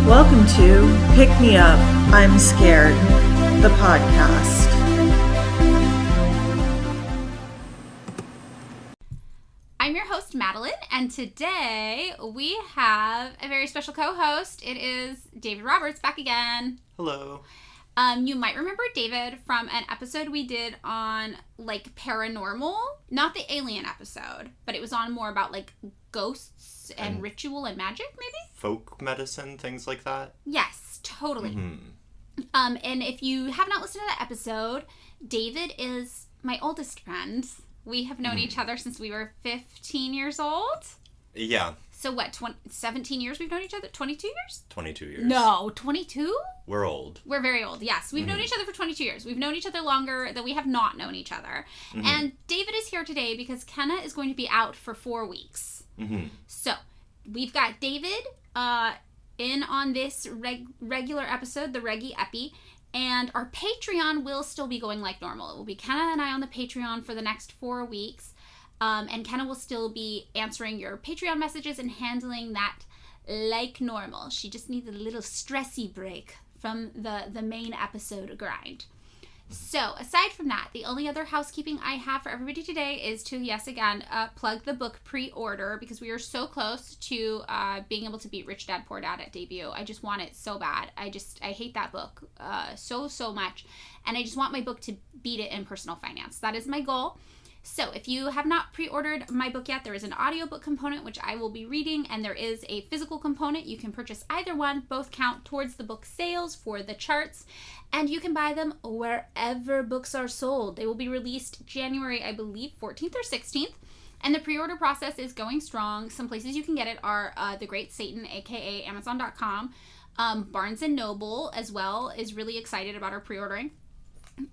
Welcome to Pick Me Up, I'm Scared, the podcast. I'm your host, Madeline, and today we have a very special co-host. It is David Roberts back again. Hello. You might remember David from an episode we did on, paranormal. Not the alien episode, but it was on more about, ghosts and ritual and magic, maybe? Folk medicine, things like that? Yes, totally. Mm-hmm. And if you have not listened to that episode, David is my oldest friend. We have known each other since we were 15 years old. Yeah. So what, 17 years we've known each other? 22 years? 22 years. No, 22? We're old. We're very old, yes. We've known each other for 22 years. We've known each other longer than we have not known each other. Mm-hmm. And David is here today because Kenna is going to be out for 4 weeks. Mm-hmm. So, we've got David in on this regular episode, the Reggie Epi. And our Patreon will still be going like normal. It will be Kenna and I on the Patreon for the next 4 weeks. And Kenna will still be answering your Patreon messages and handling that like normal. She just needs a little stressy break from the main episode grind. So, aside from that, the only other housekeeping I have for everybody today is to, yes, again, plug the book pre-order because we are so close to being able to beat Rich Dad Poor Dad at debut. I just want it so bad. I hate that book so much. And I just want my book to beat it in personal finance. That is my goal. So, if you have not pre-ordered my book yet, there is an audiobook component, which I will be reading, and there is a physical component. You can purchase either one. Both count towards the book sales for the charts, and you can buy them wherever books are sold. They will be released January, I believe, 14th or 16th, and the pre-order process is going strong. Some places you can get it are The Great Satan, aka Amazon.com. Barnes & Noble, as well, is really excited about our pre-ordering.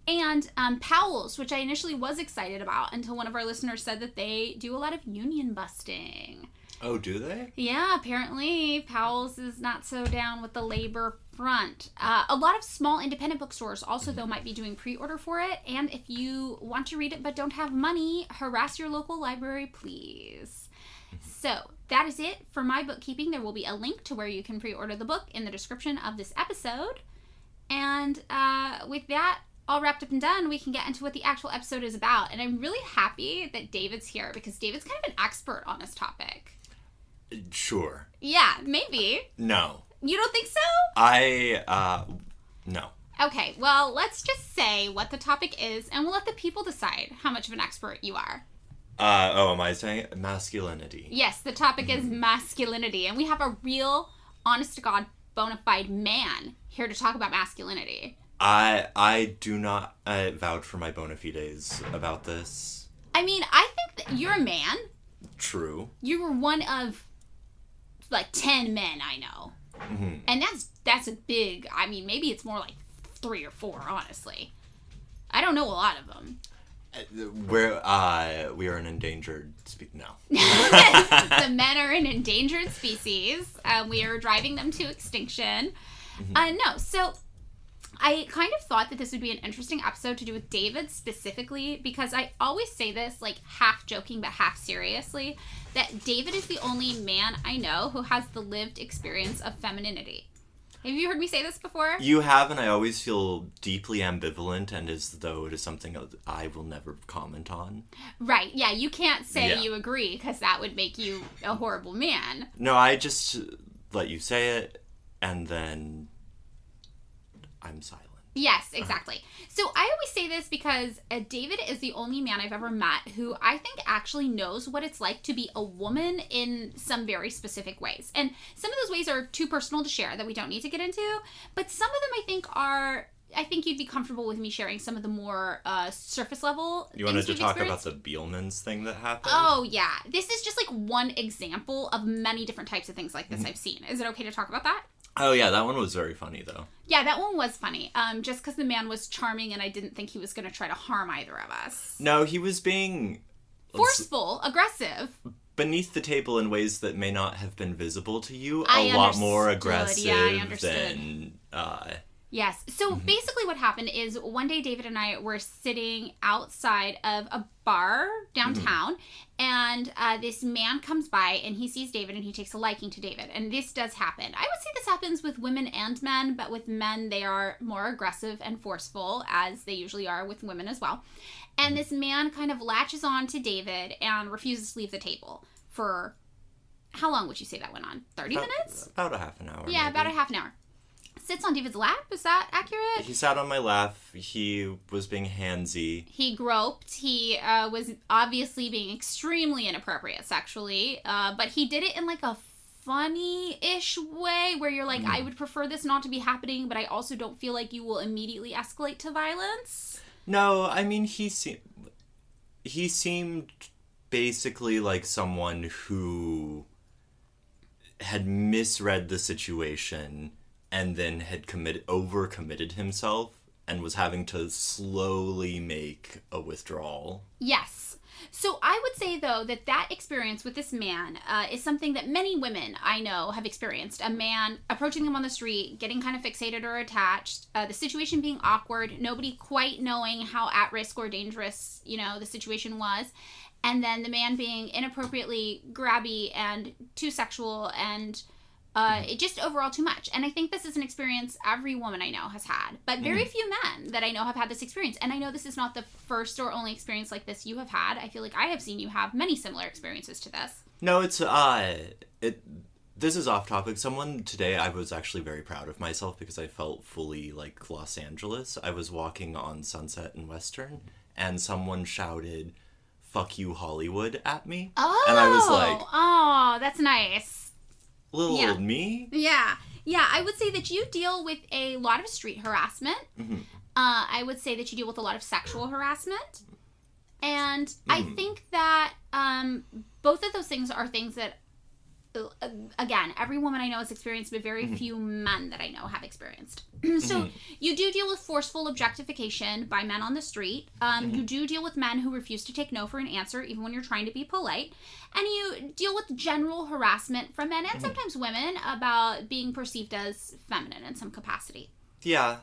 And Powell's, which I initially was excited about until one of our listeners said that they do a lot of union busting. Oh, do they? Yeah, apparently Powell's is not so down with the labor front. A lot of small independent bookstores also, though, might be doing pre-order for it. And if you want to read it but don't have money, harass your local library, please. So that is it for my bookkeeping. There will be a link to where you can pre-order the book in the description of this episode. And with that all wrapped up and done, we can get into what the actual episode is about. And I'm really happy that David's here because David's kind of an expert on this topic. Sure. Yeah, maybe. No. You don't think so? No. Okay, well, let's just say what the topic is, and we'll let the people decide how much of an expert you are. Am I saying masculinity? Yes, the topic is masculinity, and we have a real, honest-to-God, bona fide man here to talk about masculinity. I do not vouch for my bona fides about this. I mean, I think that you're a man. True. You were one of, 10 men I know. Mm-hmm. And that's a big, maybe it's more like 3 or 4, honestly. I don't know a lot of them. We are an endangered species. No. The men are an endangered species. We are driving them to extinction. Mm-hmm. No, so I kind of thought that this would be an interesting episode to do with David specifically because I always say this, half joking but half seriously, that David is the only man I know who has the lived experience of femininity. Have you heard me say this before? You have, and I always feel deeply ambivalent and as though it is something I will never comment on. Right, yeah, you can't say you agree because that would make you a horrible man. No, I just let you say it, and then I'm silent. Yes, exactly. So I always say this because David is the only man I've ever met who I think actually knows what it's like to be a woman in some very specific ways. And some of those ways are too personal to share that we don't need to get into. But some of them I think you'd be comfortable with me sharing some of the more surface level things. You wanted to talk about the Beelman's thing that happened? Oh, yeah. This is just one example of many different types of things like this I've seen. Is it okay to talk about that? Oh, yeah, that one was very funny, though. Yeah, that one was funny. Just because the man was charming and I didn't think he was going to try to harm either of us. No, he was being forceful, aggressive. Beneath the table in ways that may not have been visible to you. A lot more aggressive than... Yes. So basically what happened is one day David and I were sitting outside of a bar downtown, and this man comes by and he sees David and he takes a liking to David. And this does happen. I would say this happens with women and men, but with men they are more aggressive and forceful, as they usually are with women as well. And this man kind of latches on to David and refuses to leave the table for, how long would you say that went on? 30 minutes? About a half an hour. Yeah, maybe. about a half an hour. Sits on David's lap. Is that accurate? He sat on my lap. He was being handsy. He groped. He was obviously being extremely inappropriate sexually, but he did it in like a funny-ish way where you're like, I would prefer this not to be happening, but I also don't feel like you will immediately escalate to violence. No, I mean, he seemed basically like someone who had misread the situation and then had overcommitted himself and was having to slowly make a withdrawal. Yes. So I would say, though, that experience with this man is something that many women I know have experienced. A man approaching them on the street, getting kind of fixated or attached, the situation being awkward, nobody quite knowing how at risk or dangerous, the situation was. And then the man being inappropriately grabby and too sexual and it just overall too much. And I think this is an experience every woman I know has had. But very few men that I know have had this experience. And I know this is not the first or only experience like this you have had. I feel like I have seen you have many similar experiences to this. No, it's, this is off topic. Someone today, I was actually very proud of myself because I felt fully like Los Angeles. I was walking on Sunset and Western and someone shouted, "Fuck you, Hollywood," at me. Oh, and I was like, oh, that's nice. Little old me? Yeah. Yeah, I would say that you deal with a lot of street harassment. I would say that you deal with a lot of sexual harassment. And I think that both of those things are things that, again, every woman I know has experienced, but very few men that I know have experienced. So you do deal with forceful objectification by men on the street. You do deal with men who refuse to take no for an answer, even when you're trying to be polite. And you deal with general harassment from men and sometimes women about being perceived as feminine in some capacity. Yeah.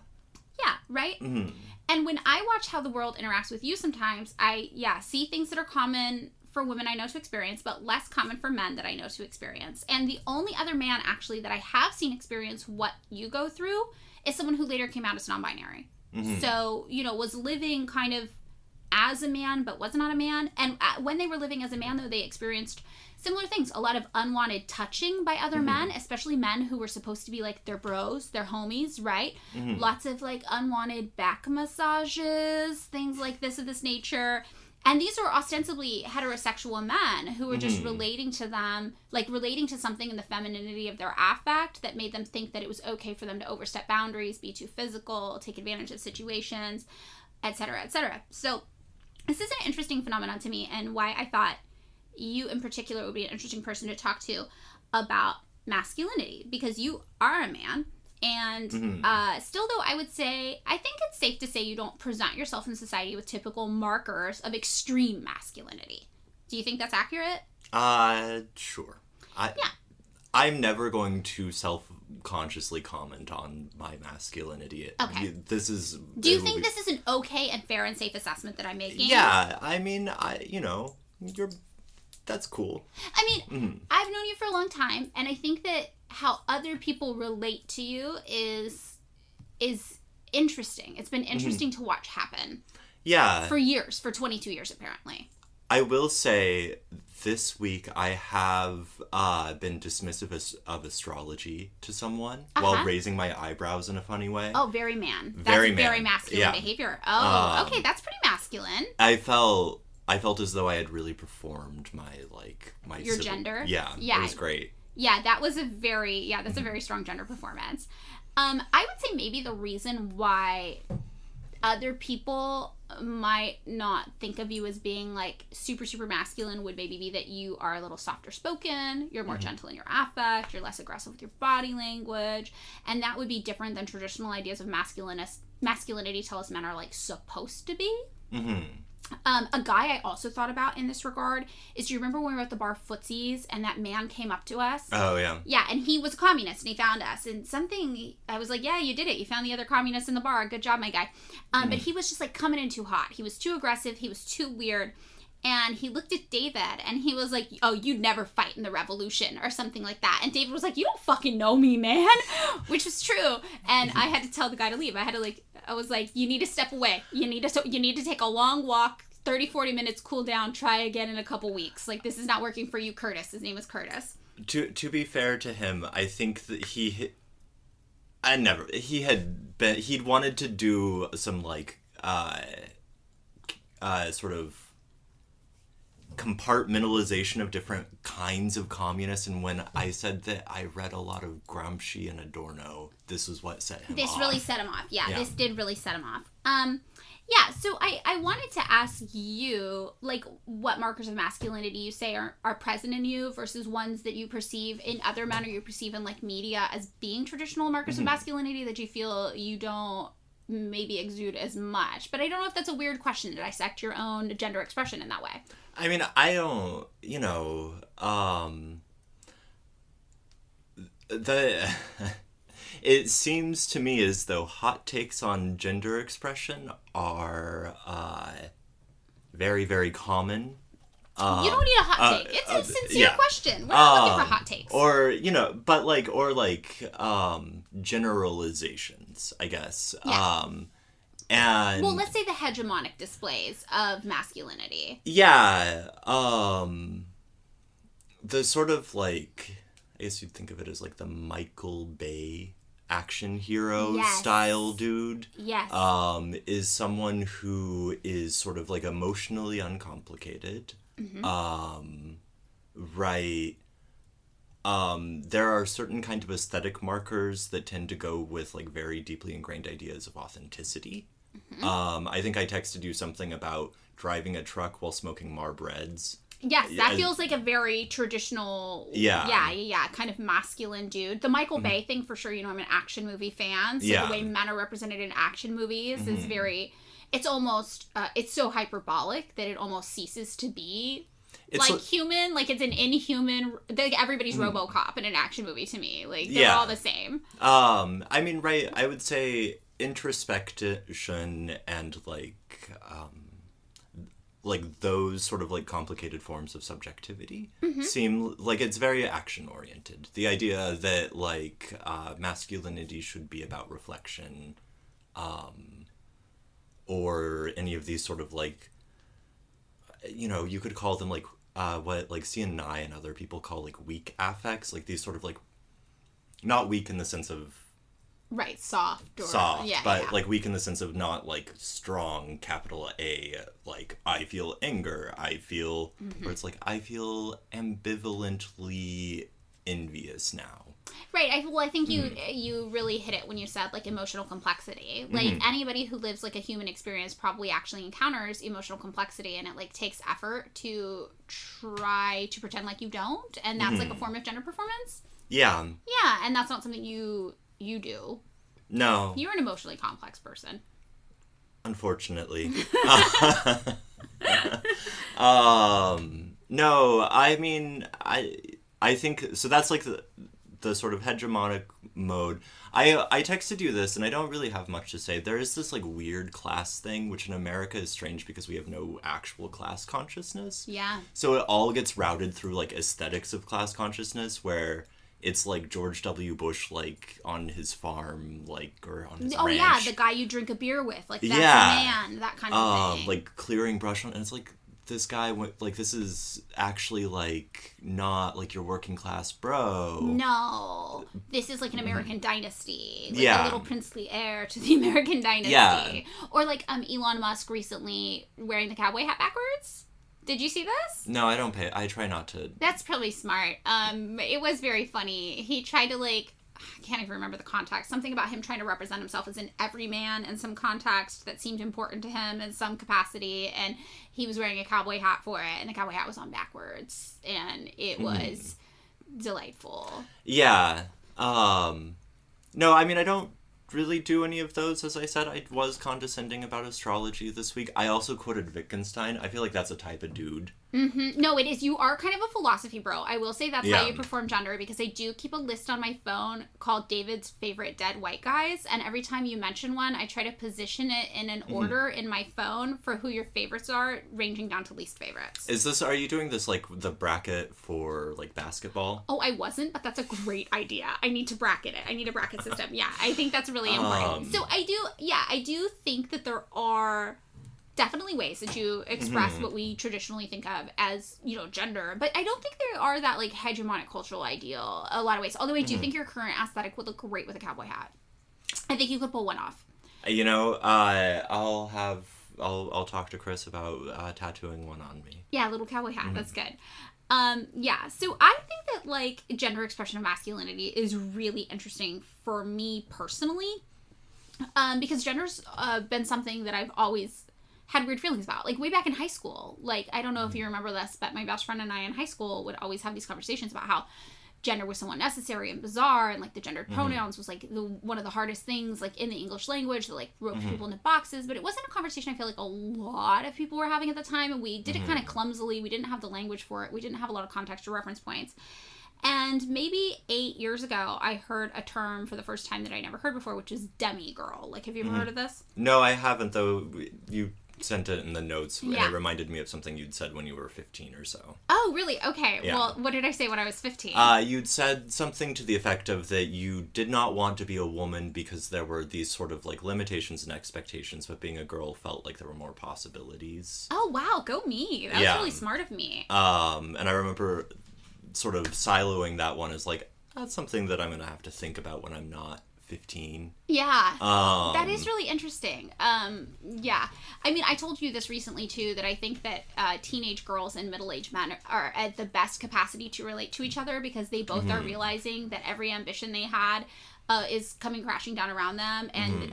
Yeah, right? And when I watch how the world interacts with you sometimes, I see things that are common for women I know to experience, but less common for men that I know to experience. And the only other man, actually, that I have seen experience what you go through is someone who later came out as non-binary. So, was living kind of as a man, but was not a man. And when they were living as a man, though, they experienced similar things. A lot of unwanted touching by other men, especially men who were supposed to be like their bros, their homies, right? Lots of like unwanted back massages, things like this of this nature. And these were ostensibly heterosexual men who were just relating to them, like relating to something in the femininity of their affect that made them think that it was okay for them to overstep boundaries, be too physical, take advantage of situations, etc., etc. So this is an interesting phenomenon to me, and why I thought you in particular would be an interesting person to talk to about masculinity, because you are a man. And still, though, I would say, I think it's safe to say you don't present yourself in society with typical markers of extreme masculinity. Do you think that's accurate? Sure. I'm never going to self-consciously comment on my masculinity. Okay. Do you think this is an okay and fair and safe assessment that I'm making? Yeah, I mean, that's cool. I mean, I've known you for a long time, and I think that how other people relate to you is interesting. It's been interesting to watch happen. Yeah. For years, for 22 years, apparently. I will say, this week I have been dismissive of astrology to someone while raising my eyebrows in a funny way. Oh, very man. That's very masculine behavior. Oh, okay, that's pretty masculine. I felt as though I had really performed my your gender. Yeah, it was great. Yeah, that was a very strong gender performance. I would say maybe the reason why other people might not think of you as being like super, super masculine would maybe be that you are a little softer spoken, you're more gentle in your affect, you're less aggressive with your body language, and that would be different than traditional ideas of masculinity tell us men are like supposed to be. A guy I also thought about in this regard is, do you remember when we were at the bar Footsies and that man came up to us? Oh, yeah. Yeah, and he was a communist and he found us. And I was like, yeah, you did it. You found the other communists in the bar. Good job, my guy. But he was just like coming in too hot. He was too aggressive. He was too weird. And he looked at David and he was like, oh, you'd never fight in the revolution or something like that. And David was like, you don't fucking know me, man. Which was true. And I had to tell the guy to leave. I was like, you need to step away. You need to take a long walk, 30, 40 minutes, cool down, try again in a couple weeks. Like, this is not working for you, Curtis. His name was Curtis. To be fair to him, I think that he'd wanted to do some like sort of compartmentalization of different kinds of communists, and when I said that I read a lot of Gramsci and Adorno, this was what set him off. This really set him off. Yeah, this did really set him off. So I wanted to ask you, like, what markers of masculinity you say are present in you versus ones that you perceive in other men or you perceive in, like, media as being traditional markers of masculinity that you feel you don't maybe exude as much. But I don't know if that's a weird question to dissect your own gender expression in that way. I mean, I don't, it seems to me as though hot takes on gender expression are very, very common. You don't need a hot take. It's a sincere question. We're not looking for hot takes. Or generalizations, I guess. Yeah. And well, let's say the hegemonic displays of masculinity. Yeah. The sort of like, I guess you'd think of it as like the Michael Bay action hero style dude. Yes. Is someone who is sort of like emotionally uncomplicated. Right. There are certain kind of aesthetic markers that tend to go with like very deeply ingrained ideas of authenticity. I think I texted you something about driving a truck while smoking Marbreds. Yes, that feels like a very traditional, kind of masculine dude. The Michael Bay thing, for sure, I'm an action movie fan, so the way men are represented in action movies is very, it's almost, it's so hyperbolic that it almost ceases to be human. Like, it's an inhuman, like, everybody's RoboCop in an action movie to me. Like, they're all the same. I mean, right, I would say introspection and, like those sort of like complicated forms of subjectivity seem like it's very action oriented. The idea that like masculinity should be about reflection, or any of these sort of like, you could call them like what like CNI and other people call like weak affects, like these sort of like, not weak in the sense of soft, but like weak in the sense of not like strong, capital A, like I feel anger, I feel, or it's like I feel ambivalently envious now. Right. I think you really hit it when you said like emotional complexity. Like anybody who lives like a human experience probably actually encounters emotional complexity, and it like takes effort to try to pretend like you don't, and that's like a form of gender performance. Yeah, and that's not something you do. No. You're an emotionally complex person. Unfortunately. No, I mean, I think, so that's like the sort of hegemonic mode. I texted you this, and I don't really have much to say. There is this like weird class thing, which in America is strange because we have no actual class consciousness. Yeah. So it all gets routed through like aesthetics of class consciousness, where it's like George W. Bush, like, on his farm, like, or on his ranch. Oh, yeah, the guy you drink a beer with. Like, that's a man, that kind of thing. Like, clearing brush on, and it's like, this guy, like, this is actually, like, not, like, your working class bro. No. This is, like, an American dynasty. Like, a little princely heir to the American dynasty. Yeah. Or, like, Elon Musk recently wearing the cowboy hat backwards. Did you see this? No, I don't I try not to. That's probably smart. It was very funny. He tried to, like, I can't even remember the context. Something about him trying to represent himself as an everyman in some context that seemed important to him in some capacity. And he was wearing a cowboy hat for it. And the cowboy hat was on backwards. And it was delightful. Yeah. No, I mean, I don't really do any of those. As I said, I was condescending about astrology this week. I also quoted Wittgenstein. I feel like that's a type of dude. Mm-hmm. No, it is. You are kind of a philosophy bro. I will say that's Yeah. how you perform gender, because I do keep a list on my phone called David's favorite dead white guys, and every time you mention one, I try to position it in an order in my phone for who your favorites are, ranging down to least favorites. Are you doing this like the bracket for like basketball? Oh, I wasn't, but that's a great idea. I need to bracket it. I need a bracket system. Yeah, I think that's really important. So I do think that there are definitely ways that you express what we traditionally think of as, gender. But I don't think there are that, like, hegemonic cultural ideal a lot of ways. Although I do think your current aesthetic would look great with a cowboy hat. I think you could pull one off. I'll talk to Chris about tattooing one on me. Yeah, a little cowboy hat. That's good. So I think that, like, gender expression of masculinity is really interesting for me personally. Because gender's been something that I've always had weird feelings about. Like, way back in high school. Like, I don't know if you remember this, but my best friend and I in high school would always have these conversations about how gender was so unnecessary and bizarre, and, like, the gendered pronouns was, like, one of the hardest things, like, in the English language that, like, wrote people into boxes. But it wasn't a conversation I feel like a lot of people were having at the time, and we did it kind of clumsily. We didn't have the language for it. We didn't have a lot of context or reference points. And maybe 8 years ago, I heard a term for the first time that I never heard before, which is demi-girl. Like, have you ever heard of this? No, I haven't, though. You sent it in the notes, and it reminded me of something you'd said when you were 15 or so. Oh, really? Okay. Yeah. Well, what did I say when I was 15? You'd said something to the effect of that you did not want to be a woman because there were these sort of, like, limitations and expectations, but being a girl felt like there were more possibilities. Oh, wow. Go me. That was really smart of me. And I remember sort of siloing that one as, like, that's something that I'm going to have to think about when I'm not 15. Yeah. That is really interesting. Yeah. I mean, I told you this recently, too, that I think that teenage girls and middle-aged men are at the best capacity to relate to each other, because they both are realizing that every ambition they had is coming crashing down around them, and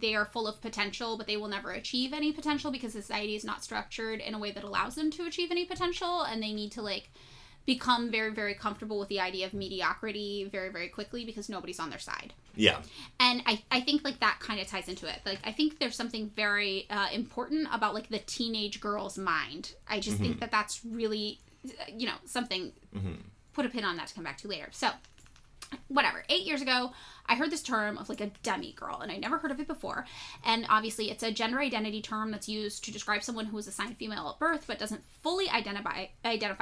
they are full of potential, but they will never achieve any potential because society is not structured in a way that allows them to achieve any potential, and they need to, like, become very, very comfortable with the idea of mediocrity very, very quickly because nobody's on their side. Yeah. And I think, like, that kind of ties into it. Like, I think there's something very important about, like, the teenage girl's mind. I just think that that's really, something, put a pin on that to come back to later. So, whatever. 8 years ago, I heard this term of, like, a demi-girl, and I never heard of it before. And obviously, it's a gender identity term that's used to describe someone who was assigned female at birth, but doesn't fully identify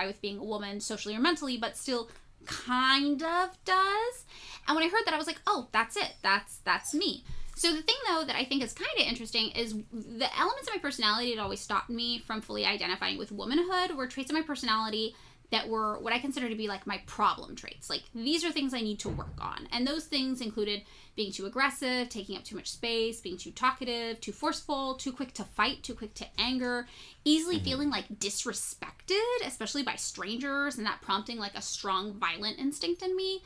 with being a woman socially or mentally, but still kind of does. And when I heard that, I was like, oh, that's it. That's me. So the thing, though, that I think is kind of interesting is the elements of my personality that always stopped me from fully identifying with womanhood were traits of my personality that were what I consider to be, like, my problem traits. Like, these are things I need to work on. And those things included being too aggressive, taking up too much space, being too talkative, too forceful, too quick to fight, too quick to anger, easily feeling, like, disrespected, especially by strangers, and that prompting, like, a strong violent instinct in me.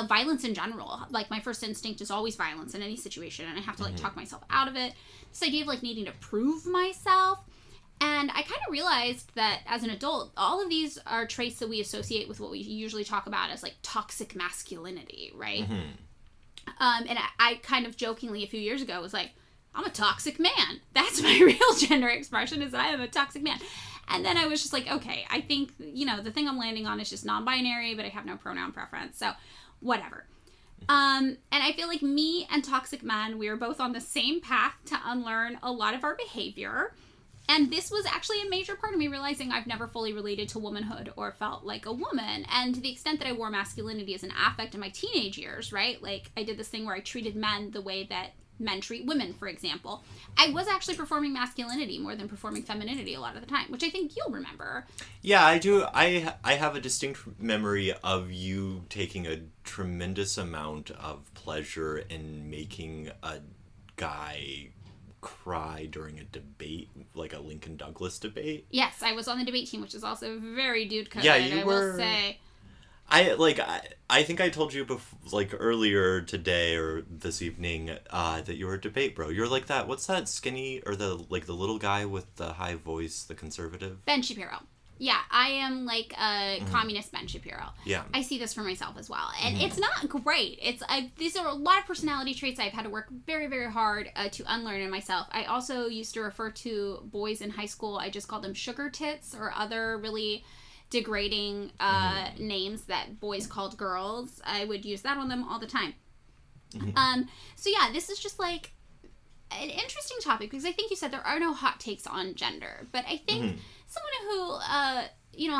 Violence in general. Like, my first instinct is always violence in any situation, and I have to, like, talk myself out of it. This idea of, like, needing to prove myself. And I kind of realized that as an adult, all of these are traits that we associate with what we usually talk about as, like, toxic masculinity, right? And I kind of jokingly a few years ago was like, I'm a toxic man. That's my real gender expression, is I am a toxic man. And then I was just like, okay, I think, the thing I'm landing on is just non-binary, but I have no pronoun preference. So whatever. And I feel like me and toxic men, we are both on the same path to unlearn a lot of our behavior. And this was actually a major part of me realizing I've never fully related to womanhood or felt like a woman. And to the extent that I wore masculinity as an affect in my teenage years, right? Like, I did this thing where I treated men the way that men treat women, for example. I was actually performing masculinity more than performing femininity a lot of the time, which I think you'll remember. Yeah, I do. I have a distinct memory of you taking a tremendous amount of pleasure in making a guy cry during a debate, like a Lincoln Douglas debate. Yes, I was on the debate team, which is also very dude-coded, yeah, you I were, will say. I think I told you earlier today or this evening that you were a debate bro. You're like that. What's that skinny or the little guy with the high voice, the conservative? Ben Shapiro. Yeah, I am like a communist Ben Shapiro. Yeah. I see this for myself as well. And it's not great. These are a lot of personality traits I've had to work very, very hard to unlearn in myself. I also used to refer to boys in high school, I just called them sugar tits or other really degrading names that boys called girls. I would use that on them all the time. So yeah, this is just like an interesting topic because I think you said there are no hot takes on gender, but I think someone who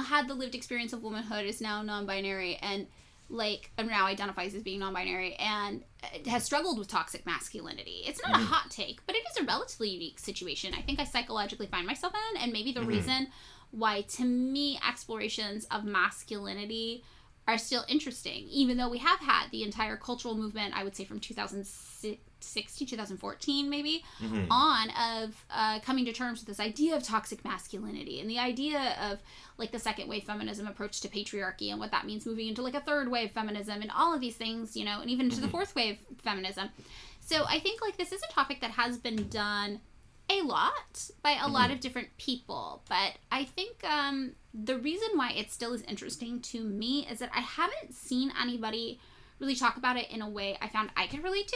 had the lived experience of womanhood is now non-binary and now identifies as being non-binary and has struggled with toxic masculinity. It's not a hot take, but it is a relatively unique situation. I think I psychologically find myself in, and maybe the reason why, to me, explorations of masculinity are still interesting, even though we have had the entire cultural movement, I would say from 2006 to 2014 maybe, of coming to terms with this idea of toxic masculinity and the idea of like the second wave feminism approach to patriarchy and what that means moving into like a third wave feminism and all of these things, and even to the fourth wave feminism. So I think like this is a topic that has been done a lot by a lot of different people, but I think the reason why it still is interesting to me is that I haven't seen anybody really talk about it in a way I found I could relate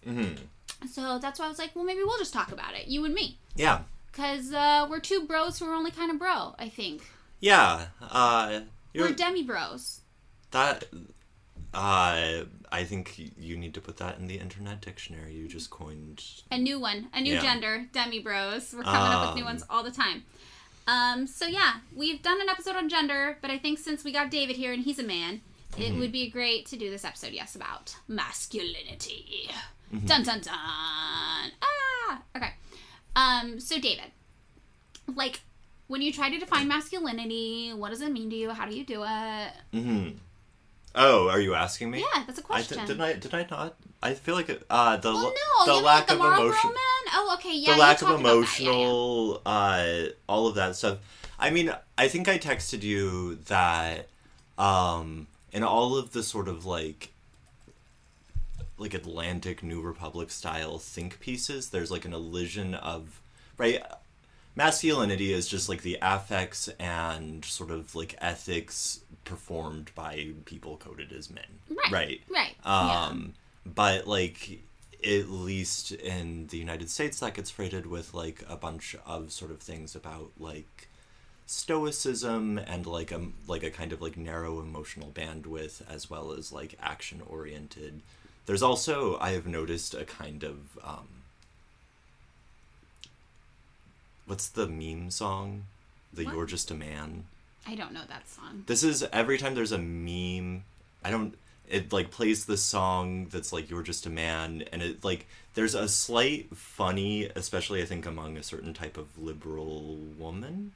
to. So that's why I was like, well, maybe we'll just talk about it, you and me. Yeah. Because we're two bros who are only kind of bro, I think. Yeah. We're demi-bros. That... I think you need to put that in the internet dictionary. You just coined... A new one. A new gender. Demi-bros. We're coming up with new ones all the time. So yeah, we've done an episode on gender, but I think since we got David here and he's a man, it would be great to do this episode, about masculinity. Dun dun dun. Ah! Okay. So David, like, when you try to define masculinity, what does it mean to you? How do you do it? Oh, are you asking me? Yeah, that's a question. Did I not? I feel like the lack of emotion. Oh, okay, yeah. The lack of emotional, all of that stuff. I mean, I think I texted you that, in all of the sort of like Atlantic New Republic style think pieces, there's like an illusion of, right? Masculinity is just like the affects and sort of like ethics performed by people coded as men. Right. But like, at least in the United States, that gets freighted with like a bunch of sort of things about like stoicism and like a kind of like narrow emotional bandwidth as well as like action oriented. There's also, I have noticed, a kind of what's the meme song? What? You're Just a Man. I don't know that song. This is every time there's a meme, it like plays this song that's like You're Just a Man, and it like there's a slight funny, especially I think among a certain type of liberal woman,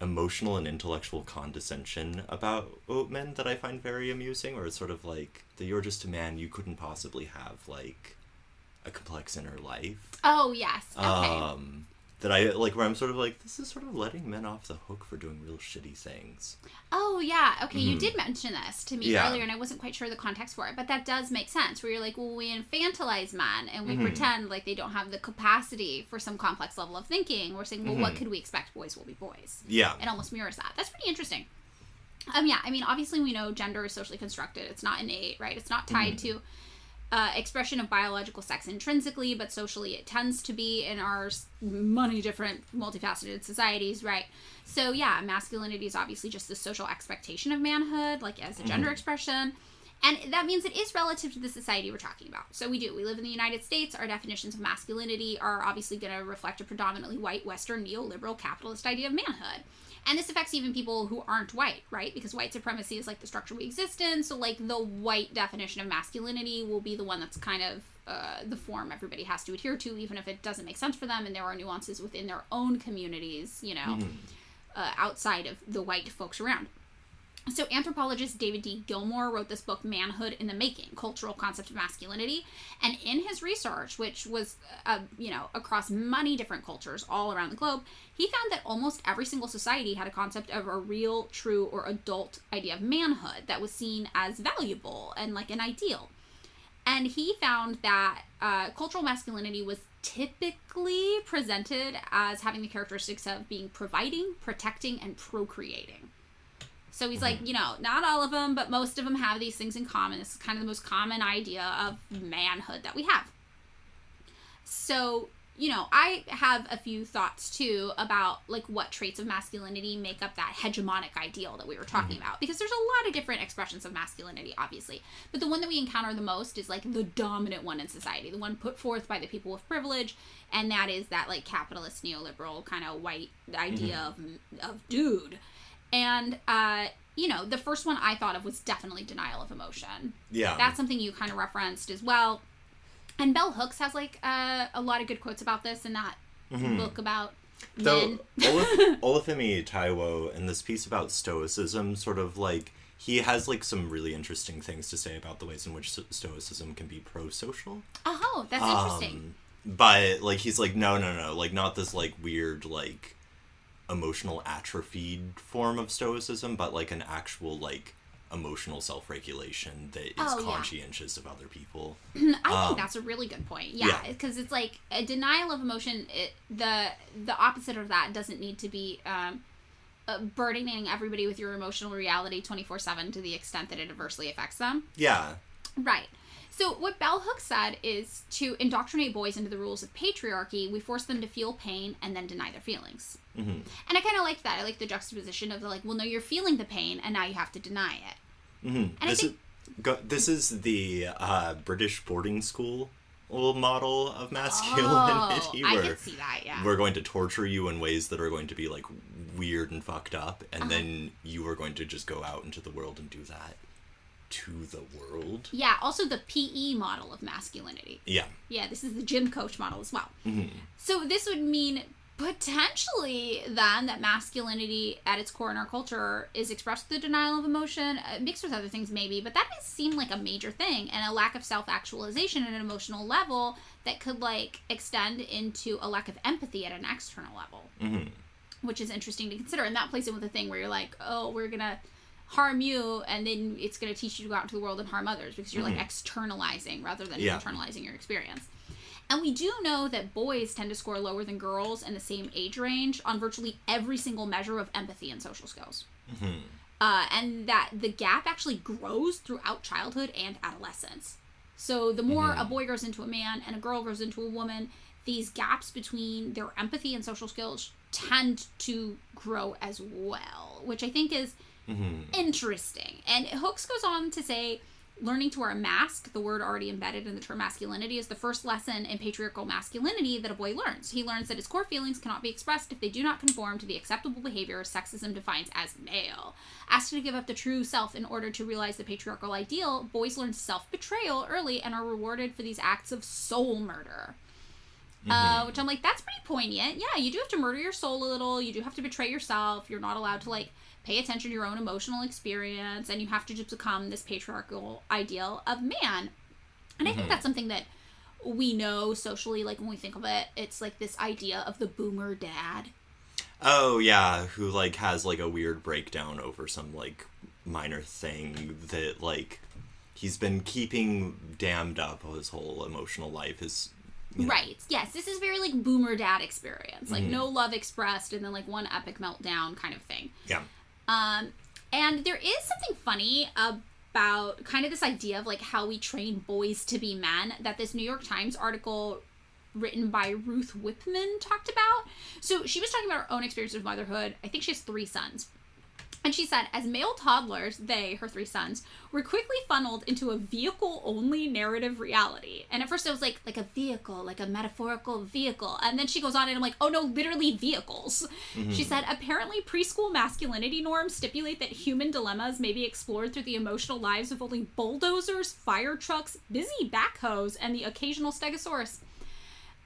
emotional and intellectual condescension about men that I find very amusing, or it's sort of like the You're Just a Man, you couldn't possibly have like a complex inner life. Oh, yes. Okay. That I like, where I'm sort of like, this is sort of letting men off the hook for doing real shitty things. Oh, yeah. Okay, you did mention this to me earlier, and I wasn't quite sure the context for it, but that does make sense, where you're like, well, we infantilize men, and we pretend like they don't have the capacity for some complex level of thinking. We're saying, well, what could we expect? Boys will be boys. Yeah. It almost mirrors that. That's pretty interesting. Yeah, I mean, obviously we know gender is socially constructed. It's not innate, right? It's not tied to expression of biological sex intrinsically, but socially it tends to be in our many different multifaceted societies, right? So yeah, masculinity is obviously just the social expectation of manhood, like as a gender expression. And that means it is relative to the society we're talking about. So we live in the United States. Our definitions of masculinity are obviously going to reflect a predominantly white, Western, neoliberal, capitalist idea of manhood. And this affects even people who aren't white, right? Because white supremacy is like the structure we exist in. So like the white definition of masculinity will be the one that's kind of the form everybody has to adhere to, even if it doesn't make sense for them. And there are nuances within their own communities, outside of the white folks around. So anthropologist David D. Gilmore wrote this book, Manhood in the Making, Cultural Concept of Masculinity. And in his research, which was, across many different cultures all around the globe, he found that almost every single society had a concept of a real, true, or adult idea of manhood that was seen as valuable and like an ideal. And he found that cultural masculinity was typically presented as having the characteristics of being providing, protecting, and procreating. So he's like, not all of them, but most of them have these things in common. This is kind of the most common idea of manhood that we have. So, I have a few thoughts, too, about, like, what traits of masculinity make up that hegemonic ideal that we were talking about. Because there's a lot of different expressions of masculinity, obviously. But the one that we encounter the most is, like, the dominant one in society. The one put forth by the people with privilege. And that is that, like, capitalist, neoliberal kind of white idea of dude. And, the first one I thought of was definitely denial of emotion. Yeah. That's something you kind of referenced as well. And Bell Hooks has, like, a lot of good quotes about this in that book about men. Olufemi Taiwo, in this piece about stoicism, sort of, like, he has, like, some really interesting things to say about the ways in which stoicism can be pro-social. Oh, that's interesting. But, like, he's like, no, like, not this, like, weird, like, emotional atrophied form of stoicism, but, like, an actual, like, emotional self-regulation that is conscientious of other people. I think that's a really good point. Yeah, because it's like a denial of emotion. The opposite of that doesn't need to be burdening everybody with your emotional reality 24/7 to the extent that it adversely affects them. Yeah. Right. So what Bell Hooks said is to indoctrinate boys into the rules of patriarchy, we force them to feel pain and then deny their feelings. Mm-hmm. And I kind of liked that. I like the juxtaposition of the, like, well, no, you're feeling the pain and now you have to deny it. Mm-hmm. And this is the British boarding school model of masculinity. I can see that, yeah. We're going to torture you in ways that are going to be, like, weird and fucked up, and then you are going to just go out into the world and do that to the world. Yeah, also the PE model of masculinity. Yeah. Yeah, this is the gym coach model as well. Mm-hmm. So this would mean potentially then that masculinity at its core in our culture is expressed through the denial of emotion, mixed with other things maybe, but that does seem like a major thing, and a lack of self-actualization at an emotional level that could, like, extend into a lack of empathy at an external level, which is interesting to consider. And that plays in with the thing where you're like, oh, we're gonna harm you, and then it's going to teach you to go out into the world and harm others, because you're like externalizing rather than internalizing your experience. And we do know that boys tend to score lower than girls in the same age range on virtually every single measure of empathy and social skills. And that the gap actually grows throughout childhood and adolescence. So the more a boy grows into a man and a girl grows into a woman, these gaps between their empathy and social skills tend to grow as well, which I think is interesting. And Hooks goes on to say, learning to wear a mask, the word already embedded in the term masculinity, is the first lesson in patriarchal masculinity that a boy learns. He learns that his core feelings cannot be expressed if they do not conform to the acceptable behavior sexism defines as male. Asked to give up the true self in order to realize the patriarchal ideal, boys learn self-betrayal early and are rewarded for these acts of soul murder. Which I'm like, that's pretty poignant. Yeah, you do have to murder your soul a little. You do have to betray yourself. You're not allowed to, like, pay attention to your own emotional experience, and you have to just become this patriarchal ideal of man. And I think that's something that we know socially, like, when we think of it, it's like this idea of the boomer dad. Oh, yeah, who, like, has, like, a weird breakdown over some, like, minor thing that, like, he's been keeping dammed up his whole emotional life. Right. Yes, this is very, like, boomer dad experience. Like, no love expressed, and then, like, one epic meltdown kind of thing. Yeah. And there is something funny about kind of this idea of, like, how we train boys to be men that this New York Times article written by Ruth Whipman talked about. So she was talking about her own experience of motherhood. I think she has 3 sons. And she said, as male toddlers, they, her 3 sons, were quickly funneled into a vehicle-only narrative reality. And at first it was like a vehicle, like a metaphorical vehicle. And then she goes on and I'm like, oh no, literally vehicles. She said, apparently preschool masculinity norms stipulate that human dilemmas may be explored through the emotional lives of only bulldozers, fire trucks, busy backhoes, and the occasional stegosaurus.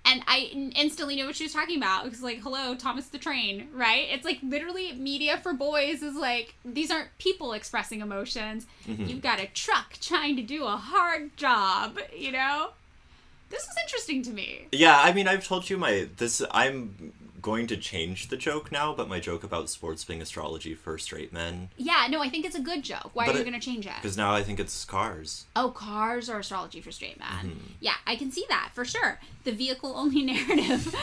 And I instantly knew what she was talking about. Because, like, hello, Thomas the Train, right? It's, like, literally media for boys is, like, these aren't people expressing emotions. You've got a truck trying to do a hard job, you know? This was interesting to me. Yeah, I mean, I've told you I'm going to change the joke now, but my joke about sports being astrology for straight men. Yeah, no, I think it's a good joke. Why are you going to change it? Because now I think it's cars. Oh, cars are astrology for straight men. Mm-hmm. Yeah, I can see that for sure. The vehicle-only narrative.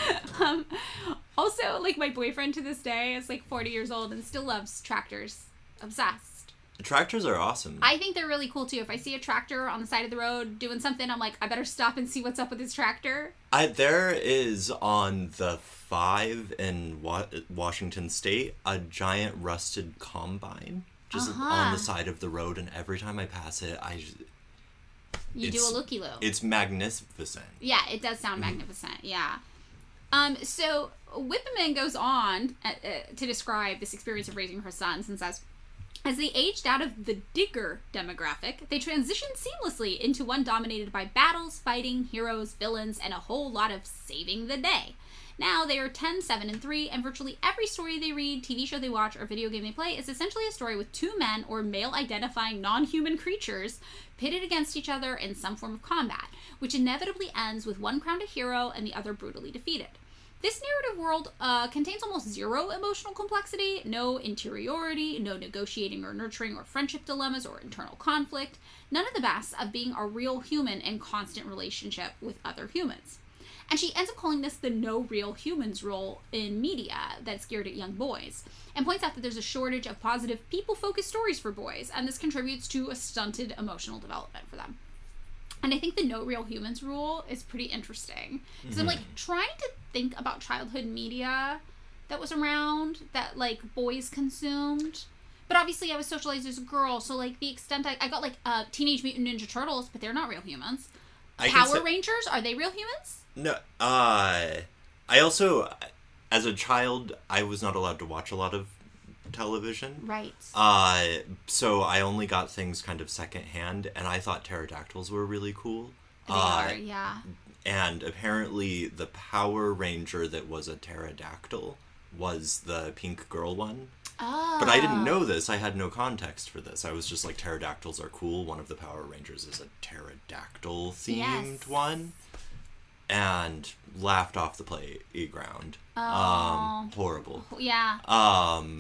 Also, like, my boyfriend to this day is like 40 years old and still loves tractors. Obsessed. Tractors are awesome. I think they're really cool too. If I see a tractor on the side of the road doing something, I'm like, I better stop and see what's up with his tractor. There is on the 5 in Washington State a giant rusted combine just on the side of the road, and every time I pass it, you do a looky-loo. It's magnificent. Yeah, it does sound magnificent. Yeah. So Whipperman goes on to describe this experience of raising her sons and says, as they aged out of the digger demographic, they transitioned seamlessly into one dominated by battles, fighting, heroes, villains, and a whole lot of saving the day. Now they are 10, 7, and 3, and virtually every story they read, TV show they watch, or video game they play is essentially a story with two men or male-identifying non-human creatures pitted against each other in some form of combat, which inevitably ends with one crowned a hero and the other brutally defeated. This narrative world contains almost zero emotional complexity, no interiority, no negotiating or nurturing or friendship dilemmas or internal conflict, none of the best of being a real human in constant relationship with other humans. And she ends up calling this the no real humans role in media that's geared at young boys, and points out that there's a shortage of positive people-focused stories for boys, and this contributes to a stunted emotional development for them. And I think the no real humans rule is pretty interesting. Because I'm like trying to think about childhood media that was around that like boys consumed. But obviously I was socialized as a girl, so like the extent I got like Teenage Mutant Ninja Turtles, but they're not real humans. Power Rangers, are they real humans? No. I also, as a child, I was not allowed to watch a lot of television. Right. So I only got things kind of secondhand, and I thought pterodactyls were really cool. They are, yeah. And apparently the Power Ranger that was a pterodactyl was the pink girl one. Oh. But I didn't know this. I had no context for this. I was just like, pterodactyls are cool. One of the Power Rangers is a pterodactyl-themed one. And laughed off the playground. Oh. Horrible. Yeah.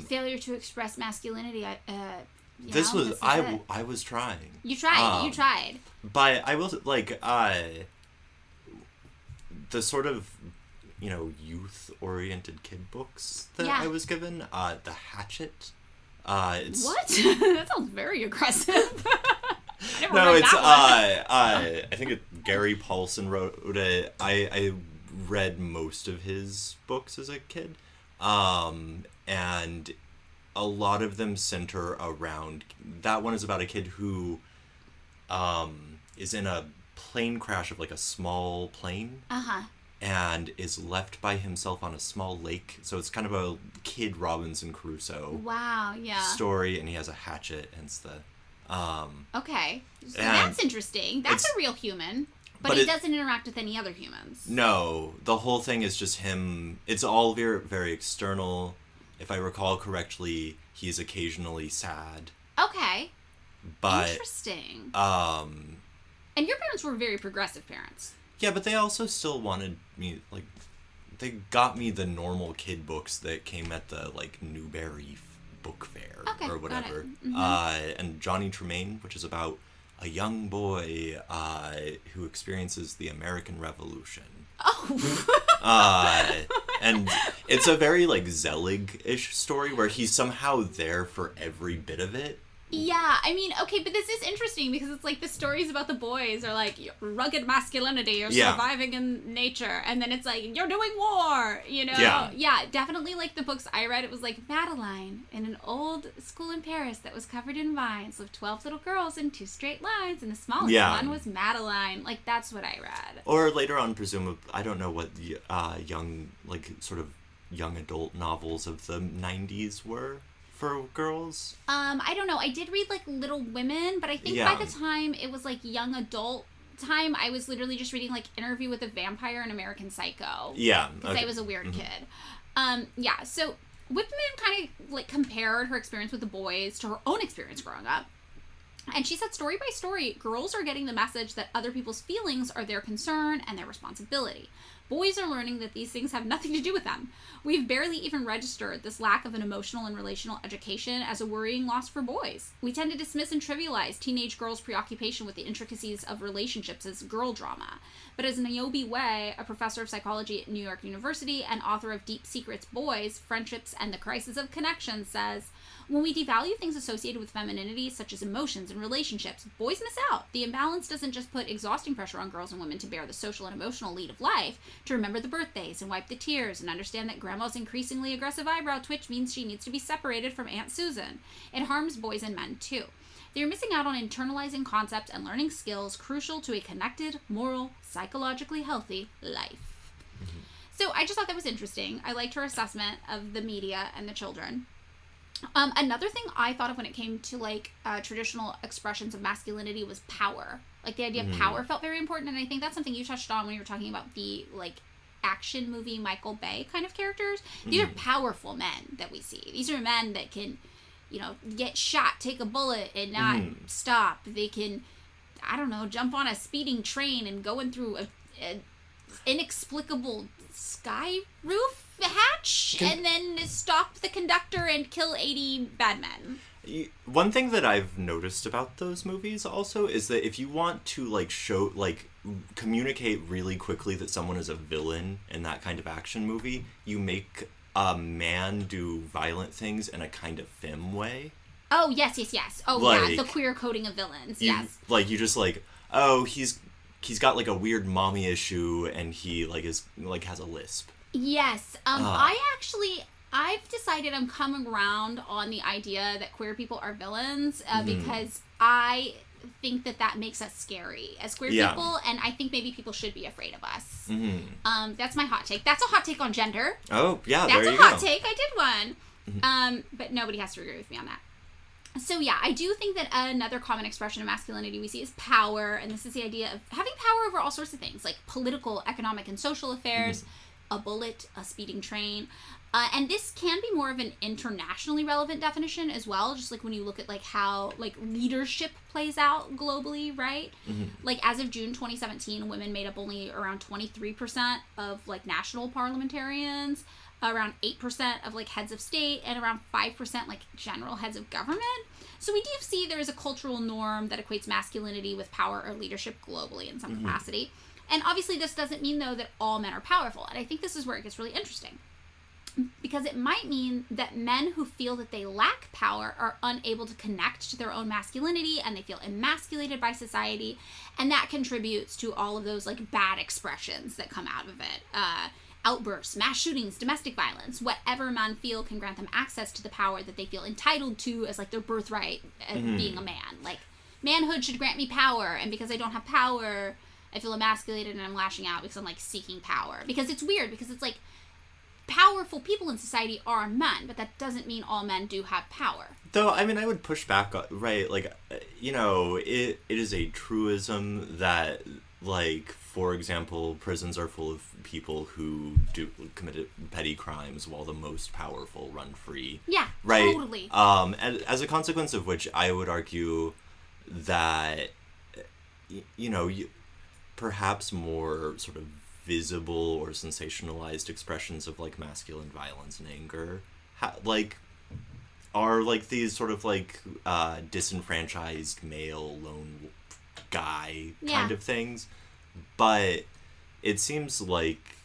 Failure to express masculinity. I was trying. You tried. You tried. But I will like the sort of youth-oriented kid books that I was given. The Hatchet. It's what? That sounds very aggressive. I think Gary Paulson wrote it. I read most of his books as a kid, and a lot of them center around. That one is about a kid who is in a plane crash of like a small plane. And is left by himself on a small lake. So it's kind of a kid Robinson Crusoe story, and he has a hatchet, hence the okay. So that's interesting. That's a real human, but he doesn't interact with any other humans. No, the whole thing is just him. It's all very, very external. If I recall correctly, he's occasionally sad. Okay. But interesting. And your parents were very progressive parents. Yeah, but they also still wanted me, like, they got me the normal kid books that came at the, like, Newberry Book Fair or whatever. And Johnny Tremaine, which is about a young boy who experiences the American Revolution. Oh! And it's a very, like, Zelig-ish story where he's somehow there for every bit of it. Yeah, I mean, okay, but this is interesting because it's like the stories about the boys are like rugged masculinity or surviving in nature, and then it's like you're doing war, you know? Yeah, definitely like the books I read, it was like Madeline in an old school in Paris that was covered in vines with 12 little girls in 2 straight lines, and the smallest one was Madeline. Like, that's what I read. Or later on, presumably, I don't know what the young, like, sort of young adult novels of the 90s were. For girls? I don't know. I did read, like, Little Women, but I think by the time it was, like, young adult time, I was literally just reading, like, Interview with a Vampire and American Psycho. Yeah. Because I was a weird kid. So Whipman kind of, like, compared her experience with the boys to her own experience growing up. And she said, story by story, girls are getting the message that other people's feelings are their concern and their responsibility. Boys are learning that these things have nothing to do with them. We've barely even registered this lack of an emotional and relational education as a worrying loss for boys. We tend to dismiss and trivialize teenage girls' preoccupation with the intricacies of relationships as girl drama. But as Niobe Way, a professor of psychology at New York University and author of Deep Secrets, Boys, Friendships, and the Crisis of Connection, says, when we devalue things associated with femininity, such as emotions and relationships, boys miss out. The imbalance doesn't just put exhausting pressure on girls and women to bear the social and emotional lead of life, to remember the birthdays and wipe the tears and understand that grandma's increasingly aggressive eyebrow twitch means she needs to be separated from Aunt Susan. It harms boys and men, too. They're missing out on internalizing concepts and learning skills crucial to a connected, moral, psychologically healthy life. Mm-hmm. So I just thought that was interesting. I liked her assessment of the media and the children. Another thing I thought of when it came to like traditional expressions of masculinity was power. Like the idea of power felt very important, and I think that's something you touched on when you were talking about the like action movie Michael Bay kind of characters. These are powerful men that we see. These are men that can, you know, get shot, take a bullet, and not stop. They can, I don't know, jump on a speeding train and going through a inexplicable sky roof hatch and then stop the conductor and kill 80 bad men. One thing that I've noticed about those movies also is that if you want to like show, like communicate really quickly that someone is a villain in that kind of action movie, you make a man do violent things in a kind of femme way. Oh, yes. Oh, like, yeah, the queer coding of villains, yes. Like, you just like, oh, he's got like a weird mommy issue and he like is like has a lisp. Yes. I've decided I'm coming around on the idea that queer people are villains because I think that makes us scary as queer people, and I think maybe people should be afraid of us. That's my hot take. That's a hot take on gender. Oh, yeah, that's there you go. That's a hot go. take. I did one. But nobody has to agree with me on that. So yeah, I do think that another common expression of masculinity we see is power, and this is the idea of having power over all sorts of things, like political, economic, and social affairs, a bullet, a speeding train. And this can be more of an internationally relevant definition as well, just like when you look at like how like leadership plays out globally, right? Like as of June 2017, women made up only around 23% of like national parliamentarians, around 8% of like heads of state, and around 5% like general heads of government. So we do see there is a cultural norm that equates masculinity with power or leadership globally in some capacity. And obviously this doesn't mean though that all men are powerful. And I think this is where it gets really interesting. Because it might mean that men who feel that they lack power are unable to connect to their own masculinity, and they feel emasculated by society, and that contributes to all of those like bad expressions that come out of it. Outbursts, mass shootings, domestic violence, whatever men feel can grant them access to the power that they feel entitled to as like their birthright as being a man. Like, manhood should grant me power, and because I don't have power, I feel emasculated and I'm lashing out because I'm like seeking power. Because it's weird, because it's like powerful people in society are men, but that doesn't mean all men do have power. Though, I mean, I would push back, right? Like, you know, it is a truism that, like, for example, prisons are full of people who committed petty crimes while the most powerful run free. Yeah, right? Totally. And as a consequence of which, I would argue that, you know, perhaps more sort of visible or sensationalized expressions of like masculine violence and anger are like these sort of like disenfranchised male lone guy kind of things, but it seems like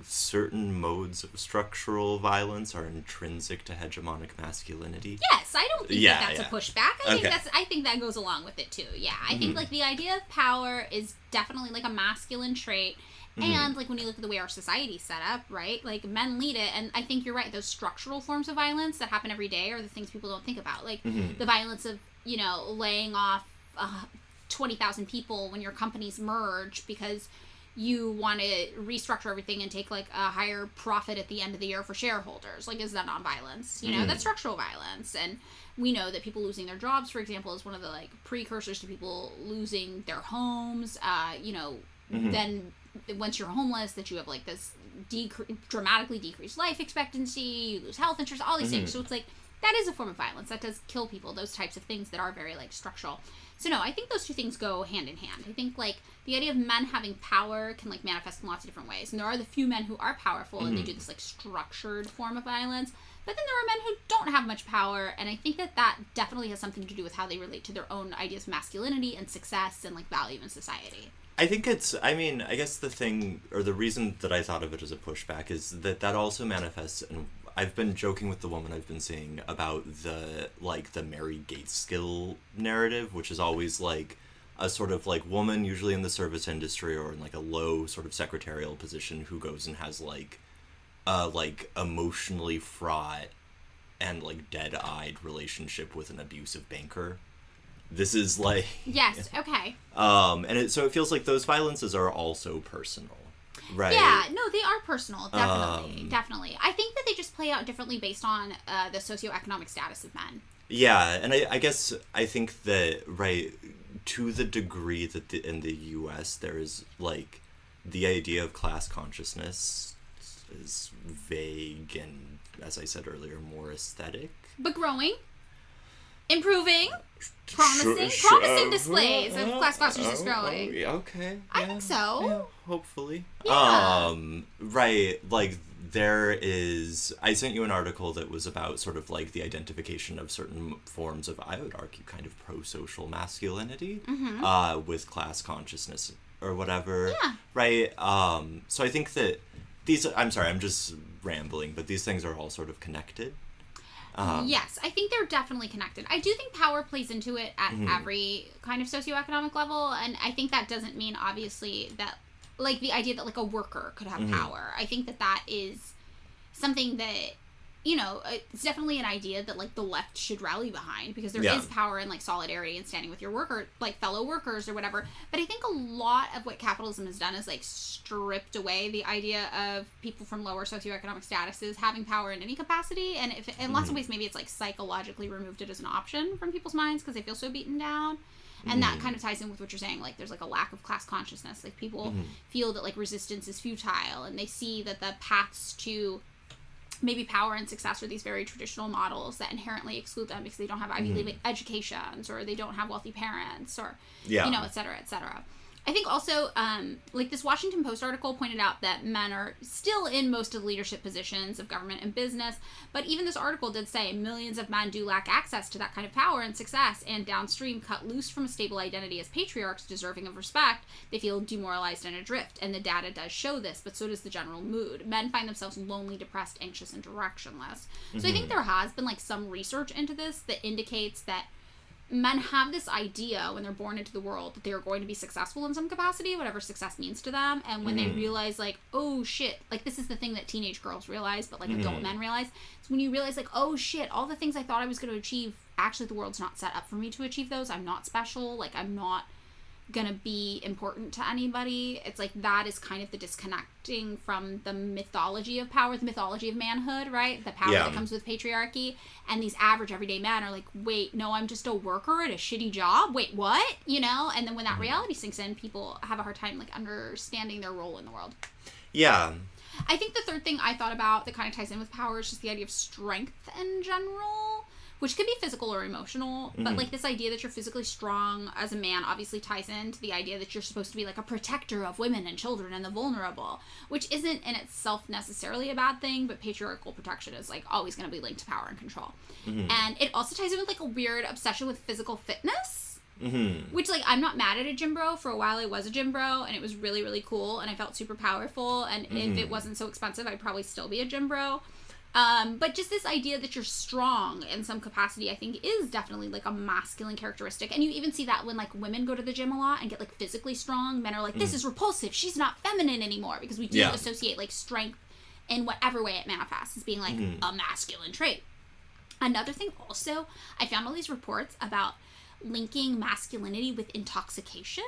certain modes of structural violence are intrinsic to hegemonic masculinity. Yes, I don't think that's a pushback. I think that goes along with it too. Yeah, I think like the idea of power is definitely like a masculine trait. And, like, when you look at the way our society's set up, right, like, men lead it, and I think you're right, those structural forms of violence that happen every day are the things people don't think about, like, the violence of, you know, laying off 20,000 people when your companies merge because you want to restructure everything and take, like, a higher profit at the end of the year for shareholders. Like, is that not violence? You know, that's structural violence, and we know that people losing their jobs, for example, is one of the, like, precursors to people losing their homes, you know, then once you're homeless, that you have like this dramatically decreased life expectancy, you lose health insurance, all these things. So it's like that is a form of violence. That does kill people, those types of things that are very, like, structural. So, no, I think those two things go hand in hand. I think, like, the idea of men having power can, like, manifest in lots of different ways. And there are the few men who are powerful and they do this, like, structured form of violence. But then there are men who don't have much power, and I think that that definitely has something to do with how they relate to their own ideas of masculinity and success and, like, value in society. I think I guess the thing, or the reason that I thought of it as a pushback is that also manifests, and I've been joking with the woman I've been seeing about the Mary Gateskill narrative, which is always, like, a sort of, like, woman, usually in the service industry or in, like, a low sort of secretarial position, who goes and has, like, emotionally fraught and, like, dead-eyed relationship with an abusive banker. This is, like... Yes, okay. So it feels like those violences are also personal, right? Yeah, no, they are personal, definitely, definitely. I think that they just play out differently based on the socioeconomic status of men. Yeah, and I guess I think that, right, to the degree that in the U.S. there is, like, the idea of class consciousness is vague and, as I said earlier, more aesthetic. But growing, improving, promising displays of class consciousness growing. Okay. I think so. Yeah, hopefully. Yeah. Right, like, there is... I sent you an article that was about sort of, like, the identification of certain forms of, I would argue, kind of pro-social masculinity with class consciousness or whatever. Yeah. Right? So I think that these... I'm sorry, I'm just rambling, but these things are all sort of connected. Yes, I think they're definitely connected. I do think power plays into it at every kind of socioeconomic level, and I think that doesn't mean, obviously, that, like, the idea that, like, a worker could have power. I think that that is something that, you know, it's definitely an idea that, like, the left should rally behind, because there is power in, like, solidarity and standing with your worker, like, fellow workers or whatever. But I think a lot of what capitalism has done is, like, stripped away the idea of people from lower socioeconomic statuses having power in any capacity, and if in lots of ways maybe it's, like, psychologically removed it as an option from people's minds because they feel so beaten down. And that kind of ties in with what you're saying, like, there's, like, a lack of class consciousness. Like, people feel that, like, resistance is futile, and they see that the paths to maybe power and success are these very traditional models that inherently exclude them because they don't have Ivy League educations, or they don't have wealthy parents, or, you know, et cetera, et cetera. I think also, like, this Washington Post article pointed out that men are still in most of the leadership positions of government and business, but even this article did say millions of men do lack access to that kind of power and success, and downstream, cut loose from a stable identity as patriarchs deserving of respect, they feel demoralized and adrift, and the data does show this, but so does the general mood. Men find themselves lonely, depressed, anxious, and directionless. So I think there has been, like, some research into this that indicates that men have this idea when they're born into the world that they're going to be successful in some capacity, whatever success means to them. And when they realize, like, oh shit, like, this is the thing that teenage girls realize, but, like, adult men realize. It's when you realize, like, oh shit, all the things I thought I was going to achieve, actually the world's not set up for me to achieve those. I'm not special. Like, I'm not gonna be important to anybody. It's like that is kind of the disconnecting from the mythology of power, the mythology of manhood, right? The power that comes with patriarchy. And these average everyday men are like, wait, no, I'm just a worker at a shitty job. Wait, what? You know? And then when that reality sinks in, people have a hard time, like, understanding their role in the world. Yeah. I think the third thing I thought about that kind of ties in with power is just the idea of strength in general, which could be physical or emotional, but, like, this idea that you're physically strong as a man obviously ties into the idea that you're supposed to be, like, a protector of women and children and the vulnerable, which isn't in itself necessarily a bad thing, but patriarchal protection is, like, always going to be linked to power and control. And it also ties in with, like, a weird obsession with physical fitness, which, like, I'm not mad at a gym bro. For a while I was a gym bro, and it was really, really cool, and I felt super powerful, and if it wasn't so expensive, I'd probably still be a gym bro. But just this idea that you're strong in some capacity, I think, is definitely, like, a masculine characteristic. And you even see that when, like, women go to the gym a lot and get, like, physically strong. Men are like, this is repulsive. She's not feminine anymore. Because we do associate, like, strength in whatever way it manifests as being, like, a masculine trait. Another thing also, I found all these reports about linking masculinity with intoxication.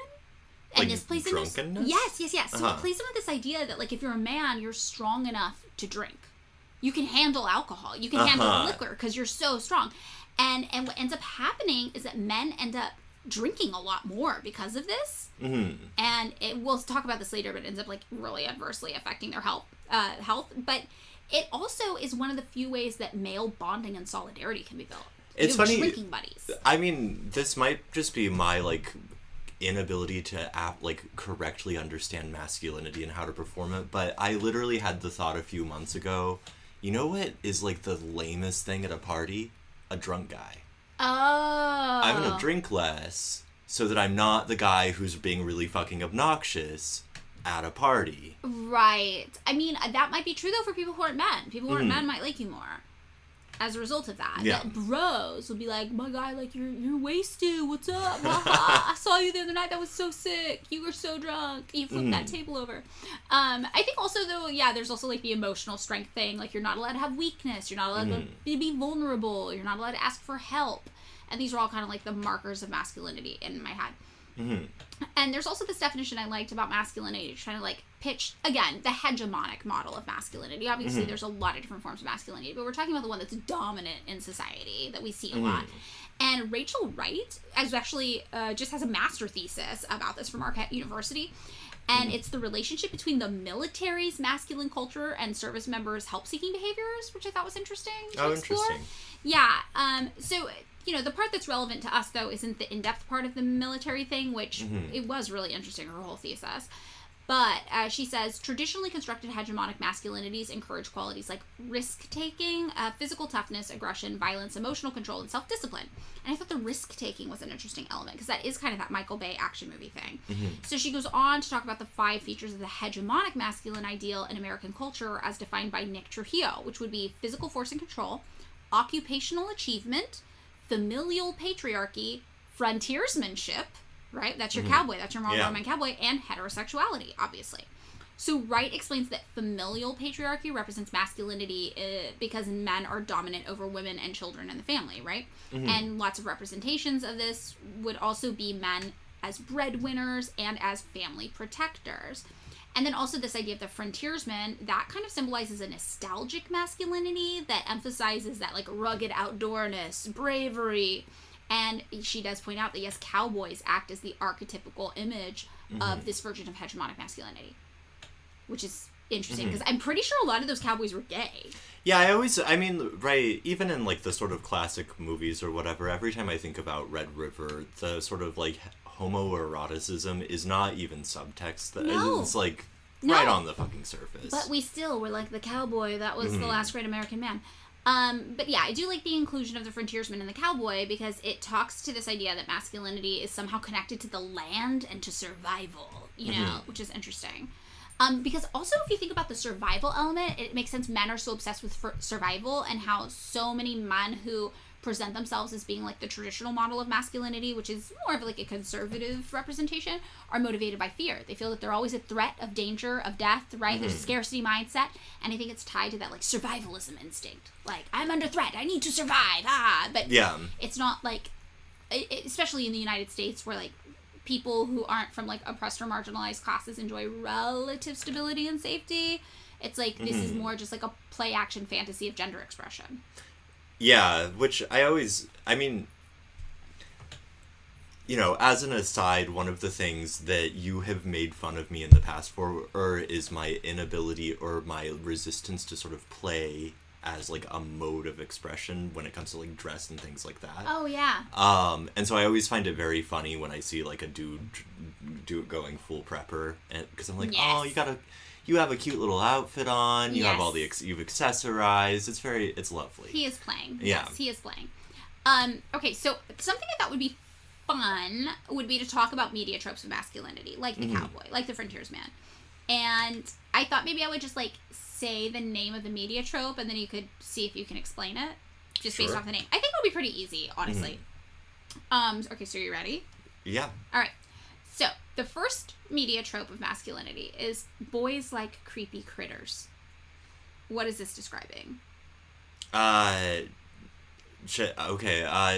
And like, this plays drunkenness? Yes. So it plays into this idea that, like, if you're a man, you're strong enough to drink. You can handle alcohol. You can handle liquor because you're so strong. And what ends up happening is that men end up drinking a lot more because of this. And we'll talk about this later, but it ends up like really adversely affecting their health. But it also is one of the few ways that male bonding and solidarity can be built. It's funny. Drinking buddies. I mean, this might just be my like inability to correctly understand masculinity and how to perform it, but I literally had the thought a few months ago, you know what is like the lamest thing at a party? A drunk guy. Oh. I'm gonna drink less so that I'm not the guy who's being really fucking obnoxious at a party. Right. I mean, that might be true though for people who aren't men. People who aren't men might like you more as a result of that. Yeah. That bros will be like, my guy, like, you're wasted. What's up? I saw you the other night. That was so sick. You were so drunk. You flipped that table over. I think also, though, yeah, there's also, like, the emotional strength thing. Like, you're not allowed to have weakness. You're not allowed to be vulnerable. You're not allowed to ask for help. And these are all kind of, like, the markers of masculinity in my head. And there's also this definition I liked about masculinity, trying to like pitch, again, the hegemonic model of masculinity. Obviously, there's a lot of different forms of masculinity, but we're talking about the one that's dominant in society that we see a lot. And Rachel Wright actually just has a master thesis about this from Marquette University. And it's the relationship between the military's masculine culture and service members' help-seeking behaviors, which I thought was interesting to explore. Interesting. Yeah. So, you know, the part that's relevant to us, though, isn't the in-depth part of the military thing, which it was really interesting, her whole thesis. But she says, traditionally constructed hegemonic masculinities encourage qualities like risk-taking, physical toughness, aggression, violence, emotional control, and self-discipline. And I thought the risk-taking was an interesting element, because that is kind of that Michael Bay action movie thing. So she goes on to talk about the 5 features of the hegemonic masculine ideal in American culture as defined by Nick Trujillo, which would be physical force and control, occupational achievement, familial patriarchy, frontiersmanship, right? That's your cowboy. That's your Roman cowboy. And heterosexuality, obviously. So Wright explains that familial patriarchy represents masculinity because men are dominant over women and children in the family, right? And lots of representations of this would also be men as breadwinners and as family protectors. And then also this idea of the frontiersman, that kind of symbolizes a nostalgic masculinity that emphasizes that like rugged outdoorness, bravery. And she does point out that, yes, cowboys act as the archetypical image of this version of hegemonic masculinity, which is interesting because I'm pretty sure a lot of those cowboys were gay. Yeah, right, even in like the sort of classic movies or whatever, every time I think about Red River, the sort of like homoeroticism is not even subtext. No. It's like right on the fucking surface. But we still were like the cowboy. That was the last great American man. But yeah, I do like the inclusion of the frontiersman and the cowboy because it talks to this idea that masculinity is somehow connected to the land and to survival, you know, which is interesting. Because also if you think about the survival element, it makes sense men are so obsessed with survival and how so many men who present themselves as being like the traditional model of masculinity, which is more of like a conservative representation, are motivated by fear. They feel that they're always a threat of danger, of death, right? There's a scarcity mindset, and I think it's tied to that like survivalism instinct. Like, I'm under threat, I need to survive, but it's not like, especially in the United States where like people who aren't from like oppressed or marginalized classes enjoy relative stability and safety. It's like, this is more just like a play action fantasy of gender expression. Yeah, which I mean, you know, as an aside, one of the things that you have made fun of me in the past for is my inability or my resistance to sort of play as like a mode of expression when it comes to like dress and things like that. Oh yeah. And so I always find it very funny when I see like a dude going full prepper, and because I'm like, oh, you have a cute little outfit on. You have all you've accessorized. It's lovely. He is playing. Yeah. Yes, he is playing. Okay, so something I thought would be fun would be to talk about media tropes of masculinity, like the cowboy, like the frontiersman. And I thought maybe I would just like say the name of the media trope, and then you could see if you can explain it just based off the name. I think it would be pretty easy, honestly. Okay, so are you ready? Yeah. All right. So, the first media trope of masculinity is boys like creepy critters. What is this describing? Okay,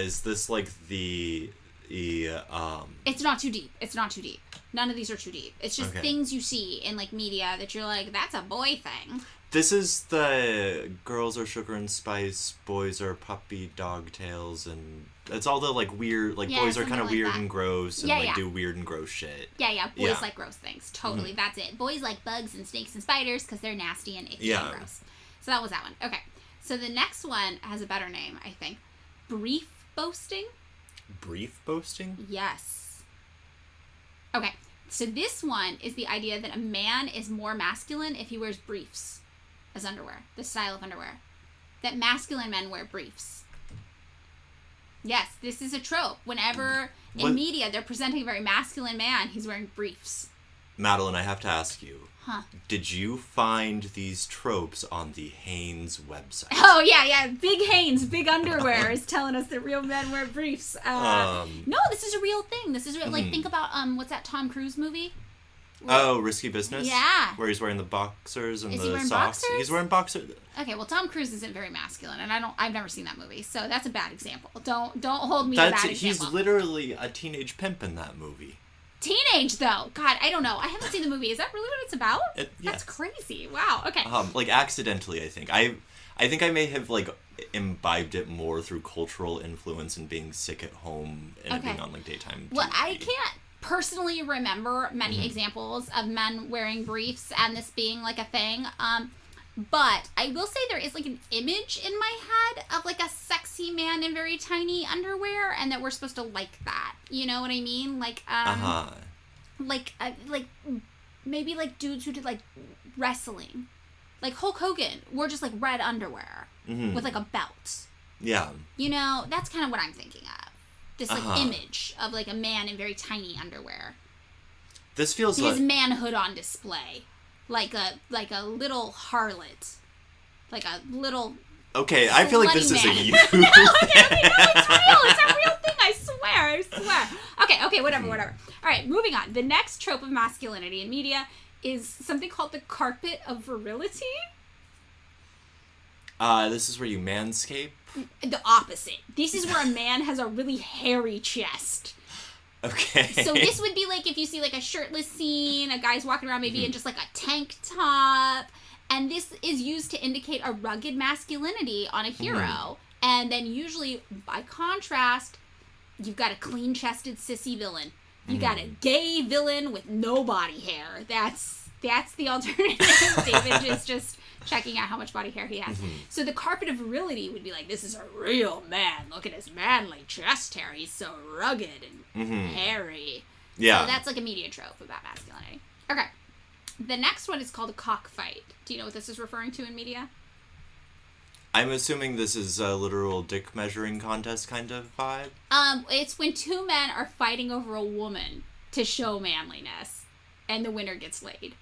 is this like the It's not too deep. None of these are too deep. It's just things you see in, like, media that you're like, that's a boy thing. This is the girls are sugar and spice, boys are puppy dog tails, and it's all the, like, weird, like, boys are kind of like weird and gross and, do weird and gross shit. Yeah. Boys like gross things. Totally. That's it. Boys like bugs and snakes and spiders because they're nasty and icky and gross. So that was that one. Okay. So the next one has a better name, I think. Brief boasting. Brief boasting? Yes. Okay. So this one is the idea that a man is more masculine if he wears briefs as underwear. The style of underwear. That masculine men wear briefs. Yes, this is a trope. Whenever in media they're presenting a very masculine man, he's wearing briefs. Madeline, I have to ask you. Huh. Did you find these tropes on the Hanes website? Oh, yeah. Big Hanes, big underwear is telling us that real men wear briefs. No, this is a real thing. This is real. Like, think about, what's that Tom Cruise movie? Risky Business? Yeah. Where he's wearing the boxers and is the he wearing socks. Boxers? He's wearing boxers. Okay, well, Tom Cruise isn't very masculine, and I've never seen that movie, so that's a bad example. Don't hold me to that example. He's literally a teenage pimp in that movie. Teenage, though. God, I don't know. I haven't seen the movie. Is that really what it's about? Yes. That's crazy. Wow. Okay. Like, accidentally, I think. I think I may have, like, imbibed it more through cultural influence and being sick at home and it being on, like, daytime TV. Well, I can't personally remember many examples of men wearing briefs and this being, like, a thing. But I will say there is, like, an image in my head of, like, a sexy man in very tiny underwear, and that we're supposed to like that. You know what I mean? Like, like maybe, like, dudes who did, like, wrestling. Like, Hulk Hogan wore just, like, red underwear with, like, a belt. Yeah. You know, that's kind of what I'm thinking of. This, like, image of, like, a man in very tiny underwear. This feels his manhood on display. Like a little harlot. Like a little... Okay, I feel like this is a you no, it's real. It's a real thing, I swear. Okay, whatever. All right, moving on. The next trope of masculinity in media is something called the carpet of virility. This is where you manscape? The opposite. This is where a man has a really hairy chest. Okay. So this would be like if you see like a shirtless scene, a guy's walking around maybe in just like a tank top, and this is used to indicate a rugged masculinity on a hero. And then usually, by contrast, you've got a clean-chested sissy villain. You got a gay villain with no body hair. That's the alternative. David is just checking out how much body hair he has. So the carpet of virility would be like, this is a real man. Look at his manly chest hair. He's so rugged and hairy. Yeah. So that's like a media trope about masculinity. Okay. The next one is called a cockfight. Do you know what this is referring to in media? I'm assuming this is a literal dick measuring contest kind of vibe. It's when two men are fighting over a woman to show manliness, and the winner gets laid.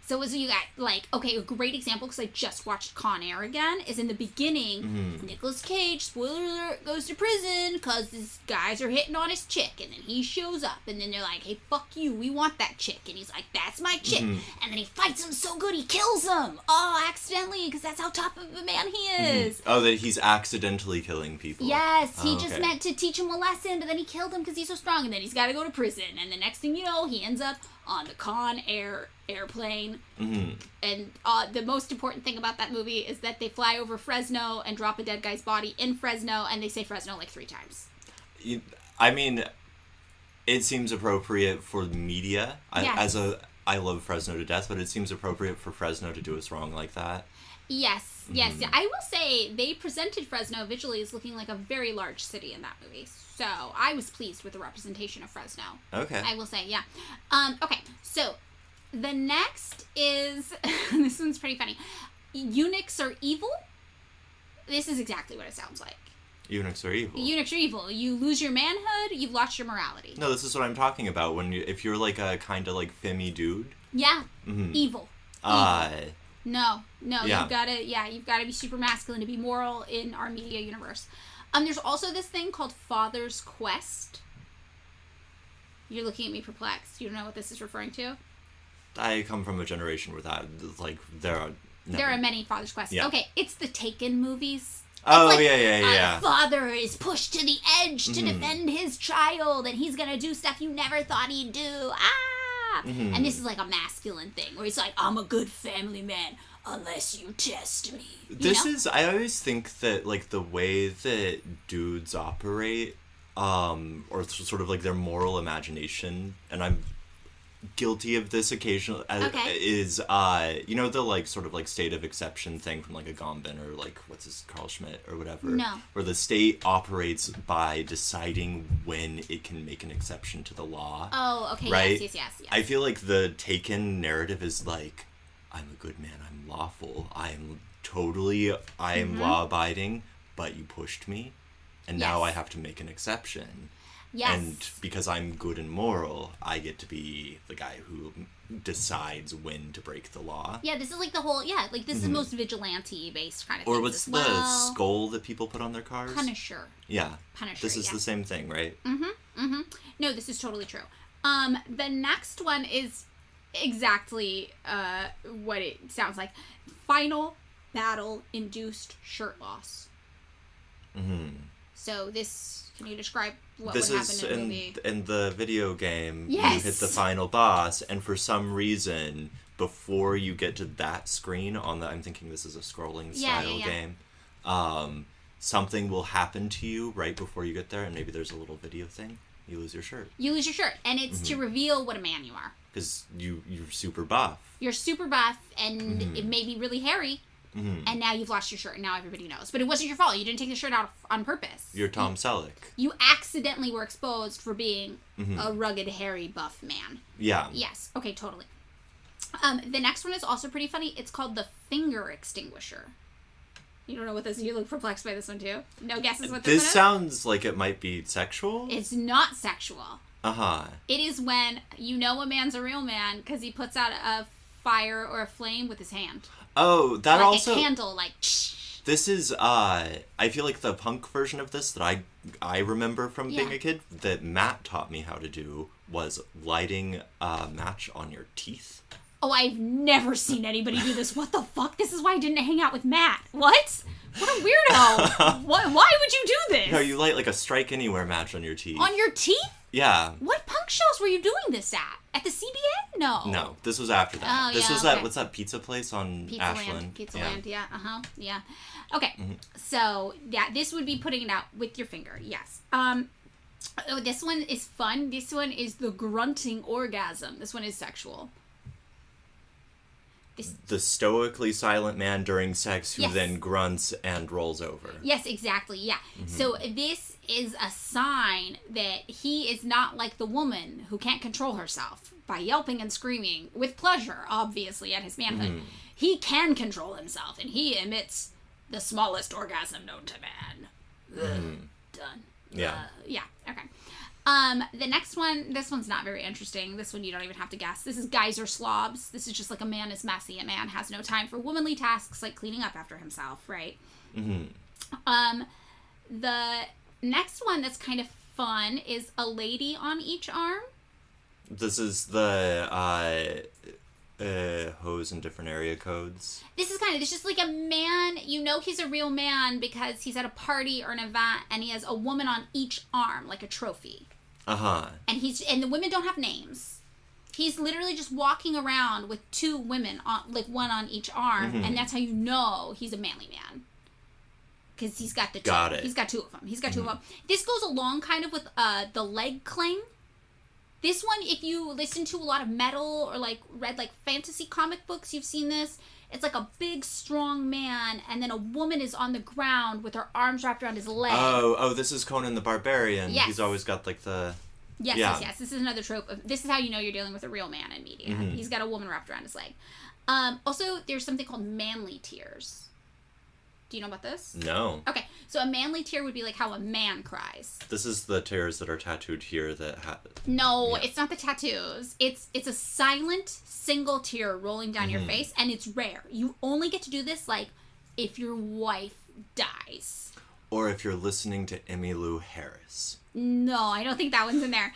So as you got, like, okay, a great example, because I just watched Con Air again, is in the beginning, Nicolas Cage, spoiler alert, goes to prison because these guys are hitting on his chick, and then he shows up, and then they're like, hey, fuck you, we want that chick, and he's like, that's my chick, and then he fights him so good, he kills him, accidentally, because that's how tough of a man he is. Oh, that he's accidentally killing people. Yes, he just meant to teach him a lesson, but then he killed him because he's so strong, and then he's got to go to prison, and the next thing you know, he ends up on the Con Air airplane. And the most important thing about that movie is that they fly over Fresno and drop a dead guy's body in Fresno, and they say Fresno like 3 times. I mean, it seems appropriate for the media. Yes. I love Fresno to death, but it seems appropriate for Fresno to do us wrong like that. Yes. I will say they presented Fresno visually as looking like a very large city in that movie. So I was pleased with the representation of Fresno. Okay. I will say, yeah. Okay, so the next is, this one's pretty funny. Eunuchs are evil. This is exactly what it sounds like. Eunuchs are evil. Eunuchs are evil. You lose your manhood, you've lost your morality. No, this is what I'm talking about. If you're like a kind of like femmy dude. Yeah. Evil. No, yeah. you've gotta be super masculine to be moral in our media universe. There's also this thing called Father's Quest. You're looking at me perplexed. You don't know what this is referring to? I come from a generation where there are many Father's Quests. Yeah. Okay, it's the Taken movies. Oh, like, yeah. A father is pushed to the edge to defend his child, and he's gonna do stuff you never thought he'd do. And this is like a masculine thing where he's like, I'm a good family man unless you test me. I always think that, like, the way that dudes operate, or sort of like their moral imagination, and I'm guilty of this occasionally, is the like sort of like state of exception thing from like a Gombin or like Carl Schmitt or whatever. No. Where the state operates by deciding when it can make an exception to the law. Oh, okay. Right? Yes. I feel like the Taken narrative is like, I'm a good man, I'm lawful, I am law abiding, but you pushed me, and now I have to make an exception. Yes. And because I'm good and moral, I get to be the guy who decides when to break the law. Yeah, this is like the whole, this is the most vigilante-based kind of thing. Or what's the skull that people put on their cars? Punisher. Yeah. Punisher, This is the same thing, right? No, this is totally true. The next one is exactly what it sounds like. Final battle-induced shirt loss. So this, can you describe what would happen in the movie? In the video game, you Yes. hit the final boss, and for some reason, before you get to that screen I'm thinking this is a scrolling style game, something will happen to you right before you get there, and maybe there's a little video thing. You lose your shirt. And it's to reveal what a man you are. Because you're super buff. You're super buff, and it may be really hairy. And now you've lost your shirt, and now everybody knows. But it wasn't your fault. You didn't take the shirt out on purpose. You're Tom Selleck. You accidentally were exposed for being a rugged, hairy, buff man. Yeah. Yes. Okay, totally. The next one is also pretty funny. It's called the finger extinguisher. You don't know what this is? You look perplexed by this one, too? No guesses what this one is? This sounds like it might be sexual. It's not sexual. Uh-huh. It is when you know a man's a real man because he puts out a fire or a flame with his hand. Oh, that like also... a candle, like... This is, I feel like the punk version of this that I remember from being a kid, that Matt taught me how to do, was lighting a match on your teeth. Oh, I've never seen anybody do this. What the fuck? This is why I didn't hang out with Matt. What? What a weirdo. Why would you do this? No, you light like a Strike Anywhere match on your teeth. On your teeth? Yeah. What punk shows were you doing this at? At the CBN? No. No, this was after that. Oh, this yeah, was okay. that, what's that pizza place on Ashland? Pizza Land, yeah. Yeah. Okay, so, this would be putting it out with your finger, yes. This one is fun. This one is the grunting orgasm. This one is sexual. The stoically silent man during sex who then grunts and rolls over. Yes, exactly, yeah. So this is a sign that he is not like the woman who can't control herself by yelping and screaming with pleasure, obviously, at his manhood. He can control himself, and he emits the smallest orgasm known to man. Done. Yeah, okay. The next one, this one's not very interesting. This one you don't even have to guess. This is geyser slobs. This is just like a man is messy. A man has no time for womanly tasks like cleaning up after himself, right? The next one that's kind of fun is a lady on each arm. This is the hose in different area codes. This is it's just like a man, you know he's a real man because he's at a party or an event and he has a woman on each arm, like a trophy. And the women don't have names. He's literally just walking around with two women, like one on each arm, and that's how you know he's a manly man. Because he's got the two. Got it. He's got two of them. This goes along kind of with the leg cling. This one, if you listen to a lot of metal or like read like fantasy comic books, you've seen this. It's like a big, strong man, and then a woman is on the ground with her arms wrapped around his leg. Oh, this is Conan the Barbarian. Yes. He's always got like the... Yes. This is another trope. This is how you know you're dealing with a real man in media. He's got a woman wrapped around his leg. Also, there's something called manly tears. Do you know about this? No. Okay, so a manly tear would be like how a man cries. This is the tears that are tattooed here that No, it's not the tattoos. It's a silent, single tear rolling down your face, and it's rare. You only get to do this, like, if your wife dies. Or if you're listening to Emmylou Harris. No, I don't think that one's in there.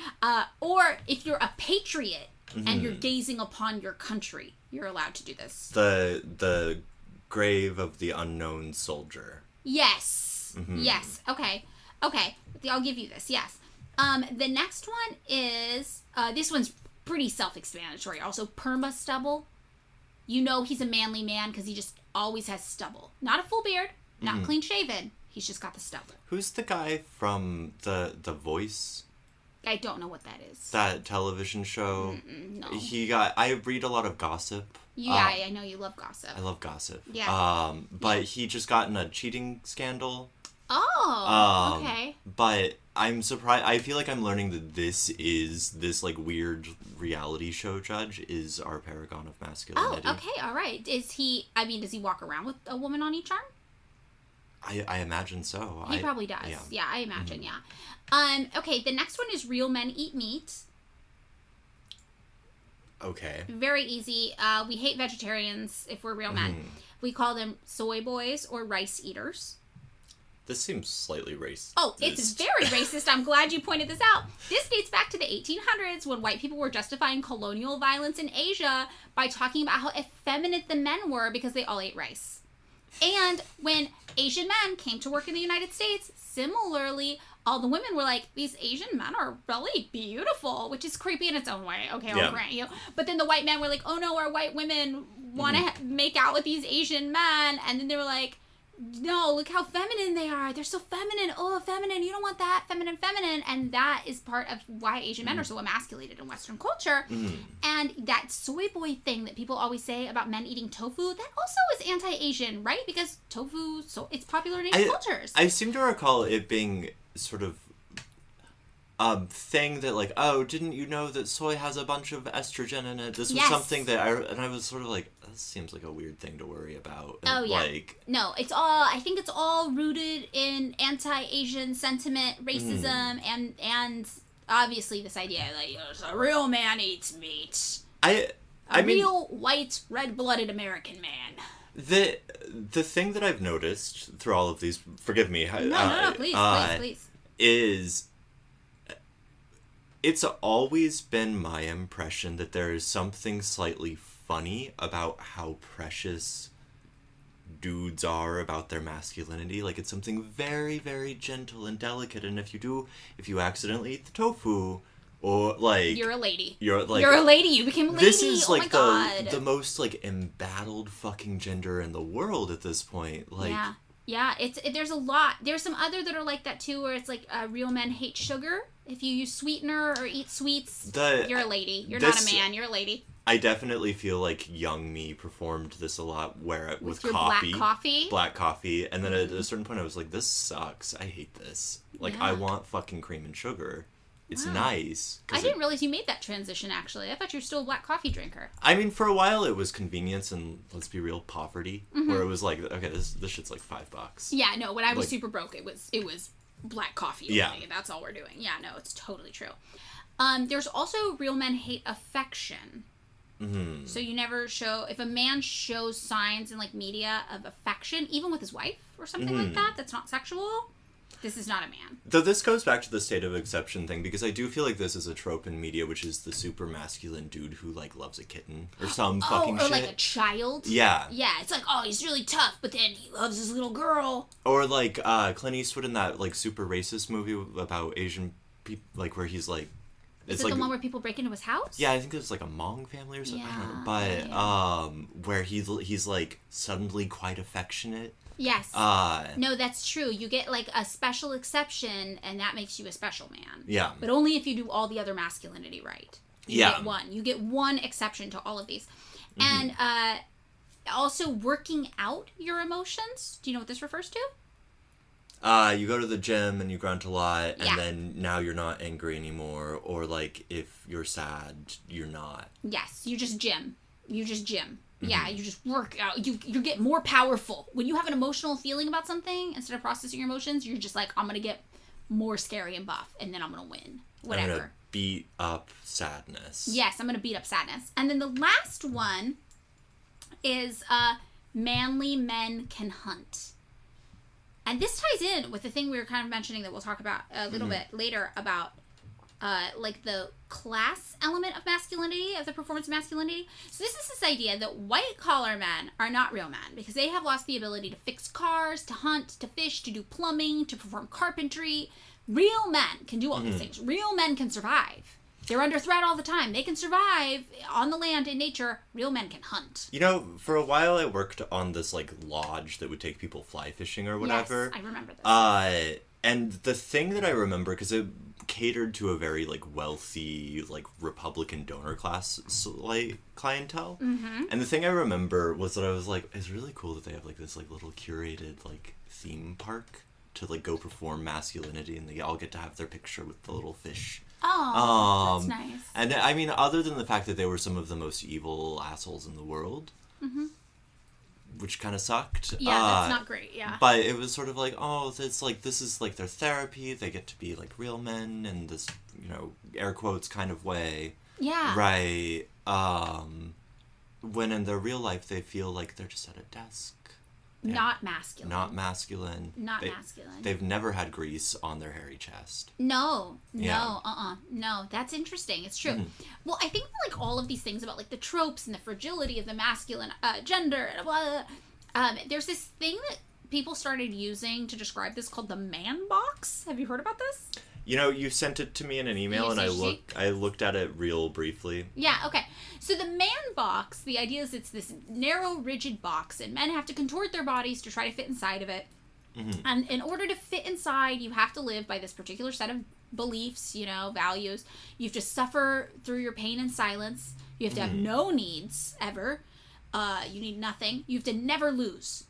Or if you're a patriot and you're gazing upon your country, you're allowed to do this. The grave of the unknown soldier. Yes. Yes. Okay. I'll give you this. Yes. The next one is this one's pretty self-explanatory. Also, perma stubble. You know he's a manly man because he just always has stubble. Not a full beard, not clean shaven. He's just got the stubble. Who's the guy from the Voice? I don't know what that is. That television show. No. I read a lot lot of gossip. Yeah, I know you love gossip. I love gossip. Yeah. But he just got in a cheating scandal. Oh, okay. But I'm surprised. I feel like I'm learning that this like weird reality show judge is our paragon of masculinity. Oh, okay, all right. Does he walk around with a woman on each arm? I imagine so. He probably does. Yeah, I imagine, yeah. Okay, the next one is Real Men Eat Meat. Okay. Very easy. We hate vegetarians if we're real men. We call them soy boys or rice eaters. This seems slightly racist. Oh, it's very racist. I'm glad you pointed this out. This dates back to the 1800s when white people were justifying colonial violence in Asia by talking about how effeminate the men were because they all ate rice. And when Asian men came to work in the United States, similarly, all the women were like, these Asian men are really beautiful, which is creepy in its own way. Okay, I'll grant you. But then the white men were like, oh no, our white women want to make out with these Asian men. And then they were like, no, look how feminine they are. They're so feminine. Oh, feminine. You don't want that. Feminine. And that is part of why Asian men are so emasculated in Western culture. And that soy boy thing that people always say about men eating tofu, that also is anti-Asian, right? Because tofu, it's popular in Asian cultures. I seem to recall it being sort of thing that like, oh, didn't you know that soy has a bunch of estrogen in it? This was something that I was sort of like, this seems like a weird thing to worry about. And no, I think it's all rooted in anti-Asian sentiment, racism, and obviously this idea that a real man eats meat. I mean, real white, red-blooded American man. The thing that I've noticed through all of these, forgive me. No, please. Is it's always been my impression that there is something slightly funny about how precious dudes are about their masculinity. Like, it's something very, very gentle and delicate, and if you accidentally eat the tofu, or like... You're a lady. You're a lady, you became a lady, this is like the most like embattled fucking gender in the world at this point. Like... Yeah, there's a lot. There's some other that are like that too, where it's like real men hate sugar. If you use sweetener or eat sweets, you're a lady. You're not a man. You're a lady. I definitely feel like young me performed this a lot with coffee. Black coffee. And then at a certain point I was like, this sucks. I hate this. Like, I want fucking cream and sugar. It's nice. I didn't realize you made that transition, actually. I thought you were still a black coffee drinker. I mean, for a while it was convenience and, let's be real, poverty. Where it was like, okay, this shit's like $5. Yeah, no, when I was super broke, it was black coffee only. Yeah. That's all we're doing. Yeah, no, it's totally true. There's also real men hate affection. So you never show, if a man shows signs in like media of affection, even with his wife or something like that, that's not sexual, this is not a man. Though this goes back to the state of exception thing, because I do feel like this is a trope in media, which is the super masculine dude who like loves a kitten or some fucking shit. Or like a child. Yeah. Yeah, it's like, oh, he's really tough, but then he loves his little girl. Or like Clint Eastwood in that like super racist movie about Asian people, like where he's like, Is it like, the one where people break into his house? Yeah, I think it was like a Hmong family or something. Yeah, I don't know. But where he's like suddenly quite affectionate. Yes. No, that's true. You get like a special exception, and that makes you a special man. Yeah. But only if you do all the other masculinity right. You get one exception to all of these. And also working out your emotions. Do you know what this refers to? You go to the gym and you grunt a lot, and then now you're not angry anymore. Or like if you're sad, you're not. Yes, you just gym. Yeah, you just work out. You get more powerful. When you have an emotional feeling about something, instead of processing your emotions, you're just like, I'm going to get more scary and buff, and then I'm going to win. Whatever. I'm going to beat up sadness. Yes, I'm going to beat up sadness. And then the last one is manly men can hunt. And this ties in with the thing we were kind of mentioning that we'll talk about a little bit later about like the class element of masculinity, of the performance of masculinity. So this is this idea that white-collar men are not real men because they have lost the ability to fix cars, to hunt, to fish, to do plumbing, to perform carpentry. Real men can do all these things. Real men can survive. They're under threat all the time. They can survive on the land in nature. Real men can hunt. You know, for a while I worked on this, like, lodge that would take people fly fishing or whatever. Yes, I remember this. And the thing that I remember, because it catered to a very, like, wealthy, like, Republican donor class, like, clientele. Mm-hmm. And the thing I remember was that I was like, it's really cool that they have, like, this, like, little curated, like, theme park to, like, go perform masculinity, and they all get to have their picture with the little fish. Oh, that's nice. And I mean, other than the fact that they were some of the most evil assholes in the world, which kind of sucked. Yeah, that's not great, yeah. But it was sort of like, oh, it's like, this is like their therapy. They get to be like real men in this, you know, air quotes kind of way. Yeah. Right. When in their real life, they feel like they're just at a desk. Not masculine. Not masculine. Not masculine. They've never had grease on their hairy chest. No, Yeah. no, that's interesting. It's true. Well, I think like all of these things about like the tropes and the fragility of the masculine gender and blah, blah, there's this thing that people started using to describe this called the man box. Have you heard about this? You know, you sent it to me in an email, and I looked at it real briefly. Yeah, okay. So the man box, the idea is it's this narrow, rigid box, and men have to contort their bodies to try to fit inside of it. And in order to fit inside, you have to live by this particular set of beliefs, you know, values. You have to suffer through your pain in silence. You have to have no needs, ever. You need nothing. You have to never lose.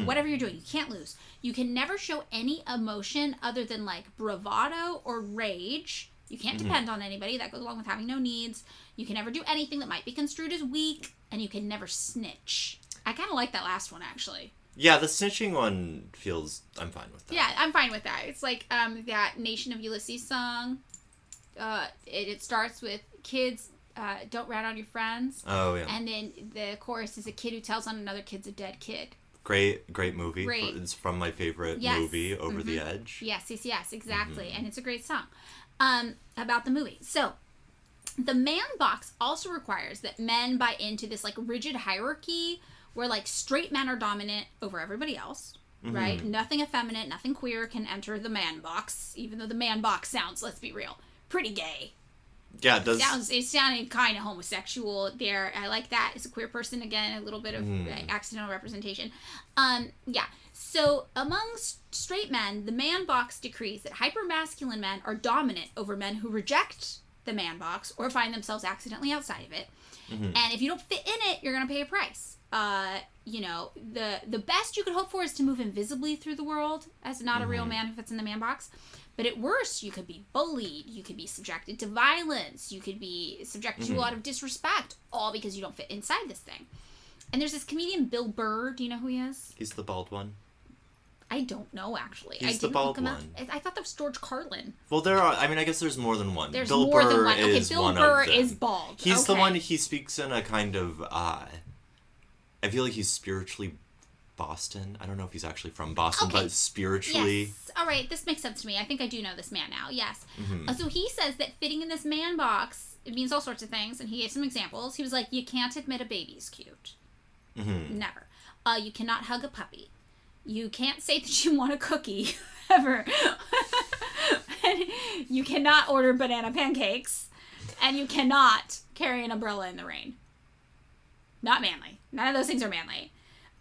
Whatever you're doing, you can't lose. You can never show any emotion other than like bravado or rage. You can't depend on anybody. That goes along with having no needs. You can never do anything that might be construed as weak, and you can never snitch. I kind of like that last one, actually. Yeah, the snitching one feels... I'm fine with that. Yeah, I'm fine with that. It's like that Nation of Ulysses song. It starts with kids... don't rat on your friends. Oh, yeah. And then the chorus is a kid who tells on another kid's a dead kid. Great movie. Great. It's from my favorite movie, Over the Edge. Yes, exactly. And it's a great song about the movie. So, the man box also requires that men buy into this, like, rigid hierarchy where, like, straight men are dominant over everybody else, right? Nothing effeminate, nothing queer can enter the man box, even though the man box sounds, let's be real, pretty gay. Yeah, it does. It sounded kind of homosexual there. I like that. As a queer person, again, a little bit of accidental representation. Yeah. So, among straight men, the man box decrees that hypermasculine men are dominant over men who reject the man box or find themselves accidentally outside of it. And if you don't fit in it, you're going to pay a price. You know, the best you could hope for is to move invisibly through the world as not a real man who fits in the man box. But at worst, you could be bullied, you could be subjected to violence, you could be subjected to a lot of disrespect, all because you don't fit inside this thing. And there's this comedian, Bill Burr. Do you know who he is? He's the bald one. I don't know, actually. He's the bald one. I thought that was George Carlin. Well, there are... I mean, I guess there's more than one. There's Bill more Burr than one. Okay, is Bill one Burr of them. is bald. He's the one... He speaks in a kind of... I feel like he's spiritually Boston. I don't know if he's actually from Boston, but spiritually... Yes. All right, this makes sense to me. I think I do know this man now. Yes. So he says that fitting in this man box, it means all sorts of things, and he gave some examples. He was like, you can't admit a baby's cute. Never. You cannot hug a puppy. You can't say that you want a cookie, ever. And you cannot order banana pancakes, and you cannot carry an umbrella in the rain. Not manly. None of those things are manly.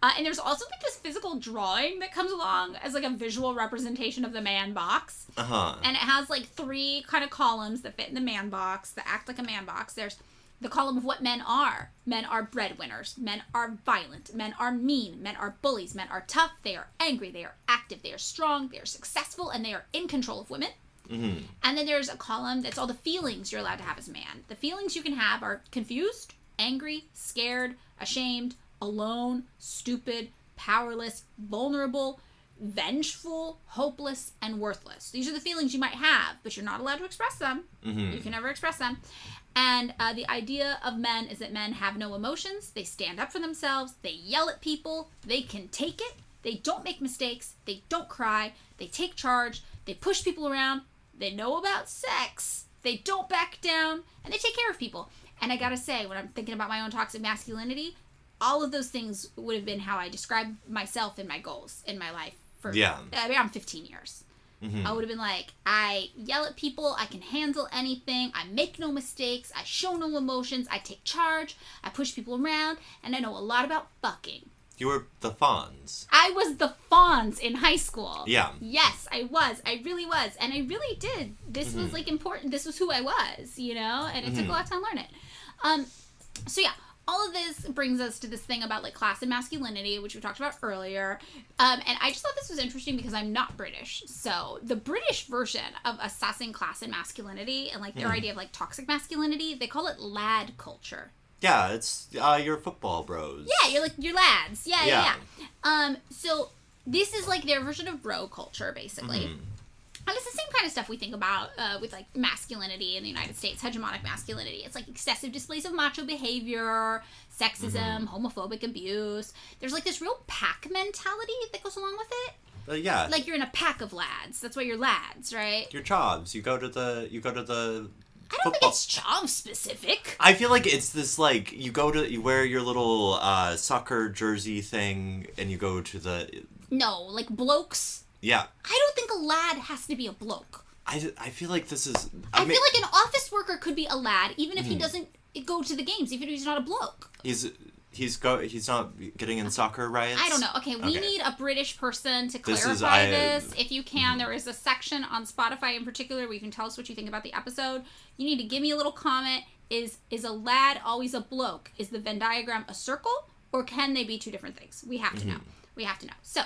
And there's also like this physical drawing that comes along as like a visual representation of the man box. And it has like 3 kind of columns that fit in the man box, that act like a man box. There's the column of what men are. Men are breadwinners. Men are violent. Men are mean. Men are bullies. Men are tough. They are angry. They are active. They are strong. They are successful. And they are in control of women. And then there's a column that's all the feelings you're allowed to have as a man. The feelings you can have are confused, angry, scared, ashamed, alone, stupid, powerless, vulnerable, vengeful, hopeless, and worthless. These are the feelings you might have, but you're not allowed to express them. You can never express them. And the idea of men is that men have no emotions. They stand up for themselves. They yell at people. They can take it. They don't make mistakes. They don't cry. They take charge. They push people around. They know about sex. They don't back down. And they take care of people. And I gotta say, when I'm thinking about my own toxic masculinity, all of those things would have been how I describe myself and my goals in my life. I mean, I'm 15 years. I would have been like, I yell at people, I can handle anything, I make no mistakes, I show no emotions, I take charge, I push people around, and I know a lot about fucking. You were the Fonz. I was the Fonz in high school. Yeah. Yes, I was. I really was. And I really did. This was, like, important. This was who I was, you know? And it took a lot of time to learn it. So, yeah. All of this brings us to this thing about, like, class and masculinity, which we talked about earlier. And I just thought this was interesting because I'm not British. So the British version of assessing class and masculinity and, like, their idea of, like, toxic masculinity, they call it lad culture. Yeah, it's your football bros. Yeah, you're, like, your lads. Yeah. So this is, like, their version of bro culture, basically. And it's the same kind of stuff we think about with, like, masculinity in the United States, hegemonic masculinity. It's, like, excessive displays of macho behavior, sexism, homophobic abuse. There's, like, this real pack mentality that goes along with it. Yeah. Like, you're in a pack of lads. That's why you're lads, right? Your jobs. You go to the I don't think it's job specific. I feel like it's this, like, you wear your little soccer jersey thing, and you go to the... No, like, blokes... Yeah. I don't think a lad has to be a bloke. I feel like this is... I feel like an office worker could be a lad, even if he doesn't go to the games, even if he's not a bloke. He's not getting in soccer riots? I don't know. Okay, we need a British person to clarify this. If you can, there is a section on Spotify in particular where you can tell us what you think about the episode. You need to give me a little comment. Is a lad always a bloke? Is the Venn diagram a circle? Or can they be two different things? We have to know. We have to know. So...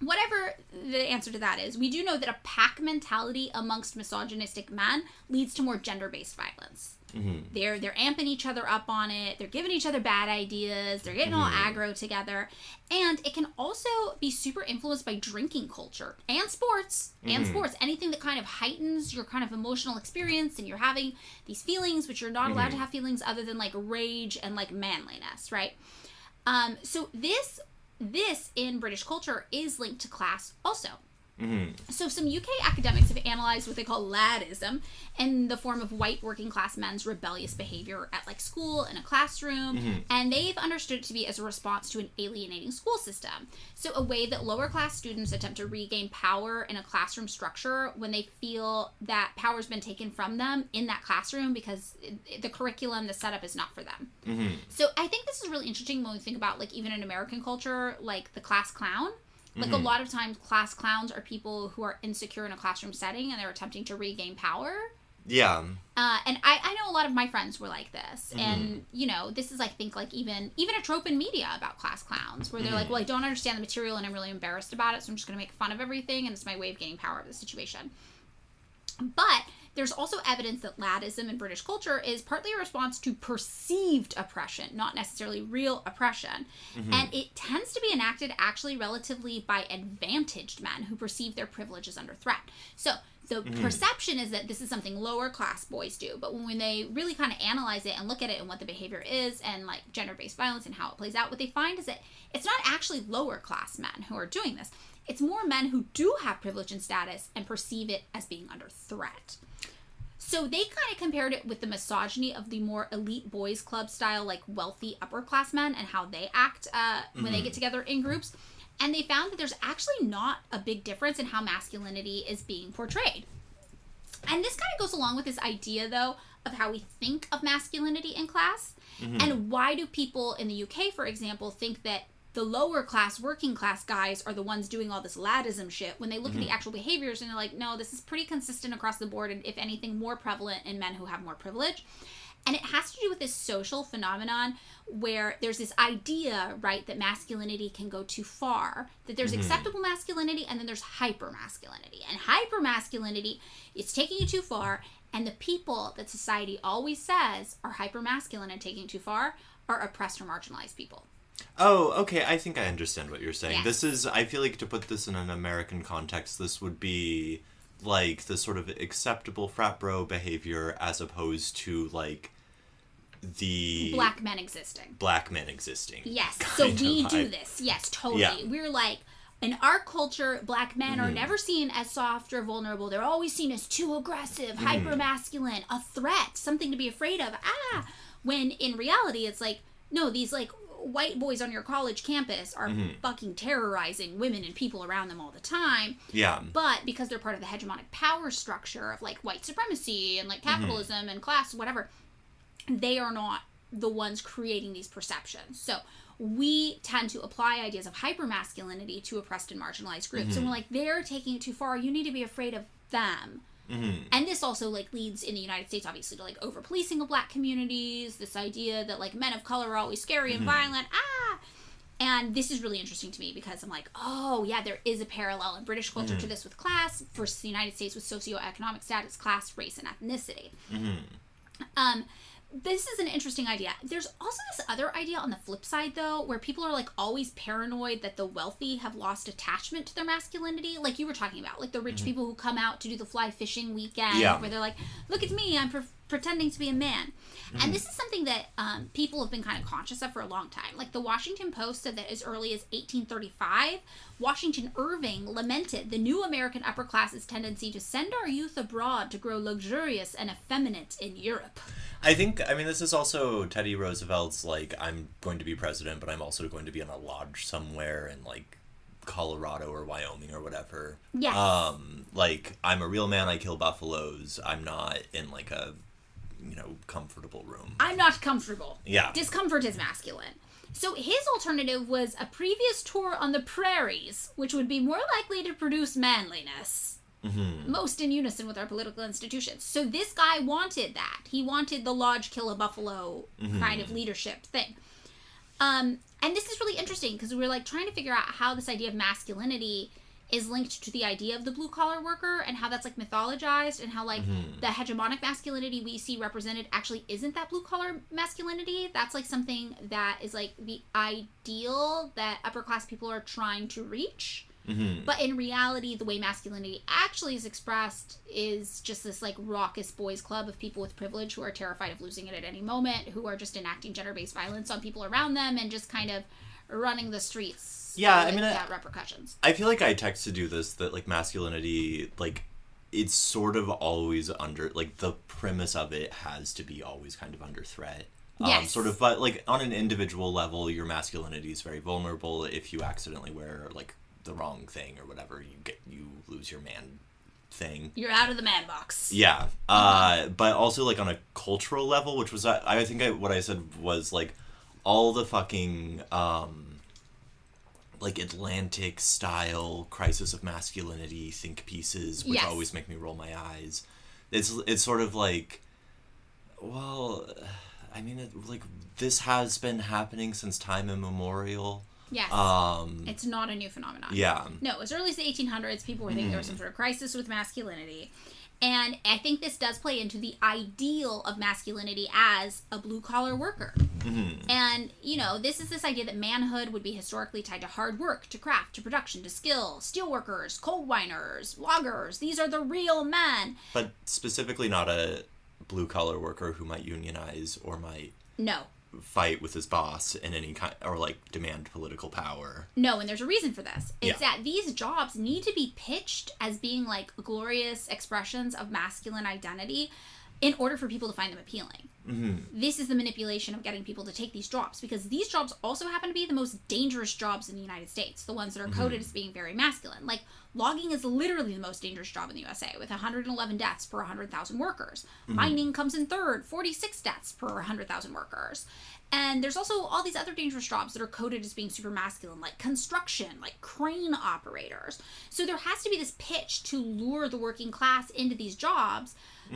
whatever the answer to that is, we do know that a pack mentality amongst misogynistic men leads to more gender-based violence. They're amping each other up on it. They're giving each other bad ideas. They're getting all aggro together. And it can also be super influenced by drinking culture and sports. Anything that kind of heightens your kind of emotional experience and you're having these feelings, which you're not allowed to have feelings other than, like, rage and, like, manliness, right? So this in British culture is linked to class also. So some UK academics have analyzed what they call ladism in the form of white working class men's rebellious behavior at, like, school in a classroom, and they've understood it to be as a response to an alienating school system. So a way that lower class students attempt to regain power in a classroom structure when they feel that power's been taken from them in that classroom because the curriculum, the setup is not for them. So I think this is really interesting when we think about, like, even in American culture, like the class clown. Like, a lot of times, class clowns are people who are insecure in a classroom setting, and they're attempting to regain power. Yeah. And I know a lot of my friends were like this. And, you know, this is, I think, like, even a trope in media about class clowns, where they're like, well, I don't understand the material, and I'm really embarrassed about it, so I'm just going to make fun of everything, and it's my way of gaining power of the situation. But there's also evidence that ladism in British culture is partly a response to perceived oppression, not necessarily real oppression. And it tends to be enacted actually relatively by advantaged men who perceive their privilege as under threat. So the perception is that this is something lower class boys do, but when they really kind of analyze it and look at it and what the behavior is and, like, gender-based violence and how it plays out, what they find is that it's not actually lower class men who are doing this. It's more men who do have privilege and status and perceive it as being under threat. So they kind of compared it with the misogyny of the more elite boys club style, like, wealthy upper class men and how they act when they get together in groups. And they found that there's actually not a big difference in how masculinity is being portrayed. And this kind of goes along with this idea, though, of how we think of masculinity in class. And why do people in the UK, for example, think that the lower class, working class guys are the ones doing all this ladism shit when they look at the actual behaviors and they're like, no, this is pretty consistent across the board, and if anything, more prevalent in men who have more privilege. And it has to do with this social phenomenon where there's this idea, right, that masculinity can go too far, that there's acceptable masculinity and then there's hyper-masculinity. And hyper-masculinity is taking it too far, and the people that society always says are hyper-masculine and taking it too far are oppressed or marginalized people. Oh, okay, I think I understand what you're saying. Yeah. This is, I feel like, to put this in an American context, this would be, like, the sort of acceptable frat bro behavior as opposed to, like, the... Black men existing. Yes, so we do this. Yes, totally. Yeah. We're like, in our culture, black men are never seen as soft or vulnerable. They're always seen as too aggressive, hyper-masculine, a threat, something to be afraid of. When in reality, it's like, no, these, like, white boys on your college campus are fucking terrorizing women and people around them all the time. Yeah. But because they're part of the hegemonic power structure of, like, white supremacy and, like, capitalism and class, whatever, they are not the ones creating these perceptions. So we tend to apply ideas of hypermasculinity to oppressed and marginalized groups. And we're like, they're taking it too far. You need to be afraid of them. And this also, like, leads in the United States, obviously, to, like, over-policing of black communities, this idea that, like, men of color are always scary and violent, and this is really interesting to me because I'm like, oh, yeah, there is a parallel in British culture to this with class versus the United States with socioeconomic status, class, race, and ethnicity. This is an interesting idea. There's also this other idea on the flip side, though, where people are, like, always paranoid that the wealthy have lost attachment to their masculinity. Like you were talking about, like the rich people who come out to do the fly fishing weekend, where they're like, look at me, I'm pretending to be a man. And this is something that people have been kind of conscious of for a long time. Like, the Washington Post said that as early as 1835, Washington Irving lamented the new American upper class's tendency to send our youth abroad to grow luxurious and effeminate in Europe. I mean, this is also Teddy Roosevelt's, like, I'm going to be president, but I'm also going to be in a lodge somewhere in, like, Colorado or Wyoming or whatever. Yes. Like, I'm a real man, I kill buffaloes. I'm not in, like, a, comfortable room. I'm not comfortable. Yeah. Discomfort is masculine. So his alternative was a previous tour on the prairies, which would be more likely to produce manliness. Most in unison with our political institutions. So this guy wanted that. He wanted the lodge kill a buffalo kind of leadership thing. And this is really interesting because we're, like, trying to figure out how this idea of masculinity is linked to the idea of the blue-collar worker and how that's, like, mythologized and how, like, the hegemonic masculinity we see represented actually isn't that blue-collar masculinity. That's, like, something that is, like, the ideal that upper-class people are trying to reach. But in reality, the way masculinity actually is expressed is just this, like, raucous boys club of people with privilege who are terrified of losing it at any moment, who are just enacting gender-based violence on people around them and just kind of running the streets without repercussions. I feel like I text to do this, that, like, masculinity, like, it's sort of always under, like, the premise of it has to be always kind of under threat. Yes. Sort of, but, like, on an individual level, your masculinity is very vulnerable. If you accidentally wear, like, the wrong thing or whatever, you lose your man thing. You're out of the man box. Yeah. But also, like, on a cultural level, which was, I think what I said was, like, all the fucking, like, Atlantic style crisis of masculinity think pieces, which always make me roll my eyes. It's sort of like, well, I mean, like, this has been happening since time immemorial. Yes. It's not a new phenomenon. Yeah. No, as early as the 1800s, people were thinking there was some sort of crisis with masculinity. And I think this does play into the ideal of masculinity as a blue-collar worker. And, this is this idea that manhood would be historically tied to hard work, to craft, to production, to skill. Steelworkers, coal miners, loggers, these are the real men. But specifically not a blue-collar worker who might unionize or might... No. Fight with his boss in any kind, or, like, demand political power. No, and there's a reason for this. It's that these jobs need to be pitched as being, like, glorious expressions of masculine identity in order for people to find them appealing. This is the manipulation of getting people to take these jobs, because these jobs also happen to be the most dangerous jobs in the United States, the ones that are coded as being very masculine. Like, logging is literally the most dangerous job in the USA, with 111 deaths per 100,000 workers. Mining comes in third, 46 deaths per 100,000 workers. And there's also all these other dangerous jobs that are coded as being super masculine, like construction, like crane operators. So there has to be this pitch to lure the working class into these jobs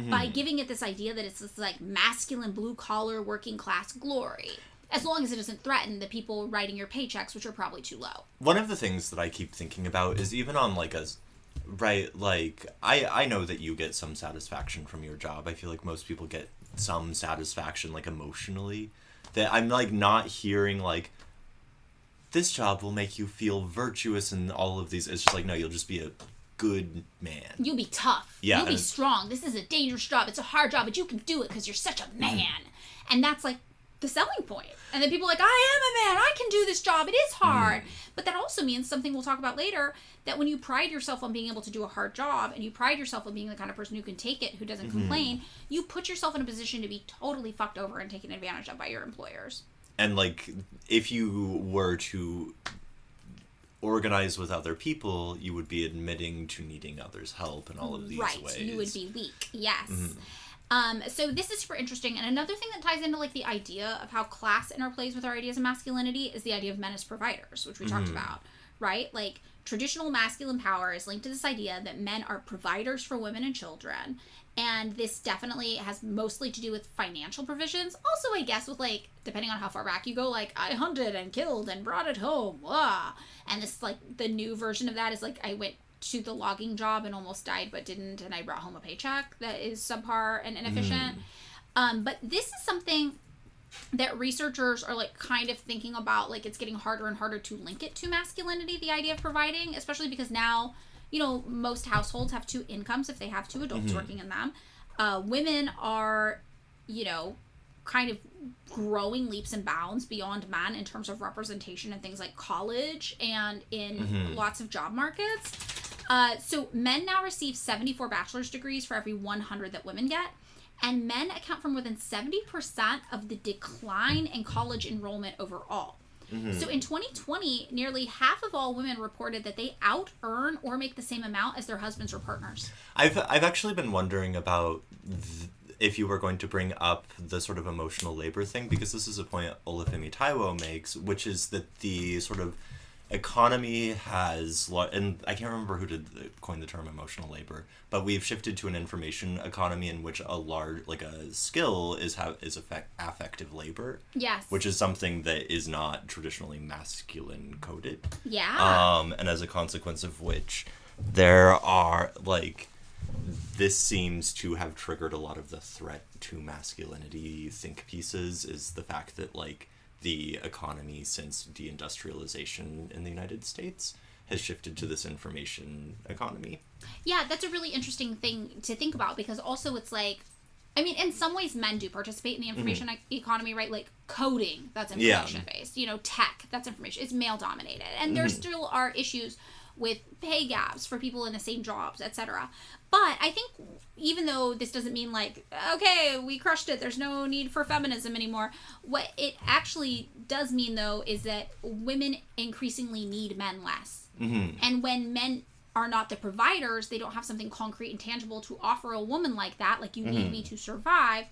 by giving it this idea that it's this, like, masculine, blue-collar, working-class glory. As long as it doesn't threaten the people writing your paychecks, which are probably too low. One of the things that I keep thinking about is even on, like, I know that you get some satisfaction from your job. I feel like most people get some satisfaction, like, emotionally. That I'm, like, not hearing, like, this job will make you feel virtuous and all of these. It's just like, no, you'll just be a good man. You'll be tough. Yeah. You'll be strong. This is a dangerous job. It's a hard job, but you can do it because you're such a man. And that's, like, the selling point. And then people are like, I am a man. I can do this job. It is hard. But that also means something we'll talk about later, that when you pride yourself on being able to do a hard job, and you pride yourself on being the kind of person who can take it, who doesn't complain, you put yourself in a position to be totally fucked over and taken advantage of by your employers. And, like, if you were to organize with other people, you would be admitting to needing others' help in all of these ways. Right, you would be weak, yes. So this is super interesting. And another thing that ties into, like, the idea of how class interplays with our ideas of masculinity is the idea of men as providers, which we talked about, right? Like, traditional masculine power is linked to this idea that men are providers for women and children. And this definitely has mostly to do with financial provisions. Also, I guess, with, like, depending on how far back you go, like, I hunted and killed and brought it home. Blah. And this, like, the new version of that is, like, I went to the logging job and almost died but didn't, and I brought home a paycheck that is subpar and inefficient. But this is something that researchers are, like, kind of thinking about. Like, it's getting harder and harder to link it to masculinity, the idea of providing, especially because now, you know, most households have 2 incomes if they have 2 adults working in them. Women are, you know, kind of growing leaps and bounds beyond men in terms of representation in things like college and in lots of job markets. So men now receive 74 bachelor's degrees for every 100 that women get. And men account for more than 70% of the decline in college enrollment overall. So in 2020, nearly half of all women reported that they out-earn or make the same amount as their husbands or partners. I've actually been wondering about if you were going to bring up the sort of emotional labor thing, because this is a point Olufemi Taiwo makes, which is that the sort of economy has, and I can't remember who coined the term emotional labor, but we've shifted to an information economy in which a large, like, a skill is affective labor. Yes. Which is something that is not traditionally masculine coded. Yeah. And as a consequence of which, there are, like, this seems to have triggered a lot of the threat to masculinity think pieces, is the fact that, like, the economy since deindustrialization in the United States has shifted to this information economy. Yeah, that's a really interesting thing to think about, because also it's like, I mean, in some ways men do participate in the information economy, right? Like coding, that's information based. You know, tech, that's information. It's male dominated. And there still are issues with pay gaps for people in the same jobs, etc. But I think even though this doesn't mean like, okay, we crushed it, there's no need for feminism anymore, what it actually does mean, though, is that women increasingly need men less. And when men are not the providers, they don't have something concrete and tangible to offer a woman like that, like you need me to survive.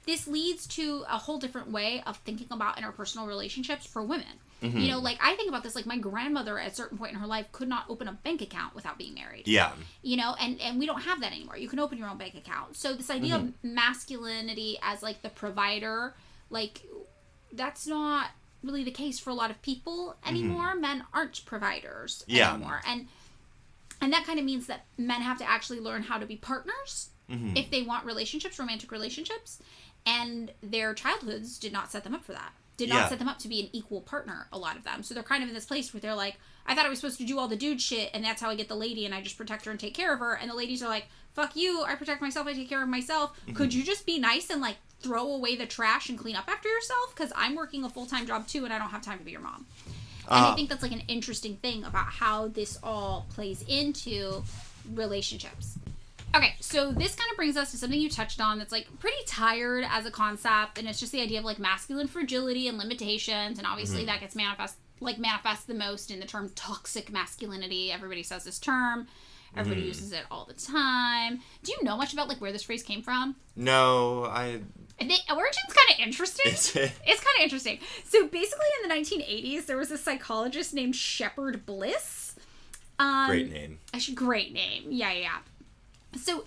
This leads to a whole different way of thinking about interpersonal relationships for women. You know, like, I think about this, like, my grandmother at a certain point in her life could not open a bank account without being married. Yeah. You know, and we don't have that anymore. You can open your own bank account. So this idea of masculinity as, like, the provider, like, that's not really the case for a lot of people anymore. Men aren't providers anymore. And that kind of means that men have to actually learn how to be partners if they want relationships, romantic relationships. And their childhoods did not set them up for that. Did not set them up to be an equal partner, a lot of them. So they're kind of in this place where they're like, I thought I was supposed to do all the dude shit, and that's how I get the lady, and I just protect her and take care of her. And the ladies are like, fuck you, I protect myself, I take care of myself. Could you just be nice and, like, throw away the trash and clean up after yourself? Because I'm working a full-time job, too, and I don't have time to be your mom. And I think that's, like, an interesting thing about how this all plays into relationships. Okay, so this kind of brings us to something you touched on that's, like, pretty tired as a concept, and it's just the idea of, like, masculine fragility and limitations, and obviously that gets manifest the most in the term toxic masculinity. Everybody says this term. Everybody uses it all the time. Do you know much about, like, where this phrase came from? No, The origin's kind of interesting. Is it? It's kind of interesting. So basically in the 1980s, there was a psychologist named Shepard Bliss. Great name. Great name. Yeah. So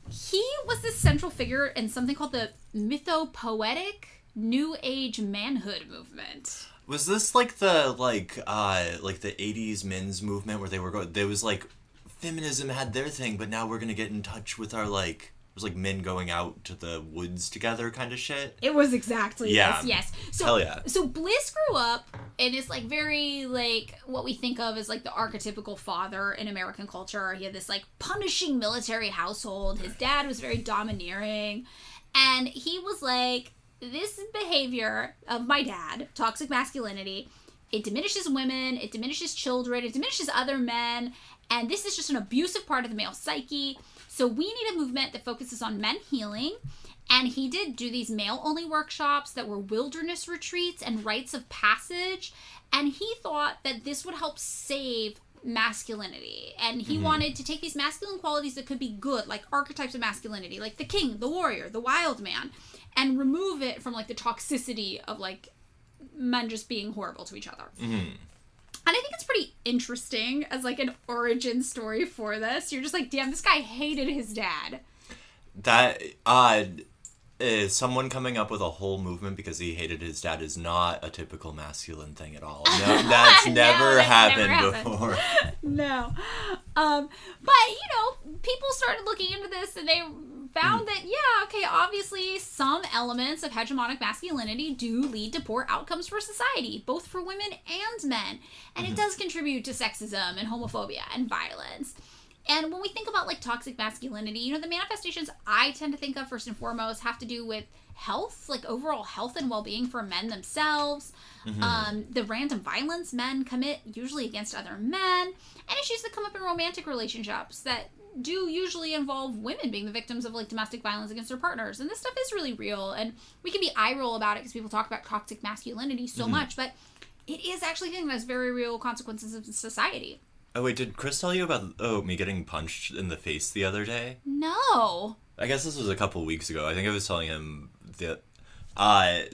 he was this central figure in something called the mythopoetic New Age manhood movement. Was this like the 80s men's movement where there was like feminism had their thing, but now we're gonna get in touch with our, like, it was like men going out to the woods together kind of shit? It was exactly this, yes. So, hell yeah. So Bliss grew up in this, like, very, like, what we think of as, like, the archetypical father in American culture. He had this, like, punishing military household. His dad was very domineering. And he was like, this behavior of my dad, toxic masculinity, it diminishes women, it diminishes children, it diminishes other men, and this is just an abusive part of the male psyche. So we need a movement that focuses on men healing And he did do these male-only workshops that were wilderness retreats and rites of passage. And he thought that this would help save masculinity. And he wanted to take these masculine qualities that could be good, like archetypes of masculinity, like the king, the warrior, the wild man, and remove it from, like, the toxicity of, like, men just being horrible to each other. And I think it's pretty interesting as, like, an origin story for this. You're just like, damn, this guy hated his dad. That, someone coming up with a whole movement because he hated his dad is not a typical masculine thing at all. No, that's never happened before. No. But, you know, people started looking into this and they found that, yeah, okay, obviously some elements of hegemonic masculinity do lead to poor outcomes for society, both for women and men. And it does contribute to sexism and homophobia and violence. And when we think about, like, toxic masculinity, you know, the manifestations I tend to think of first and foremost have to do with health, like overall health and well-being for men themselves, the random violence men commit, usually against other men, and issues that come up in romantic relationships that do usually involve women being the victims of, like, domestic violence against their partners. And this stuff is really real, and we can be eye-roll about it because people talk about toxic masculinity so much, but it is actually a thing that has very real consequences in society. Oh, wait, did Chris tell you about me getting punched in the face the other day? No. I guess this was a couple weeks ago. I think I was telling him that...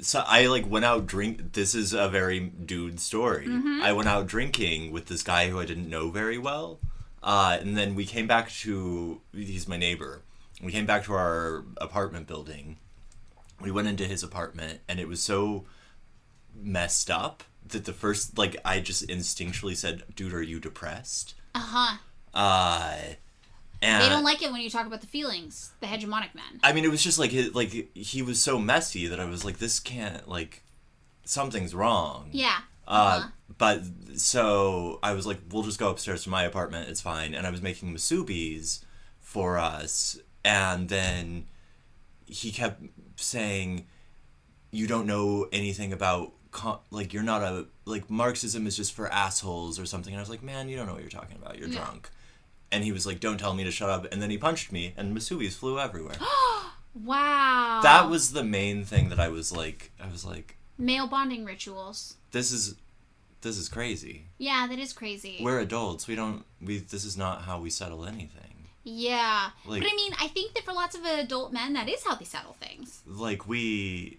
so I, like, went out This is a very dude story. I went out drinking with this guy who I didn't know very well. And then we came back to... He's my neighbor. We came back to our apartment building. We went into his apartment, and it was so messed up that the first, like, I just instinctually said, dude, are you depressed? And They don't like it when you talk about the feelings, the hegemonic men. I mean, it was just, like, he was so messy that I was like, this can't, like, something's wrong. Yeah. But, so, I was like, we'll just go upstairs to my apartment, it's fine. And I was making musubis for us, and then he kept saying, you don't know anything about... like, you're not a... like, Marxism is just for assholes or something. And I was like, man, you don't know what you're talking about. You're drunk. And he was like, don't tell me to shut up. And then he punched me, and musubis flew everywhere. Wow. That was the main thing that I was like... Male bonding rituals. This is crazy. Yeah, that is crazy. We're adults. This is not how we settle anything. Yeah. Like, but I mean, I think that for lots of adult men, that is how they settle things. Like, we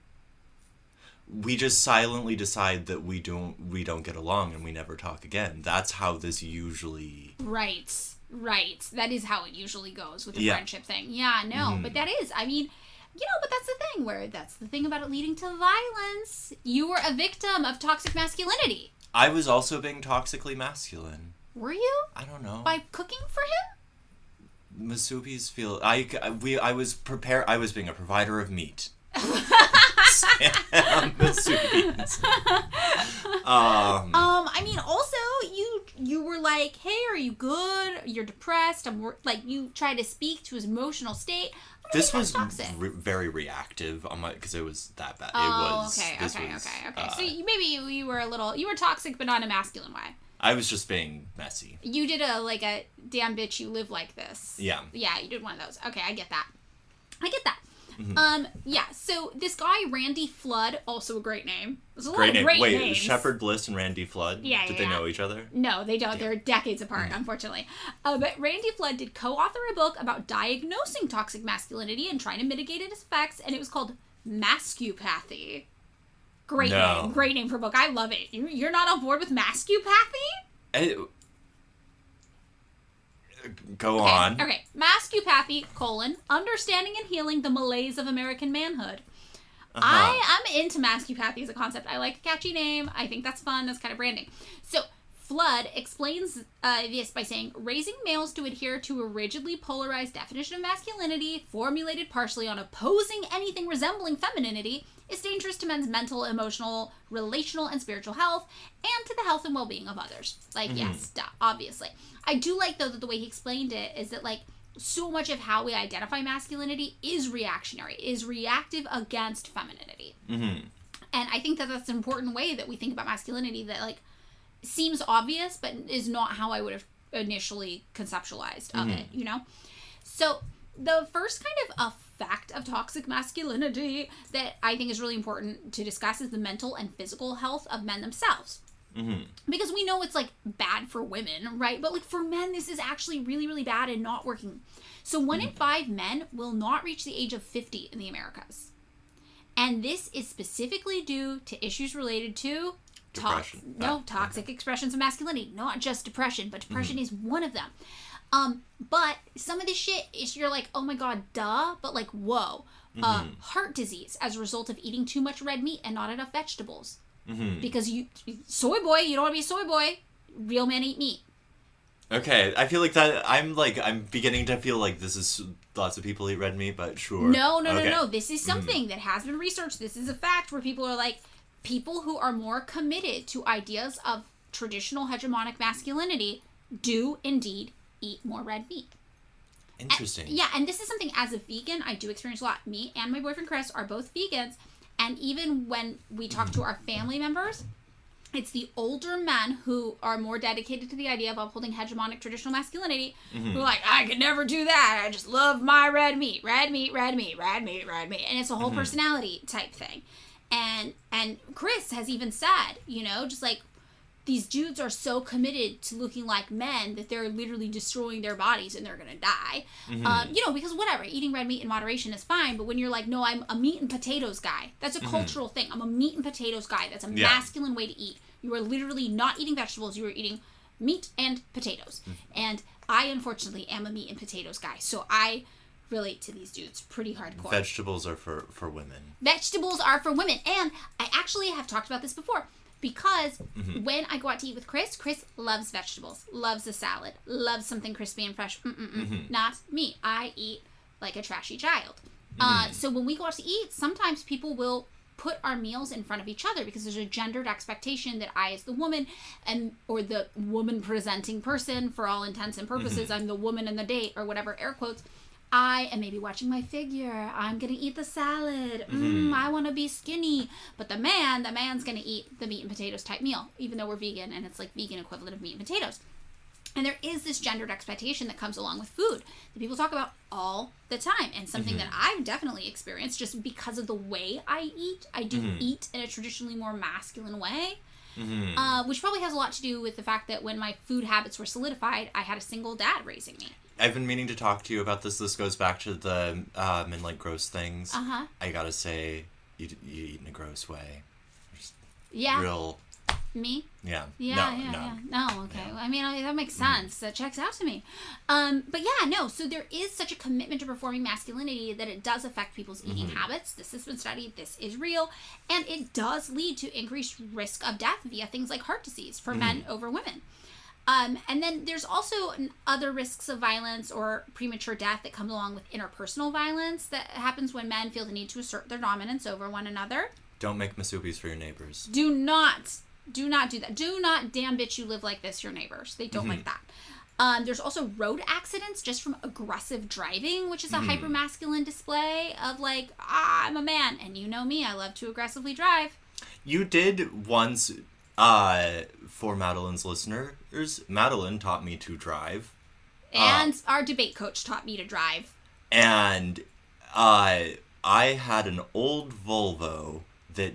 just silently decide that we don't get along and we never talk again. That's how this usually... Right. That is how it usually goes with the friendship thing. Yeah, no, but that is, I mean, you know, but that's the thing about it leading to violence. You were a victim of toxic masculinity. I was also being toxically masculine. Were you? I don't know. By cooking for him? Masubis feel... I was prepared... I was being a provider of meat. I mean, also, you were like, hey, are you good? You're depressed. Like, you tried to speak to his emotional state. This was very reactive on my... because it was that bad. Oh, okay. So maybe you were you were toxic, but not in a masculine way. I was just being messy. You did a damn bitch, you live like this. Yeah. Yeah, you did one of those. Okay, I get that. Yeah, so this guy, Randy Flood, also a great name. There's a lot of great names. Wait, Shepard Bliss and Randy Flood? Yeah, Did they know each other? No, they don't. They're decades apart, unfortunately. But Randy Flood did co-author a book about diagnosing toxic masculinity and trying to mitigate its effects, and it was called Mascupathy. Great name for a book. I love it. You're not on board with Mascupathy? Go on. Okay. Mascupathy, understanding and healing the malaise of American manhood. I'm into Mascupathy as a concept. I like a catchy name. I think that's fun. That's kind of branding. So, Flood explains this by saying, raising males to adhere to a rigidly polarized definition of masculinity, formulated partially on opposing anything resembling femininity, is dangerous to men's mental, emotional, relational, and spiritual health, and to the health and well-being of others. Yes, obviously. I do like, though, that the way he explained it is that, like, so much of how we identify masculinity is reactionary, is reactive against femininity. And I think that that's an important way that we think about masculinity that, like, seems obvious, but is not how I would have initially conceptualized of it, you know? So, the first kind of effect of toxic masculinity that I think is really important to discuss is the mental and physical health of men themselves. Mm-hmm. Because we know it's like bad for women, right? But like for men, this is actually really, really bad and not working. So 1 in 5 men will not reach the age of 50 in the Americas. And this is specifically due to issues related to depression. Toxic expressions of masculinity. Not just depression, but depression is one of them. But some of this shit is, you're like, oh my god, duh, but like, whoa. Heart disease as a result of eating too much red meat and not enough vegetables. Because soy boy, you don't want to be a soy boy. Real men eat meat. Okay, I feel like that, I'm beginning to feel like this is, lots of people eat red meat, but sure. No. This is something that has been researched. This is a fact where people are like, people who are more committed to ideas of traditional hegemonic masculinity do indeed eat more red meat. Interesting. And this is something, as a vegan, I do experience a lot. Me and my boyfriend Chris are both vegans, and even when we talk to our family members, it's the older men who are more dedicated to the idea of upholding hegemonic traditional masculinity, who are like, I could never do that. I just love my red meat. Red meat, red meat, red meat, red meat. And it's a whole personality type thing. And Chris has even said, just like, these dudes are so committed to looking like men that they're literally destroying their bodies and they're gonna die. Because whatever, eating red meat in moderation is fine, but when you're like, no, I'm a meat and potatoes guy, that's a cultural thing. I'm a meat and potatoes guy. That's a masculine way to eat. You are literally not eating vegetables. You are eating meat and potatoes. And I, unfortunately, am a meat and potatoes guy. So I relate to these dudes pretty hardcore. Vegetables are for women. Vegetables are for women. And I actually have talked about this before. Because when I go out to eat with Chris loves vegetables, loves a salad, loves something crispy and fresh. Not me. I eat like a trashy child. So when we go out to eat, sometimes people will put our meals in front of each other because there's a gendered expectation that I, as the woman, or the woman presenting person, for all intents and purposes, I'm the woman in the date, or whatever, air quotes, I am maybe watching my figure. I'm going to eat the salad. I want to be skinny. But the man's going to eat the meat and potatoes type meal, even though we're vegan and it's like vegan equivalent of meat and potatoes. And there is this gendered expectation that comes along with food that people talk about all the time, and something that I've definitely experienced just because of the way I eat. I do eat in a traditionally more masculine way, which probably has a lot to do with the fact that when my food habits were solidified, I had a single dad raising me. I've been meaning to talk to you about this. This goes back to the men like gross things. I gotta say, you eat in a gross way. Real. Me? Yeah. No, okay. Yeah. I mean, that makes sense. That checks out to me. But yeah, no. So there is such a commitment to performing masculinity that it does affect people's eating habits. This has been studied. This is real. And it does lead to increased risk of death via things like heart disease for men over women. And then there's also other risks of violence or premature death that comes along with interpersonal violence that happens when men feel the need to assert their dominance over one another. Don't make masupis for your neighbors. Do not do that. Do not, damn bitch, you live like this, your neighbors. They don't like that. There's also road accidents just from aggressive driving, which is a hyper-masculine display of like, I'm a man. And you know me, I love to aggressively drive. You did once, for Madeline's listeners, Madeline taught me to drive. And our debate coach taught me to drive. And I had an old Volvo that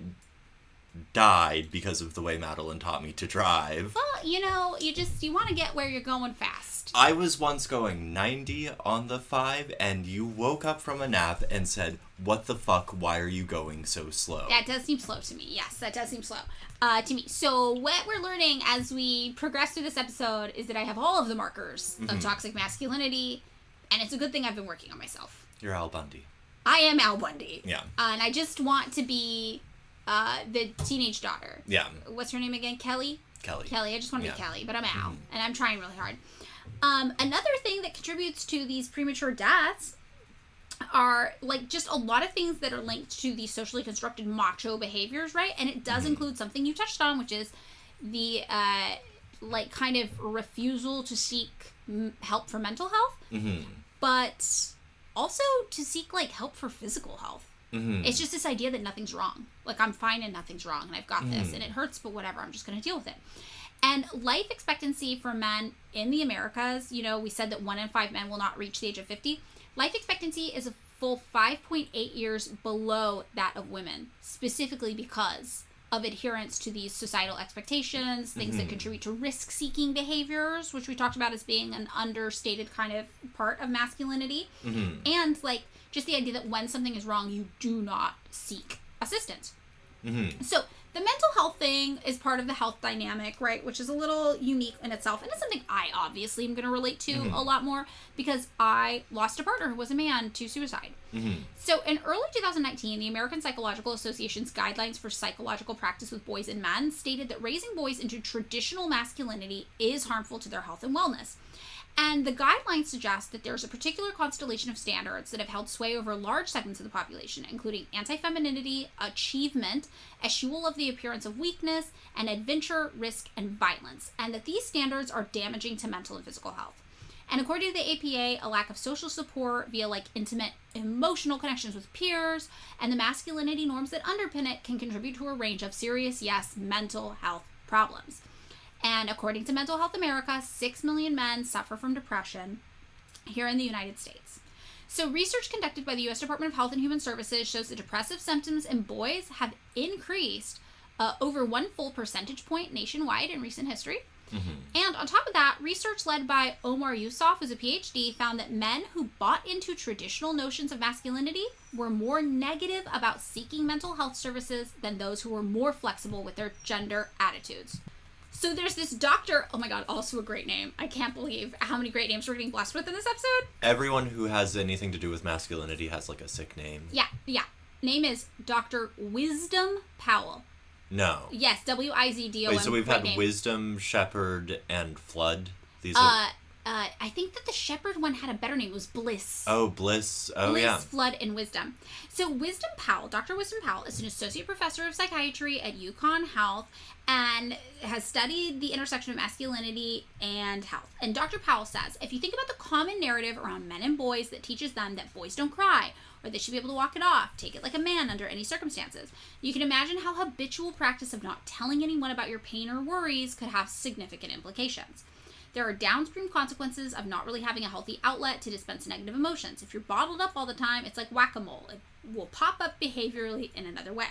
died because of the way Madeline taught me to drive. Well, you want to get where you're going fast. I was once going 90 on the 5, and you woke up from a nap and said, what the fuck, why are you going so slow? That does seem slow to me. Yes, that does seem slow to me. So what we're learning as we progress through this episode is that I have all of the markers of toxic masculinity, and it's a good thing I've been working on myself. You're Al Bundy. I am Al Bundy. Yeah. And I just want to be the teenage daughter. Yeah. What's her name again? Kelly? Kelly. I just want to be Kelly, but I'm Al, and I'm trying really hard. Another thing that contributes to these premature deaths are like just a lot of things that are linked to these socially constructed macho behaviors, right? And it does include something you touched on, which is the like kind of refusal to seek help for mental health, but also to seek like help for physical health. It's just this idea that nothing's wrong. Like, I'm fine and nothing's wrong, and I've got this, and it hurts, but whatever, I'm just going to deal with it. And life expectancy for men in the Americas, we said that 1 in 5 men will not reach the age of 50. Life expectancy is a full 5.8 years below that of women, specifically because of adherence to these societal expectations, things that contribute to risk-seeking behaviors, which we talked about as being an understated kind of part of masculinity, and like just the idea that when something is wrong, you do not seek assistance. So the mental health thing is part of the health dynamic, right? Which is a little unique in itself. And it's something I obviously am going to relate to a lot more because I lost a partner who was a man to suicide. So in early 2019, the American Psychological Association's guidelines for psychological practice with boys and men stated that raising boys into traditional masculinity is harmful to their health and wellness. And the guidelines suggest that there's a particular constellation of standards that have held sway over large segments of the population, including anti-femininity, achievement, eschewal of the appearance of weakness, and adventure, risk, and violence, and that these standards are damaging to mental and physical health. And according to the APA, a lack of social support via like intimate emotional connections with peers and the masculinity norms that underpin it can contribute to a range of serious, yes, mental health problems. And according to Mental Health America, 6 million men suffer from depression here in the United States. So research conducted by the U.S. Department of Health and Human Services shows that depressive symptoms in boys have increased over 1 full percentage point nationwide in recent history. And on top of that, research led by Omar Yousaf, who's a PhD, found that men who bought into traditional notions of masculinity were more negative about seeking mental health services than those who were more flexible with their gender attitudes. So there's this doctor, oh my god, also a great name. I can't believe how many great names we're getting blessed with in this episode. Everyone who has anything to do with masculinity has like a sick name. Yeah. Name is Dr. Wisdom Powell. No. Yes, W-I-Z-D-O-M. Wait, so we've had name. Wisdom, Shepherd, and Flood. These are... I think that the Shepherd one had a better name. It was Bliss. Oh, Bliss. Oh, Bliss, yeah. Flood, and Wisdom. So Wisdom Powell, Dr. Wisdom Powell, is an associate professor of psychiatry at UConn Health and has studied the intersection of masculinity and health. And Dr. Powell says, if you think about the common narrative around men and boys that teaches them that boys don't cry, or they should be able to walk it off, take it like a man under any circumstances, you can imagine how habitual practice of not telling anyone about your pain or worries could have significant implications. There are downstream consequences of not really having a healthy outlet to dispense negative emotions. If you're bottled up all the time, it's like whack-a-mole. It will pop up behaviorally in another way.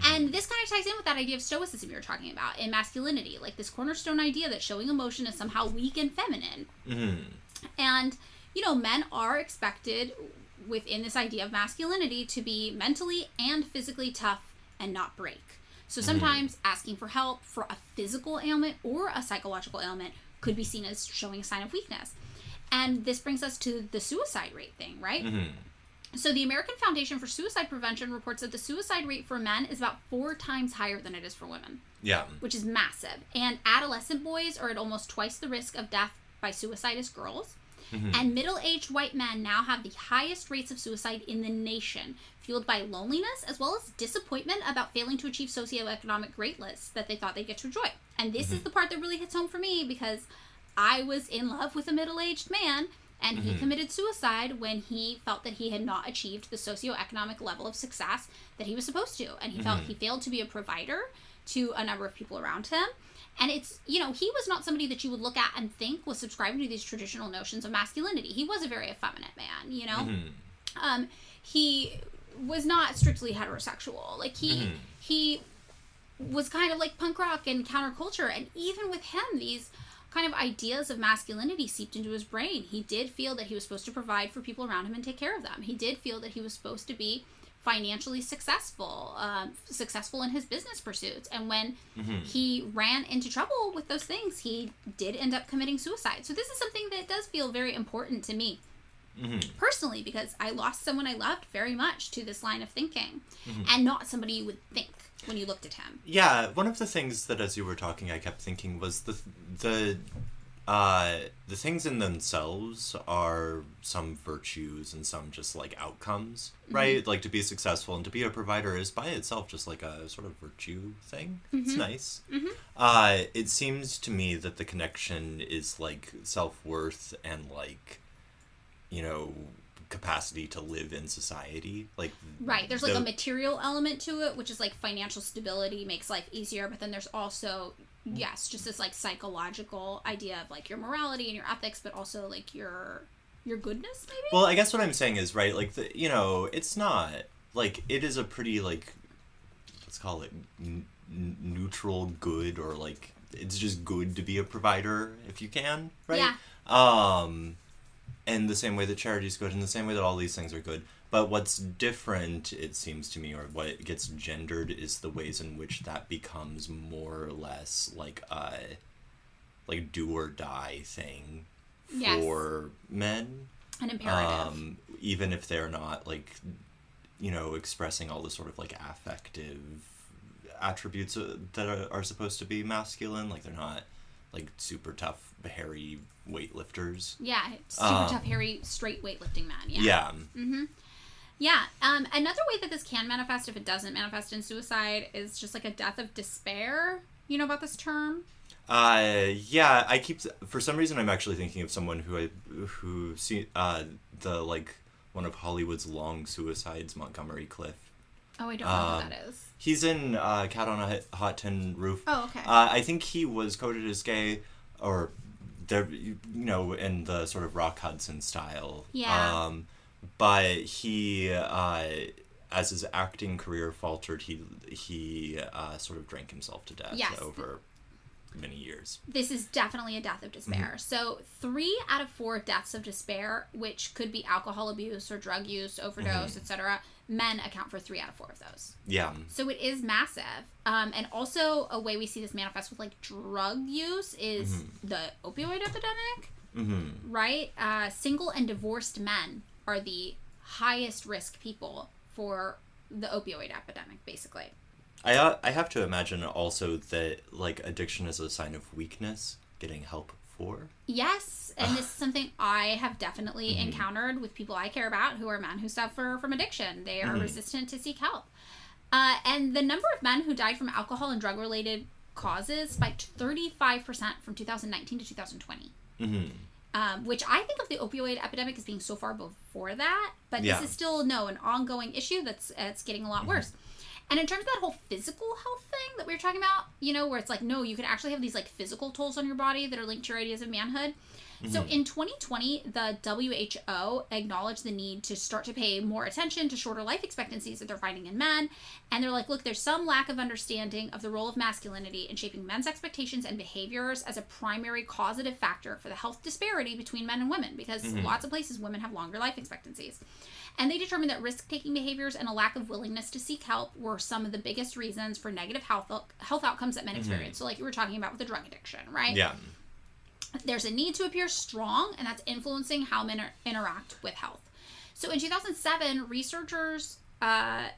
And this kind of ties in with that idea of stoicism you were talking about in masculinity, like this cornerstone idea that showing emotion is somehow weak and feminine. And, you know, men are expected within this idea of masculinity to be mentally and physically tough and not break. So sometimes asking for help for a physical ailment or a psychological ailment could be seen as showing a sign of weakness. And this brings us to the suicide rate thing, right? So the American Foundation for Suicide Prevention reports that the suicide rate for men is about 4 times higher than it is for women. Yeah. Which is massive. And adolescent boys are at almost twice the risk of death by suicide as girls. And middle-aged white men now have the highest rates of suicide in the nation, fueled by loneliness as well as disappointment about failing to achieve socioeconomic great lists that they thought they'd get to enjoy. And this is the part that really hits home for me because I was in love with a middle-aged man and he committed suicide when he felt that he had not achieved the socioeconomic level of success that he was supposed to. And he felt he failed to be a provider to a number of people around him. And it's, you know, he was not somebody that you would look at and think was subscribing to these traditional notions of masculinity. He was a very effeminate man, you know? He was not strictly heterosexual. Like, he was kind of like punk rock and counterculture. And even with him, these kind of ideas of masculinity seeped into his brain. He did feel that he was supposed to provide for people around him and take care of them. He did feel that he was supposed to be financially successful, successful in his business pursuits. And when he ran into trouble with those things, he did end up committing suicide. So this is something that does feel very important to me personally, because I lost someone I loved very much to this line of thinking and not somebody you would think when you looked at him. Yeah, one of the things that as you were talking I kept thinking was the things in themselves are some virtues and some just like outcomes, right? Like to be successful and to be a provider is by itself just like a sort of virtue thing. It's nice. It seems to me that the connection is like self-worth and like, you know, capacity to live in society. Like, right, there's like a material element to it, which is like financial stability makes life easier, but then there's also just this like psychological idea of like your morality and your ethics, but also like your your goodness, maybe? Well, I guess what I'm saying is, right, like, it's not, like, it is a pretty, like, let's call it neutral good, or, like, it's just good to be a provider if you can, right? Yeah. And the same way that charity is good, and the same way that all these things are good. But what's different, it seems to me, or what gets gendered, is the ways in which that becomes more or less like a do or die thing for men. An imperative. Even if they're not, like, expressing all the sort of, like, affective attributes that are supposed to be masculine. Like, they're not, like, super tough, hairy weightlifters. Yeah, super tough, hairy, straight weightlifting man. Yeah. Yeah. Mm-hmm. Yeah. Another way that this can manifest, if it doesn't manifest in suicide, is just like a death of despair. You know about this term? Yeah. For some reason, I'm actually thinking of someone who see the, like, one of Hollywood's long suicides, Montgomery Clift. Oh, I don't know who that is. He's in Cat on a Hot Tin Roof. Oh, okay. I think he was coded as gay, or there, in the sort of Rock Hudson style. Yeah. But he, as his acting career faltered, he sort of drank himself to death over many years. This is definitely a death of despair. Mm-hmm. So 3 out of 4 deaths of despair, which could be alcohol abuse or drug use, overdose, etc., men account for 3 out of 4 of those. Yeah. So it is massive. And also a way we see this manifest with, like, drug use is the opioid epidemic, right? Single and divorced men are the highest risk people for the opioid epidemic, basically. I have to imagine also that, like, addiction is a sign of weakness, getting help for. Yes, and this is something I have definitely encountered with people I care about who are men who suffer from addiction. They are resistant to seek help. And the number of men who died from alcohol and drug-related causes spiked 35% from 2019 to 2020. Which I think of the opioid epidemic as being so far before that, but this is still, an ongoing issue that's getting a lot worse. And in terms of that whole physical health thing that we were talking about, where it's like, no, you can actually have these, like, physical tolls on your body that are linked to your ideas of manhood. So in 2020, the WHO acknowledged the need to start to pay more attention to shorter life expectancies that they're finding in men. And they're like, look, there's some lack of understanding of the role of masculinity in shaping men's expectations and behaviors as a primary causative factor for the health disparity between men and women, because lots of places women have longer life expectancies. And they determined that risk-taking behaviors and a lack of willingness to seek help were some of the biggest reasons for negative health outcomes that men experience. So, like you were talking about with the drug addiction, right? Yeah. There's a need to appear strong, and that's influencing how men interact with health. So in 2007, researchers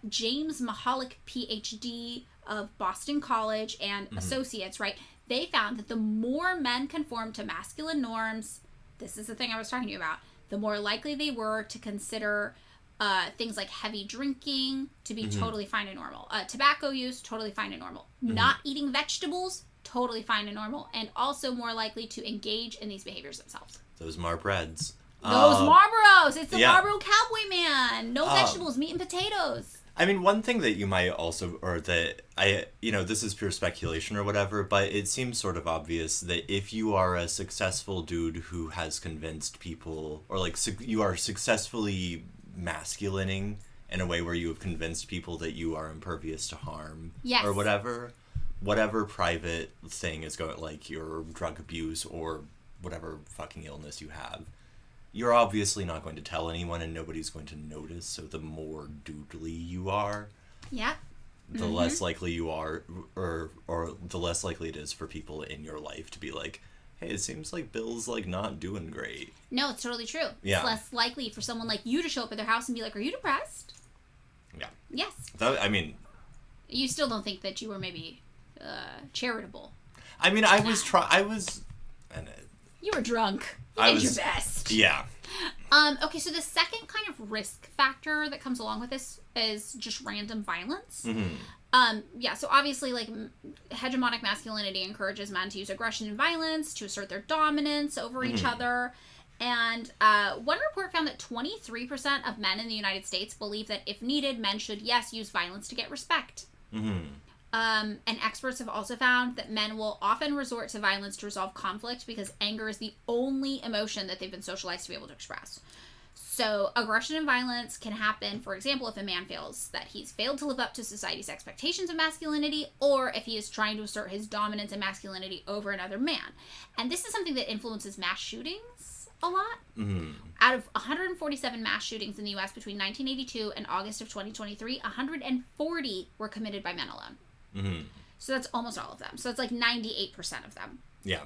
James Mahalik, PhD of Boston College and associates, right, they found that the more men conform to masculine norms, this is the thing I was talking to you about, the more likely they were to consider things like heavy drinking to be totally fine and normal. Tobacco use, totally fine and normal. Not eating vegetables, totally fine and normal, and also more likely to engage in these behaviors themselves. Those Marbreds. Those Marlboros! It's the Marlboro Cowboy Man! No vegetables, meat and potatoes. I mean, one thing that you might also, or that this is pure speculation or whatever, but it seems sort of obvious that if you are a successful dude who has convinced people, or, like, you are successfully masculining in a way where you have convinced people that you are impervious to harm, or whatever private thing is going, like your drug abuse or whatever fucking illness you have, you're obviously not going to tell anyone and nobody's going to notice. So the more doodly you are, the less likely you are, or the less likely it is for people in your life to be like, hey, it seems like Bill's, like, not doing great. No, it's totally true. Yeah. It's less likely for someone like you to show up at their house and be like, are you depressed? Yeah. Yes. I mean, you still don't think that you were maybe charitable. I mean, you were drunk. You did your best. Yeah. Okay, so the second kind of risk factor that comes along with this is just random violence. So obviously, like, hegemonic masculinity encourages men to use aggression and violence to assert their dominance over each other. And one report found that 23% of men in the United States believe that if needed, men should, use violence to get respect. And experts have also found that men will often resort to violence to resolve conflict because anger is the only emotion that they've been socialized to be able to express. So aggression and violence can happen, for example, if a man feels that he's failed to live up to society's expectations of masculinity, or if he is trying to assert his dominance and masculinity over another man. And this is something that influences mass shootings a lot. Mm-hmm. Out of 147 mass shootings in the U.S. between 1982 and August of 2023, 140 were committed by men alone. Mm-hmm. So that's almost all of them. So that's like 98% of them. Yeah.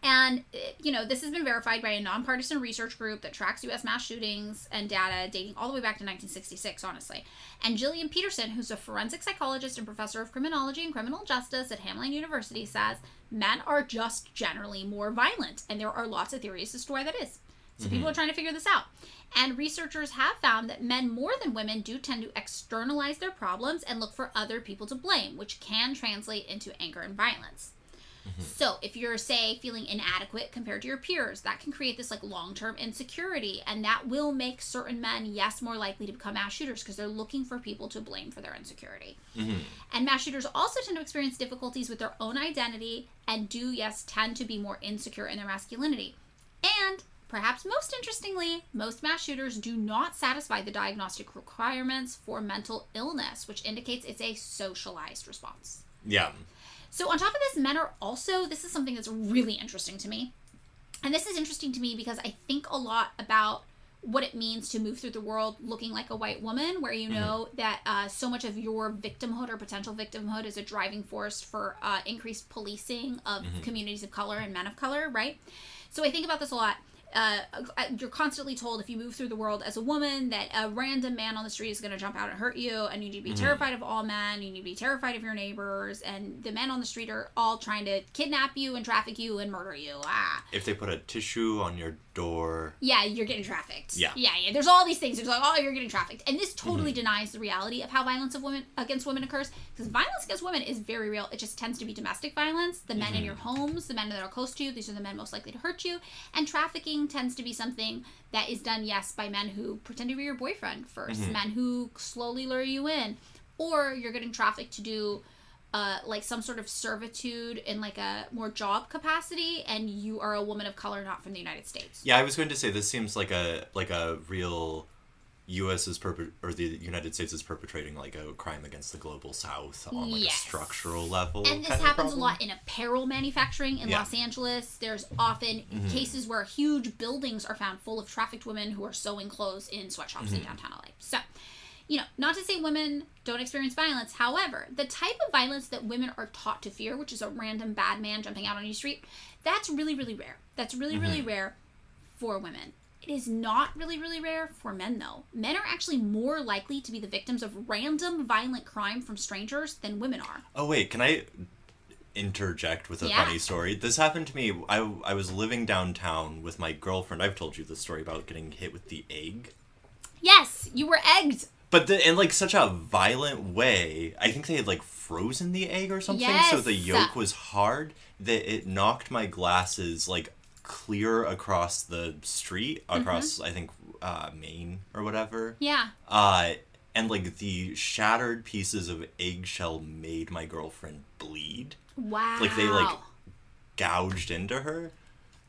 And, you know, this has been verified by a nonpartisan research group that tracks U.S. mass shootings and data dating all the way back to 1966, honestly. And Gillian Peterson, who's a forensic psychologist and professor of criminology and criminal justice at Hamline University, says men are just generally more violent. And there are lots of theories as to why that is. So people are trying to figure this out. And researchers have found that men more than women do tend to externalize their problems and look for other people to blame, which can translate into anger and violence. So if you're, say, feeling inadequate compared to your peers, that can create this like long-term insecurity, and that will make certain men, yes, more likely to become mass shooters because they're looking for people to blame for their insecurity. And mass shooters also tend to experience difficulties with their own identity and do, yes, tend to be more insecure in their masculinity. And perhaps most interestingly, most mass shooters do not satisfy the diagnostic requirements for mental illness, which indicates it's a socialized response. Yeah. So on top of this, men are also, this is something that's really interesting to me. And this is interesting to me because I think a lot about what it means to move through the world looking like a white woman, where you know that so much of your victimhood or potential victimhood is a driving force for increased policing of communities of color and men of color, right? So I think about this a lot. You're constantly told if you move through the world as a woman that a random man on the street is going to jump out and hurt you, and you need to be terrified of all men, you need to be terrified of your neighbors, and the men on the street are all trying to kidnap you and traffic you and murder you. If they put a tissue on your door... Yeah, you're getting trafficked. Yeah. There's all these things. It's like, oh, you're getting trafficked. And this totally denies the reality of how violence against women occurs, because violence against women is very real. It just tends to be domestic violence. The men in your homes, the men that are close to you, these are the men most likely to hurt you. And trafficking tends to be something that is done, yes, by men who pretend to be your boyfriend first, men who slowly lure you in, or you're getting trafficked to do like some sort of servitude in like a more job capacity, and you are a woman of color not from the United States. Yeah, I was going to say this seems like a real U.S. or the United States is perpetrating like a crime against the global South on like a structural level. And this happens a lot in apparel manufacturing in Los Angeles. There's often cases where huge buildings are found full of trafficked women who are sewing clothes in sweatshops in downtown LA. So, you know, not to say women don't experience violence. However, the type of violence that women are taught to fear, which is a random bad man jumping out on your street, that's really, really rare. That's really, really rare for women. It is not really, really rare for men, though. Men are actually more likely to be the victims of random violent crime from strangers than women are. Oh, wait, can I interject with a funny story? This happened to me. I was living downtown with my girlfriend. I've told you the story about getting hit with the egg. Yes, you were egged. But in like such a violent way. I think they had like frozen the egg or something, so the yolk was hard that it knocked my glasses like clear across the street, across I think Maine or whatever. Yeah. And like the shattered pieces of eggshell made my girlfriend bleed. Wow. Like they like gouged into her,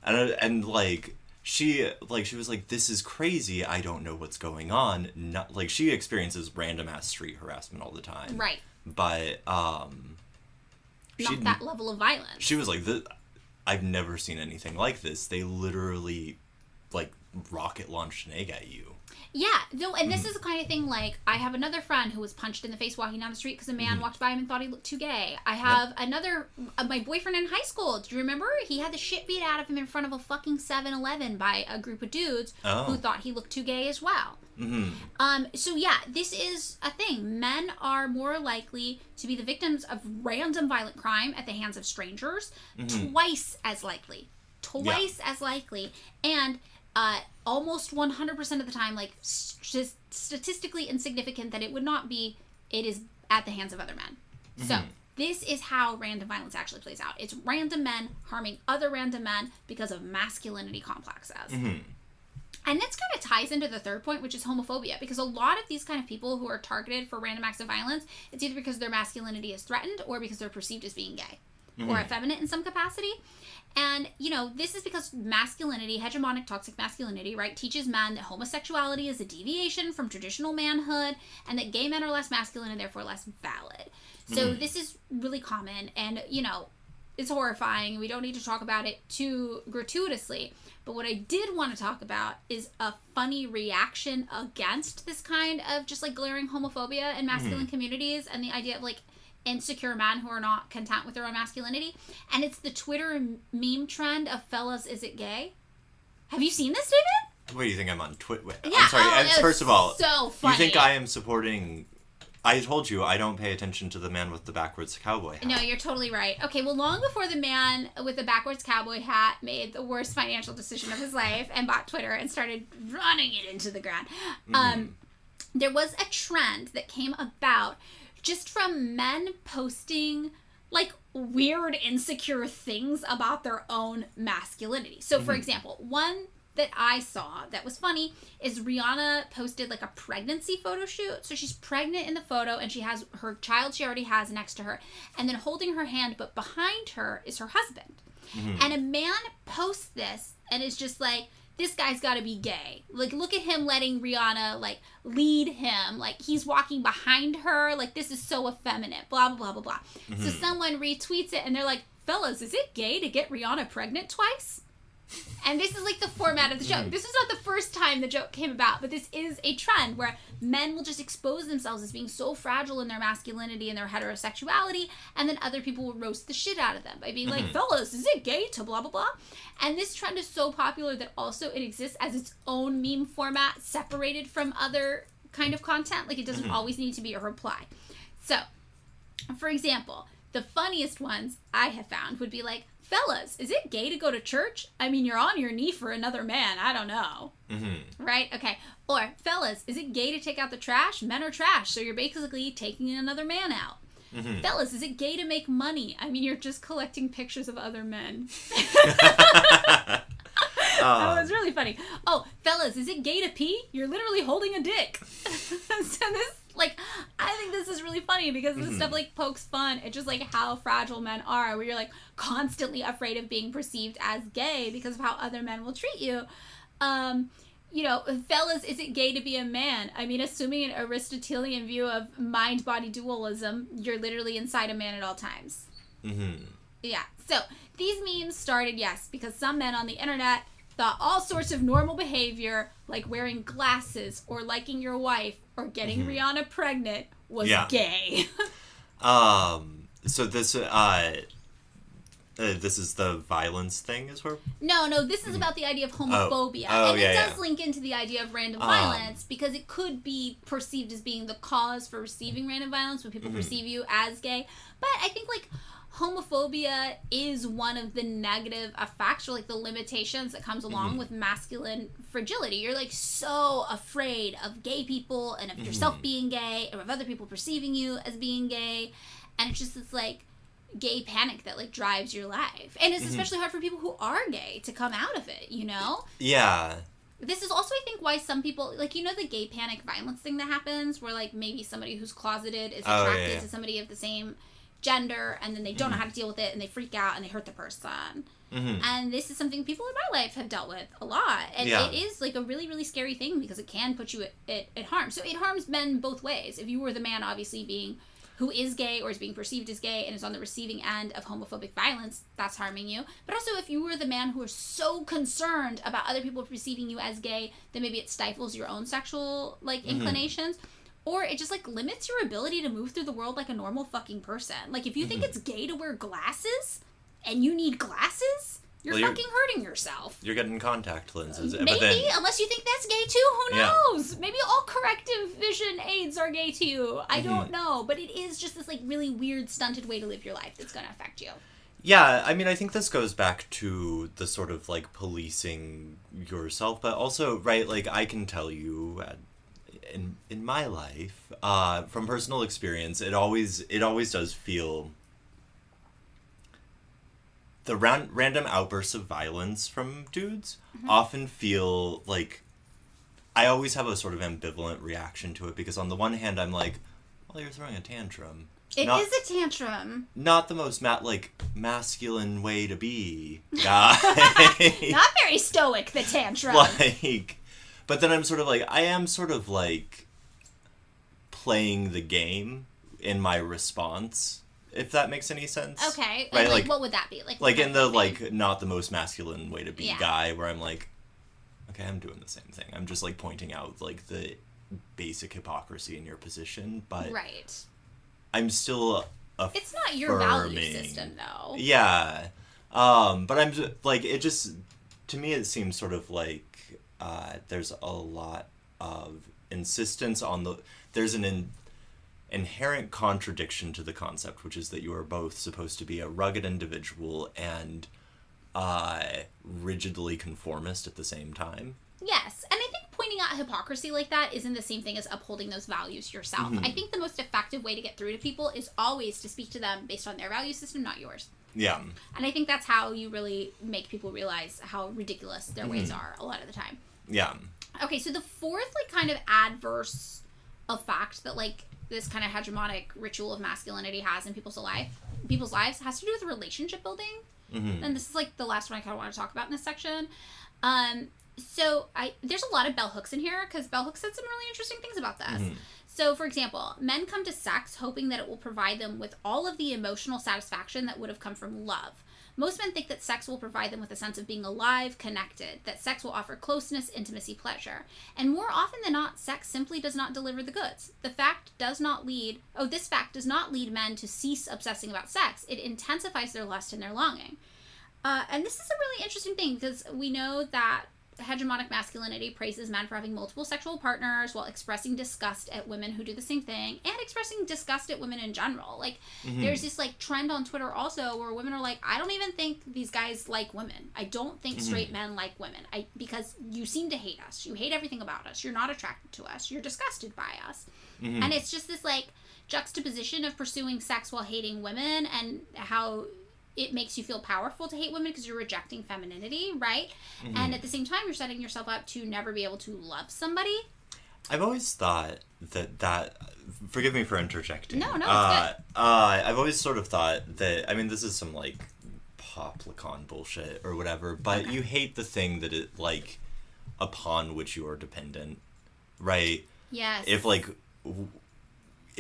and like. She was like, this is crazy. I don't know what's going on. Not like she experiences random ass street harassment all the time. Right. But not that level of violence. She was like, I've never seen anything like this. They literally like rocket launched an egg at you. Yeah, no, and this is the kind of thing, like, I have another friend who was punched in the face walking down the street because a man walked by him and thought he looked too gay. I have another, my boyfriend in high school, do you remember? He had the shit beat out of him in front of a fucking 7-Eleven by a group of dudes who thought he looked too gay as well. So yeah, this is a thing. Men are more likely to be the victims of random violent crime at the hands of strangers, twice as likely. As likely. And almost 100% of the time, like, just statistically insignificant that it would not be, it is at the hands of other men. So, this is how random violence actually plays out. It's random men harming other random men because of masculinity complexes. And this kind of ties into the third point, which is homophobia, because a lot of these kind of people who are targeted for random acts of violence, it's either because their masculinity is threatened or because they're perceived as being gay or effeminate in some capacity. And, you know, this is because masculinity, hegemonic toxic masculinity, right, teaches men that homosexuality is a deviation from traditional manhood and that gay men are less masculine and therefore less valid. So this is really common and, you know, it's horrifying. We don't need to talk about it too gratuitously. But what I did want to talk about is a funny reaction against this kind of just like glaring homophobia in masculine communities and the idea of like insecure men who are not content with their own masculinity. And it's the Twitter meme trend of fellas, is it gay? Have you seen this, David? What do you think I'm on Twitter? Yeah, I'm sorry. First of all, so funny. You think I am supporting... I told you I don't pay attention to the man with the backwards cowboy hat. No, you're totally right. Okay, well, long before the man with the backwards cowboy hat made the worst financial decision of his life and bought Twitter and started running it into the ground, there was a trend that came about just from men posting like weird, insecure things about their own masculinity. So, for example, one that I saw that was funny is Rihanna posted like a pregnancy photo shoot. So she's pregnant in the photo and she has her child she already has next to her and then holding her hand, but behind her is her husband. And a man posts this and is just like, this guy's got to be gay. Like, look at him letting Rihanna, like, lead him. Like, he's walking behind her. Like, this is so effeminate. Blah, blah, blah, blah, blah. So someone retweets it, and they're like, fellas, is it gay to get Rihanna pregnant twice? And this is, like, the format of the joke. This is not the first time the joke came about, but this is a trend where men will just expose themselves as being so fragile in their masculinity and their heterosexuality, and then other people will roast the shit out of them by being like, fellas, is it gay to blah, blah, blah? And this trend is so popular that also it exists as its own meme format, separated from other kind of content. Like, it doesn't always need to be a reply. So, for example, the funniest ones I have found would be like, fellas, is it gay to go to church? I mean, you're on your knee for another man. I don't know. Right? Okay. Or, fellas, is it gay to take out the trash? Men are trash, so you're basically taking another man out. Fellas, is it gay to make money? I mean, you're just collecting pictures of other men. That was really funny. Oh, fellas, is it gay to pee? You're literally holding a dick. So this, like, I think this is really funny because this stuff, like, pokes fun at just, like, how fragile men are, where you're, like, constantly afraid of being perceived as gay because of how other men will treat you. You know, fellas, is it gay to be a man? I mean, assuming an Aristotelian view of mind-body dualism, you're literally inside a man at all times. Yeah. So, these memes started, yes, because some men on the internet thought all sorts of normal behavior, like wearing glasses or liking your wife or getting Rihanna pregnant, was gay. So this is the violence thing, is where? No, this is about the idea of homophobia. And it does link into the idea of random violence, because it could be perceived as being the cause for receiving random violence when people perceive you as gay. But I think, like, homophobia is one of the negative effects, or like the limitations that comes along with masculine fragility. You're like so afraid of gay people and of yourself being gay or of other people perceiving you as being gay, and it's just this like gay panic that like drives your life. And it's especially hard for people who are gay to come out of it, you know? Yeah. This is also, I think, why some people, like, you know, the gay panic violence thing that happens where like maybe somebody who's closeted is attracted to somebody of the same gender, and then they don't know how to deal with it, and they freak out and they hurt the person. And this is something people in my life have dealt with a lot, and it is like a really, really scary thing because it can put you at harm. So it harms men both ways. If you were the man, obviously, being who is gay or is being perceived as gay and is on the receiving end of homophobic violence, that's harming you. But also, if you were the man who is so concerned about other people perceiving you as gay that maybe it stifles your own sexual like inclinations, or it just, like, limits your ability to move through the world like a normal fucking person. Like, if you think it's gay to wear glasses, and you need glasses, you're fucking hurting yourself. You're getting contact lenses. Maybe, but then, unless you think that's gay too, who knows? Maybe all corrective vision aids are gay too. I don't know. But it is just this, like, really weird, stunted way to live your life that's gonna affect you. Yeah, I mean, I think this goes back to the sort of, like, policing yourself, but also, right, like, I can tell you... In my life, from personal experience, it always does feel the random outbursts of violence from dudes often feel like I always have a sort of ambivalent reaction to it, because on the one hand I'm like, well, you're throwing a tantrum. It is a tantrum. Not the most masculine way to be, guy. Not very stoic, the tantrum. But then I'm sort of like, I am sort of like playing the game in my response, if that makes any sense. Okay. Right? And, Like what would that be? Like in the like not the most masculine way to be guy, where I'm like, okay, I'm doing the same thing. I'm just like pointing out like the basic hypocrisy in your position, but right. I'm still It's not your value system, though. Yeah. But I'm just, like, it just, to me it seems sort of like there's a lot of insistence on there's an inherent contradiction to the concept, which is that you are both supposed to be a rugged individual and rigidly conformist at the same time. Yes, and I think pointing out hypocrisy like that isn't the same thing as upholding those values yourself. I think the most effective way to get through to people is always to speak to them based on their value system, not yours. Yeah. And I think that's how you really make people realize how ridiculous their ways are a lot of the time. Yeah. Okay, so the fourth, like, kind of adverse effect that, like, this kind of hegemonic ritual of masculinity has in people's lives has to do with relationship building. And this is, like, the last one I kind of want to talk about in this section. So there's a lot of bell hooks in here, because bell hooks said some really interesting things about this. So, for example, men come to sex hoping that it will provide them with all of the emotional satisfaction that would have come from love. Most men think that sex will provide them with a sense of being alive, connected, that sex will offer closeness, intimacy, pleasure. And more often than not, sex simply does not deliver the goods. This fact does not lead men to cease obsessing about sex. It intensifies their lust and their longing. And this is a really interesting thing, because we know that hegemonic masculinity praises men for having multiple sexual partners while expressing disgust at women who do the same thing, and expressing disgust at women in general. Like, there's this, like, trend on Twitter also where women are like, I don't even think these guys like women. I don't think straight men like women. Because you seem to hate us. You hate everything about us. You're not attracted to us. You're disgusted by us. And it's just this, like, juxtaposition of pursuing sex while hating women, and how it makes you feel powerful to hate women because you're rejecting femininity, right? And at the same time, you're setting yourself up to never be able to love somebody. I've always thought that forgive me for interjecting. No, it's good. I've always sort of thought that, I mean, this is some, like, pop Lacan bullshit or whatever, but you hate the thing that it, like, upon which you are dependent, right? Yes. If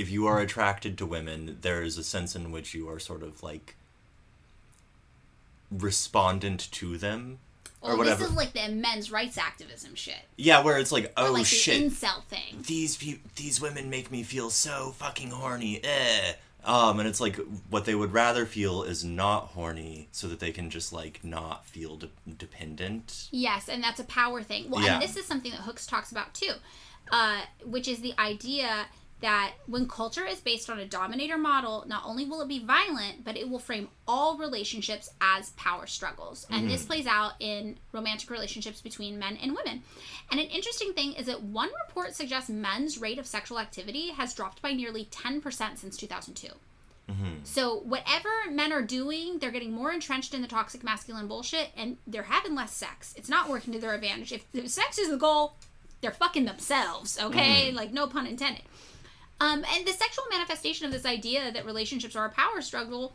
you are attracted to women, there is a sense in which you are sort of, like, respondent to them, or whatever. This is like the men's rights activism shit. Yeah, where it's like, or oh like shit, the incel thing. These women make me feel so fucking horny. And it's like, what they would rather feel is not horny, so that they can just, like, not feel dependent. Yes, and that's a power thing. Well, and this is something that Hooks talks about too, which is the idea that when culture is based on a dominator model, not only will it be violent, but it will frame all relationships as power struggles. And this plays out in romantic relationships between men and women. And an interesting thing is that one report suggests men's rate of sexual activity has dropped by nearly 10% since 2002. So whatever men are doing, they're getting more entrenched in the toxic masculine bullshit, and they're having less sex. It's not working to their advantage. If sex is the goal, they're fucking themselves, okay? Like, no pun intended. And the sexual manifestation of this idea that relationships are a power struggle,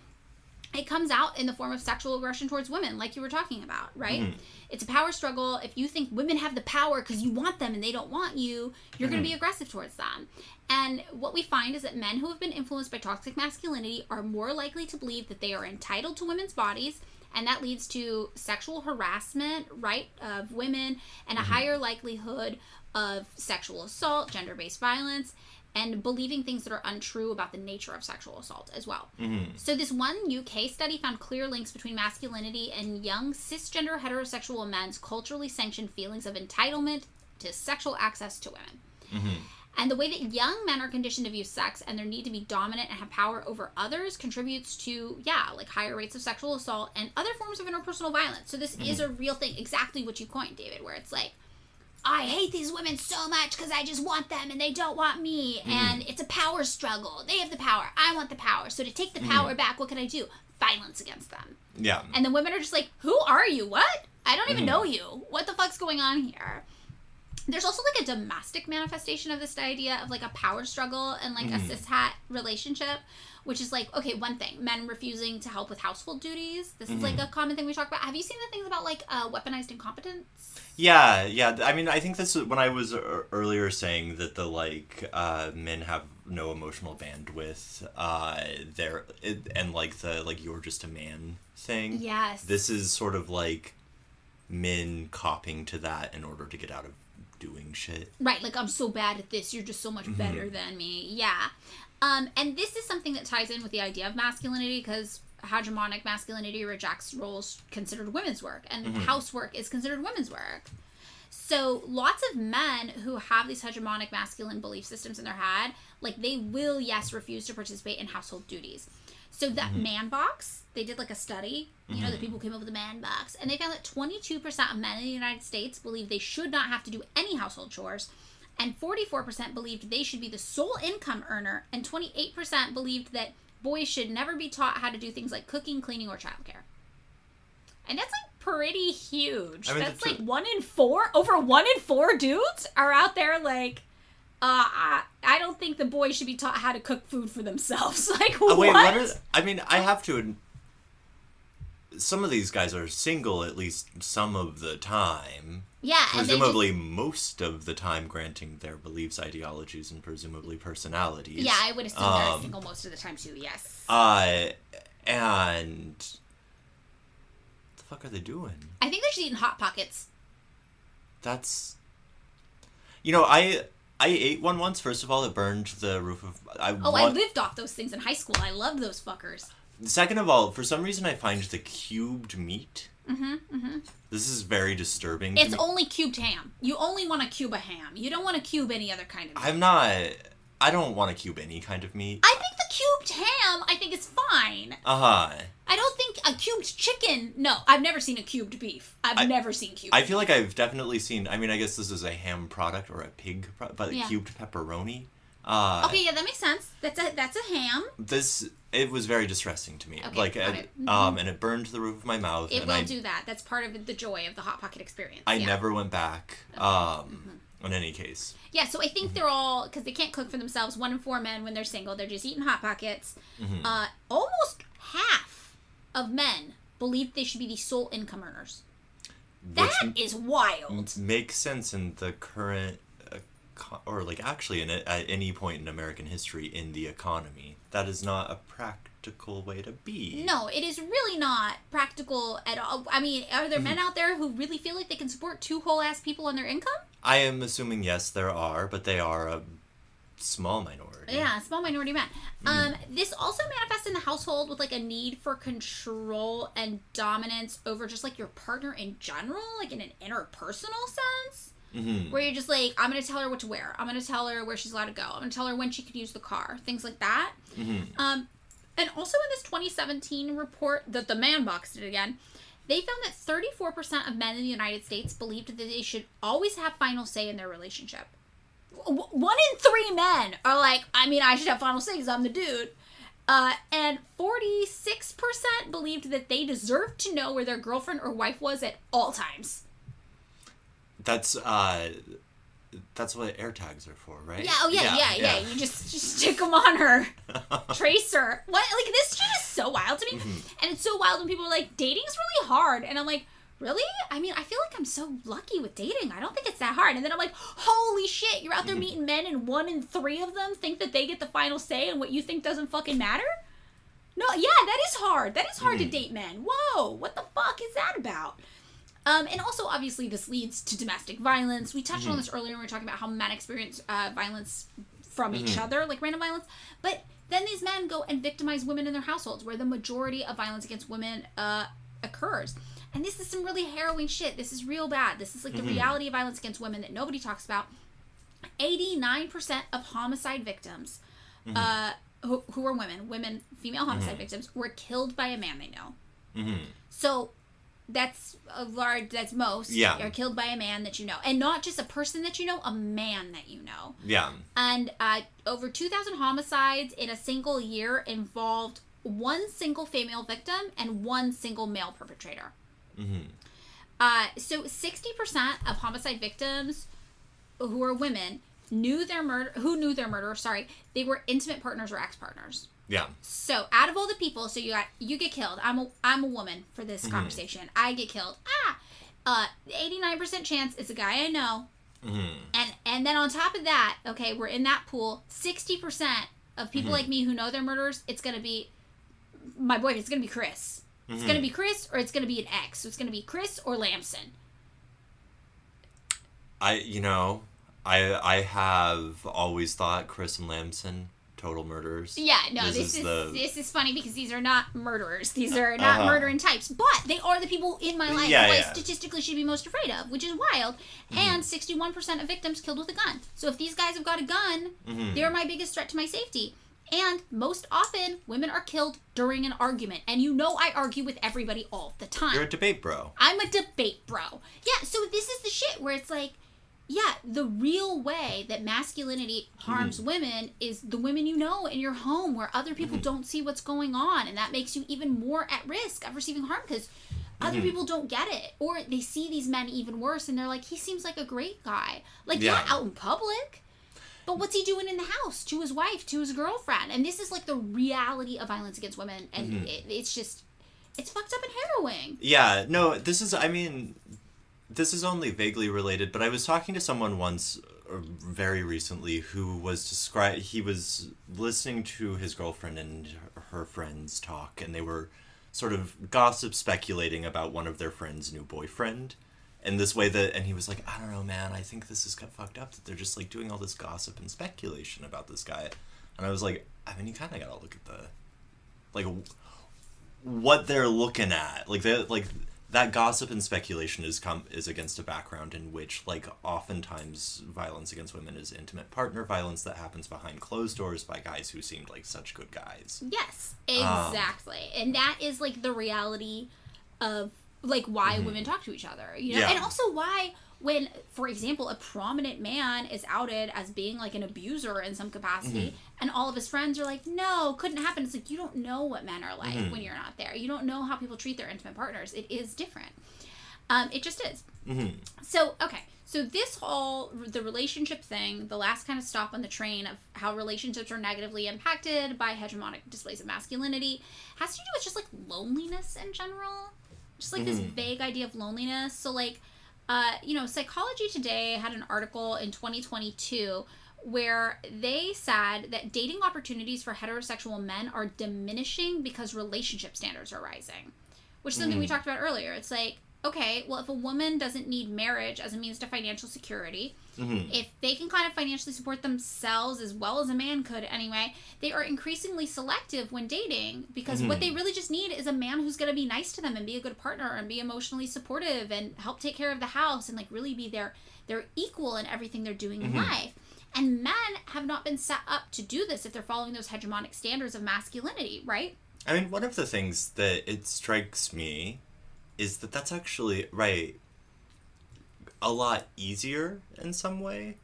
it comes out in the form of sexual aggression towards women, like you were talking about, right? It's a power struggle. If you think women have the power because you want them and they don't want you, you're going to be aggressive towards them. And what we find is that men who have been influenced by toxic masculinity are more likely to believe that they are entitled to women's bodies, and that leads to sexual harassment, right, of women, and a higher likelihood of sexual assault, gender-based violence, and believing things that are untrue about the nature of sexual assault as well. So this one UK study found clear links between masculinity and young cisgender heterosexual men's culturally sanctioned feelings of entitlement to sexual access to women. And the way that young men are conditioned to view sex and their need to be dominant and have power over others contributes to, like, higher rates of sexual assault and other forms of interpersonal violence. So this is a real thing, exactly what you coined, David, where it's like, I hate these women so much because I just want them and they don't want me. And it's a power struggle. They have the power. I want the power. So to take the power back, what can I do? Violence against them. Yeah. And the women are just like, who are you? What? I don't even know you. What the fuck's going on here? There's also, like, a domestic manifestation of this idea of, like, a power struggle and, like, a cishet relationship, which is, like, okay, one thing, men refusing to help with household duties. This is, like, a common thing we talk about. Have you seen the things about, like, weaponized incompetence? Yeah. I mean, I think this is when I was earlier saying that the, like, men have no emotional bandwidth, and, like, the, like, you're just a man thing. Yes. This is sort of, like, men copying to that in order to get out of doing shit. Right, like, I'm so bad at this, you're just so much better than me. Yeah. And this is something that ties in with the idea of masculinity, because hegemonic masculinity rejects roles considered women's work, and housework is considered women's work. So lots of men who have these hegemonic masculine belief systems in their head, like, they will, yes, refuse to participate in household duties. So that man box, they did, like, a study, you know, that people came up with the man box, and they found that 22% of men in the United States believe they should not have to do any household chores, and 44% believed they should be the sole income earner, and 28% believed that boys should never be taught how to do things like cooking, cleaning, or childcare. And that's, like, pretty huge. I mean, that's, like, 1 in 4? Over 1 in 4 dudes are out there, like, I don't think the boys should be taught how to cook food for themselves. Like, what? Wait, I mean, I have to... Some of these guys are single at least some of the time. Yeah, presumably most of the time, granting their beliefs, ideologies, and presumably personalities. Yeah, I would assume they're single most of the time too. Yes. And what the fuck are they doing? I think they're just eating Hot Pockets. That's, you know, I ate one once. First of all, it burned the roof of. I lived off those things in high school. I loved those fuckers. Second of all, for some reason, I find the cubed meat. This is very disturbing. It's only cubed ham. You only want to cube a ham. You don't want to cube any other kind of meat. I don't want to cube any kind of meat. I think the cubed ham, I think, is fine. I don't think a cubed chicken... No, I've never seen a cubed beef. I've never seen cubed I feel like I've definitely seen... I mean, I guess this is a ham product or a pig product, but cubed pepperoni. Okay, yeah, that makes sense. That's a ham. It was very distressing to me. Okay, like, and it burned the roof of my mouth. It will do that. That's part of the joy of the Hot Pocket experience. I never went back. In any case. Yeah, so I think they're all, because they can't cook for themselves. 1 in 4 men, when they're single, they're just eating Hot Pockets. Almost half of men believe they should be the sole income earners. That is wild. Makes sense in the current, or like actually at any point in American history in the economy. That is not a practical way to be. No, it is really not practical at all. I mean, are there men out there who really feel like they can support 2 whole-ass people on their income? I am assuming, yes, there are, but they are a small minority. Yeah, a small minority men. This also manifests in the household with, like, a need for control and dominance over just, like, your partner in general, like, in an interpersonal sense. Where you're just like, I'm going to tell her what to wear. I'm going to tell her where she's allowed to go. I'm going to tell her when she can use the car. Things like that. And also in this 2017 report that the Man Box did again, they found that 34% of men in the United States believed that they should always have final say in their relationship. 1 in 3 men are like, I mean, I should have final say because I'm the dude. And 46% believed that they deserved to know where their girlfriend or wife was at all times. That's what AirTags are for, right? Yeah. Yeah. You just stick them on her, trace her. What? Like, this shit is so wild to me, and it's so wild when people are like, dating's really hard, and I'm like, really? I mean, I feel like I'm so lucky with dating. I don't think it's that hard. And then I'm like, holy shit, you're out there meeting men, and 1 in 3 of them think that they get the final say, and what you think doesn't fucking matter. No, yeah, that is hard. That is hard to date men. Whoa, what the fuck is that about? And also, obviously, this leads to domestic violence. We touched on this earlier when we were talking about how men experience violence from each other, like random violence. But then these men go and victimize women in their households, where the majority of violence against women occurs. And this is some really harrowing shit. This is real bad. This is like the reality of violence against women that nobody talks about. 89% of homicide victims, who are women, female homicide victims, were killed by a man they know. So that's most. Yeah. You're killed by a man that you know. And not just a person that you know, a man that you know. Yeah. And over 2,000 homicides in a single year involved 1 single female victim and 1 single male perpetrator. So 60% of homicide victims who are women knew their murderer, they were intimate partners or ex-partners. Yeah. So out of all the people, so you get killed. I'm a woman for this conversation. I get killed. 89% chance it's a guy I know. And then on top of that, okay, we're in that pool. 60% of people like me who know their murderers, it's gonna be my boyfriend. It's gonna be Chris. It's gonna be Chris, or it's gonna be an ex. So it's gonna be Chris or Lamson. I have always thought Chris and Lamson total murderers. Yeah, no, this is funny because these are not murderers. These are not murdering types, but they are the people in my life who I statistically should be most afraid of, which is wild. And 61% of victims killed with a gun. So if these guys have got a gun, they're my biggest threat to my safety. And most often, women are killed during an argument. And I argue with everybody all the time. You're a debate bro. I'm a debate bro. Yeah, so this is the shit where it's like, yeah, the real way that masculinity harms women is the women you know in your home where other people don't see what's going on. And that makes you even more at risk of receiving harm because other people don't get it. Or they see these men even worse and they're like, he seems like a great guy. Like, not out in public. But what's he doing in the house to his wife, to his girlfriend? And this is like the reality of violence against women. And it's just, it's fucked up and harrowing. Yeah, no, this is only vaguely related, but I was talking to someone once very recently who was he was listening to his girlfriend and her friends talk, and they were sort of gossip speculating about one of their friends' new boyfriend. And this way and he was like, I don't know, man, I think this is fucked up that they're just like doing all this gossip and speculation about this guy. And I was like, I mean, you kind of gotta look at what they're looking at. That gossip and speculation is against a background in which, oftentimes violence against women is intimate partner violence that happens behind closed doors by guys who seemed like such good guys. Yes, exactly. And that is, the reality of, why women talk to each other, you know? Yeah. And also why, when, for example, a prominent man is outed as being, an abuser in some capacity, and all of his friends are like, no, couldn't happen. It's you don't know what men are like when you're not there. You don't know how people treat their intimate partners. It is different. It just is. So, okay. So this the relationship thing, the last kind of stop on the train of how relationships are negatively impacted by hegemonic displays of masculinity, has to do with just, loneliness in general. Just, this vague idea of loneliness. So, Psychology Today had an article in 2022 where they said that dating opportunities for heterosexual men are diminishing because relationship standards are rising, which is something we talked about earlier. It's okay, well, if a woman doesn't need marriage as a means to financial security, if they can kind of financially support themselves as well as a man could anyway, they are increasingly selective when dating because what they really just need is a man who's going to be nice to them and be a good partner and be emotionally supportive and help take care of the house and really be their equal in everything they're doing in life. And men have not been set up to do this if they're following those hegemonic standards of masculinity, right? I mean, one of the things that it strikes me is that that's actually, a lot easier in some ways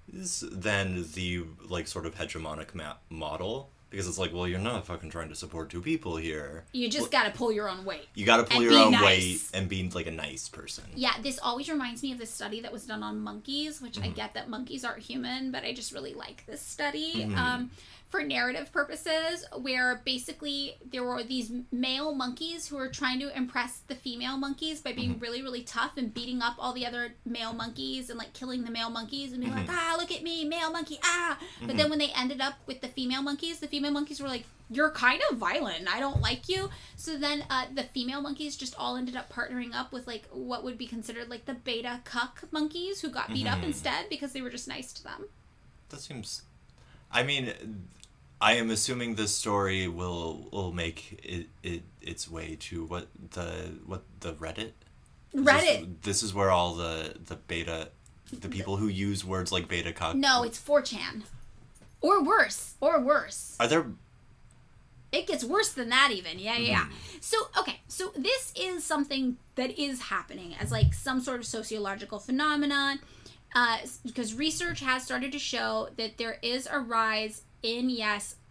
than the, sort of hegemonic model. Because it's well, you're not fucking trying to support two people here. You just gotta pull your own weight. You gotta pull your own weight and be, a nice person. Yeah, this always reminds me of this study that was done on monkeys, which I get that monkeys aren't human, but I just really like this study. For narrative purposes, where basically there were these male monkeys who were trying to impress the female monkeys by being really, really tough and beating up all the other male monkeys and killing the male monkeys and being look at me, male monkey, But then when they ended up with the female monkeys were like, you're kind of violent and I don't like you. So then the female monkeys just all ended up partnering up with what would be considered the beta cuck monkeys who got beat up instead because they were just nice to them. That seems... I mean... I am assuming this story will make its way to what the Reddit? Reddit. This is where all the people who use words like beta cuck. No, it's 4chan. Or worse. Are there... It gets worse than that even. Yeah. So, okay. So this is something that is happening as some sort of sociological phenomenon. Because research has started to show that there is a rise in,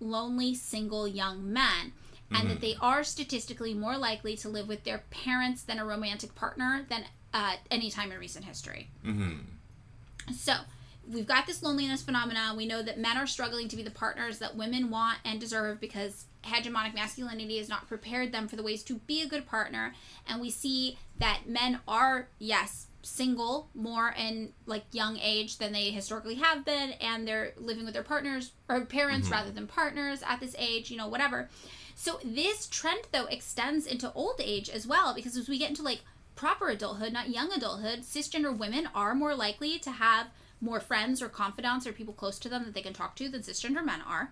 lonely single young men, and that they are statistically more likely to live with their parents than a romantic partner than any time in recent history. So we've got this loneliness phenomenon. We know that men are struggling to be the partners that women want and deserve because hegemonic masculinity has not prepared them for the ways to be a good partner. And we see that men are, yes, single more in like young age than they historically have been, and they're living with their partners or parents rather than partners at this age, you know, whatever. So this trend though extends into old age as well, because as we get into like proper adulthood, not young adulthood, cisgender women are more likely to have more friends or confidants or people close to them that they can talk to than cisgender men are.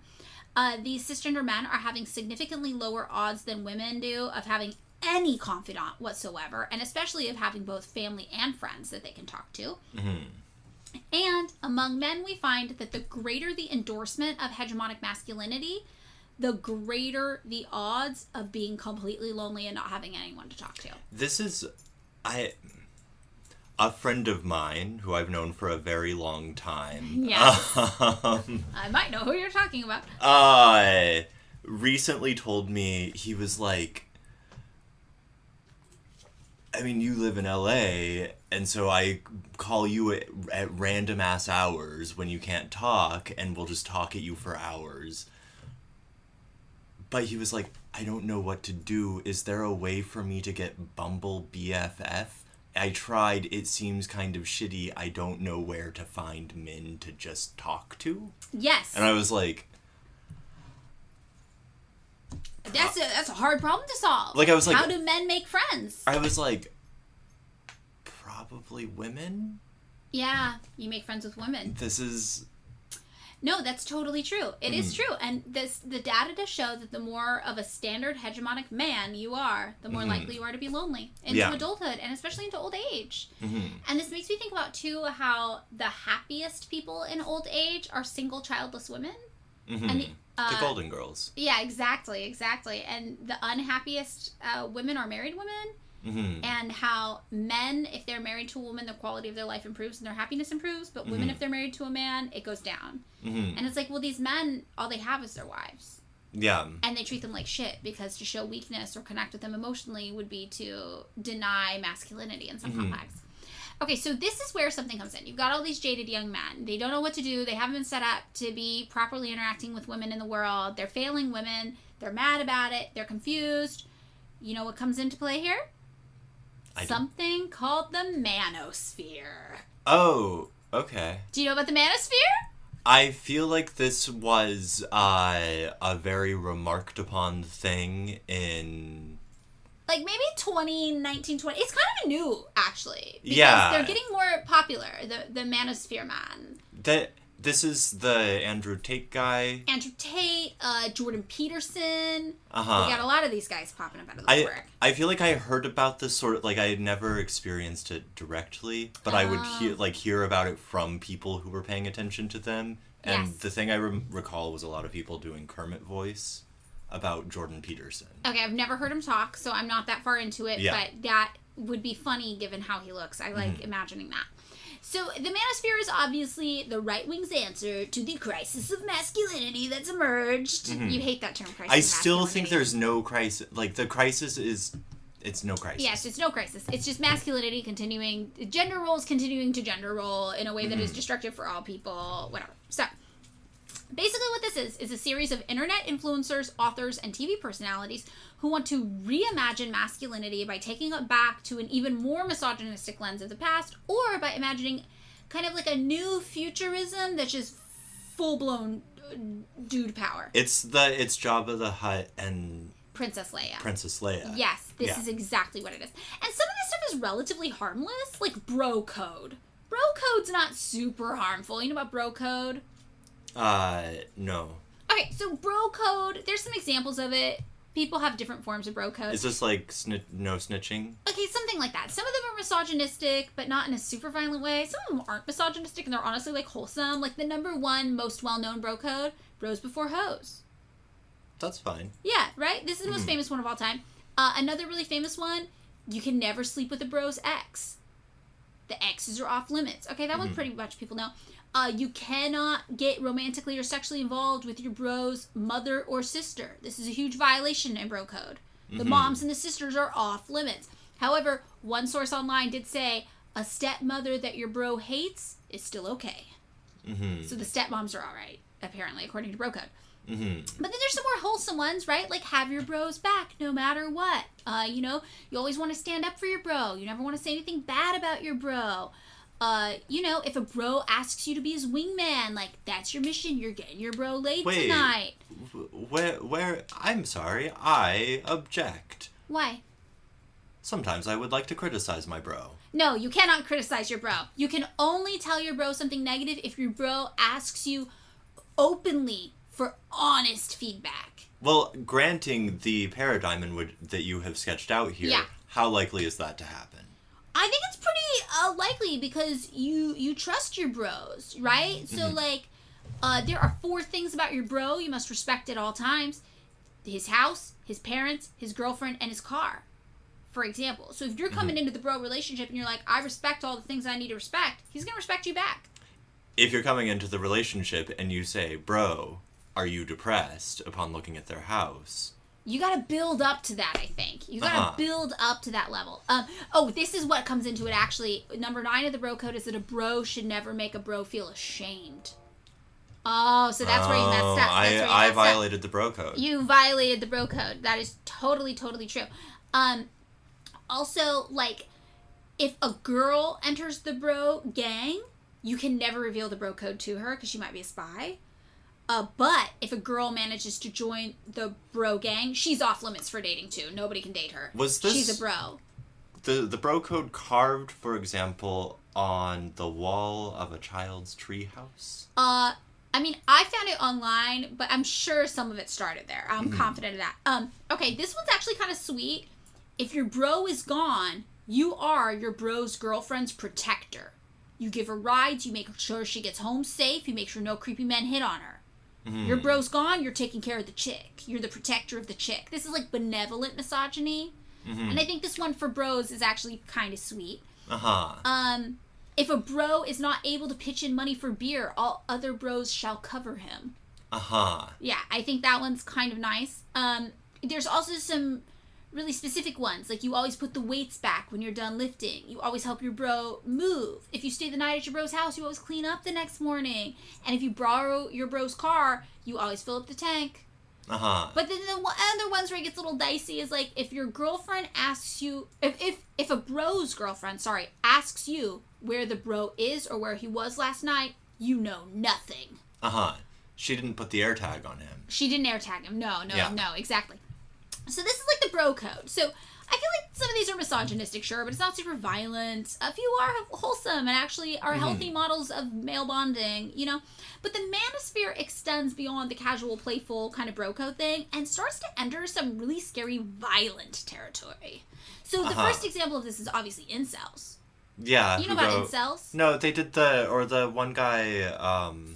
These cisgender men are having significantly lower odds than women do of having any confidant whatsoever, and especially of having both family and friends that they can talk to. And among men, we find that the greater the endorsement of hegemonic masculinity, the greater the odds of being completely lonely and not having anyone to talk to. This is... a friend of mine who I've known for a very long time. Yes. I might know who you're talking about. Recently told me, he was like, I mean, you live in LA, and so I call you at random ass hours when you can't talk, and we'll just talk at you for hours. But he was like, I don't know what to do. Is there a way for me to get Bumble BFF? I tried. It seems kind of shitty. I don't know where to find men to just talk to. Yes. And I was like... That's a hard problem to solve. Like, I was like... How do men make friends? I was like... Probably women? Yeah, you make friends with women. This is... No, that's totally true. It is true. And the data does show that the more of a standard hegemonic man you are, the more likely you are to be lonely into adulthood, and especially into old age. And this makes me think about, too, how the happiest people in old age are single, childless women. And the Golden Girls. Yeah, exactly. And the unhappiest women are married women. And how men, if they're married to a woman, the quality of their life improves and their happiness improves. But women, if they're married to a man, it goes down. And it's like, well, these men, all they have is their wives. Yeah. And they treat them like shit, because to show weakness or connect with them emotionally would be to deny masculinity in some contexts. Okay, so this is where something comes in. You've got all these jaded young men. They don't know what to do. They haven't been set up to be properly interacting with women in the world. They're failing women. They're mad about it. They're confused. You know what comes into play here? Something called the manosphere. Oh, okay. Do you know about the manosphere? I feel like this was a very remarked upon thing in... Like maybe 2019, 20... It's kind of new, actually. Because they're getting more popular, the manosphere man. This is the Andrew Tate guy. Andrew Tate, Jordan Peterson. We got a lot of these guys popping up out of the woodwork. I feel like I heard about this sort of, like, I had never experienced it directly, but I would hear about it from people who were paying attention to them. And the thing I recall was a lot of people doing Kermit voice about Jordan Peterson. Okay, I've never heard him talk, so I'm not that far into it, but that would be funny given how he looks. I like imagining that. So the manosphere is obviously the right wing's answer to the crisis of masculinity that's emerged. You hate that term, crisis. I still think there's no crisis. Like, the crisis is... It's no crisis. Yes, it's no crisis. It's just masculinity continuing... Gender roles continuing to gender role in a way that is destructive for all people. Whatever. So, basically what this is a series of internet influencers, authors, and TV personalities who want to reimagine masculinity by taking it back to an even more misogynistic lens of the past, or by imagining kind of like a new futurism that's just full-blown dude power. It's Jabba the Hutt and... Princess Leia. Yes, this is exactly what it is. And some of this stuff is relatively harmless, like bro code. Bro code's not super harmful. You know about bro code? No. Okay, so bro code, there's some examples of it. People have different forms of bro code. Is this like no snitching? Okay, something like that. Some of them are misogynistic, but not in a super violent way. Some of them aren't misogynistic, and they're honestly like wholesome. Like the number one most well-known bro code, bros before hoes. That's fine. Yeah, right? This is the most famous one of all time. Another really famous one, you can never sleep with a bro's ex. The exes are off limits. Okay, that one pretty much people know. You cannot get romantically or sexually involved with your bro's mother or sister. This is a huge violation in bro code. The moms and the sisters are off limits. However, one source online did say a stepmother that your bro hates is still okay. So the stepmoms are all right, apparently, according to bro code. Mm-hmm. But then there's some more wholesome ones, right? Like, have your bros back no matter what. You know, you always want to stand up for your bro. You never want to say anything bad about your bro. You know, if a bro asks you to be his wingman, like, that's your mission. You're getting your bro laid tonight. Where? I'm sorry, I object. Why? Sometimes I would like to criticize my bro. No, you cannot criticize your bro. You can only tell your bro something negative if your bro asks you openly for honest feedback. Well, granting the paradigm that you have sketched out here, how likely is that to happen? I think it's pretty likely because you trust your bros, right? So, like, there are 4 things about your bro you must respect at all times. His house, his parents, his girlfriend, and his car, for example. So if you're coming into the bro relationship and you're like, I respect all the things I need to respect, he's going to respect you back. If you're coming into the relationship and you say, bro, are you depressed upon looking at their house? You gotta build up to that, I think. You gotta build up to that level. This is what comes into it, actually. Number 9 of the bro code is that a bro should never make a bro feel ashamed. Oh, so that's where you messed up. I violated the bro code. You violated the bro code. That is totally, totally true. Also, like, if a girl enters the bro gang, you can never reveal the bro code to her because she might be a spy. But if a girl manages to join the bro gang, she's off limits for dating too. Nobody can date her. She's a bro. The bro code carved, for example, on the wall of a child's treehouse? I mean, I found it online, but I'm sure some of it started there. I'm confident of that. Okay, this one's actually kind of sweet. If your bro is gone, you are your bro's girlfriend's protector. You give her rides, you make sure she gets home safe, you make sure no creepy men hit on her. Your bro's gone, you're taking care of the chick. You're the protector of the chick. This is like benevolent misogyny. And I think this one for bros is actually kind of sweet. If a bro is not able to pitch in money for beer, all other bros shall cover him. Yeah, I think that one's kind of nice. There's also some really specific ones, like you always put the weights back when you're done lifting. You always help your bro move. If you stay the night at your bro's house, you always clean up the next morning. And if you borrow your bro's car, you always fill up the tank. But then the other ones where it gets a little dicey is like if your girlfriend asks you, if a bro's girlfriend, asks you where the bro is or where he was last night, you know nothing. She didn't put the air tag on him. She didn't air tag him. No, exactly. So this is like the bro code. So I feel like some of these are misogynistic, sure, but it's not super violent. A few are wholesome and actually are healthy models of male bonding, you know. But the manosphere extends beyond the casual, playful kind of bro code thing and starts to enter some really scary, violent territory. So the first example of this is obviously incels. Yeah. You know about incels? No, they did the one guy,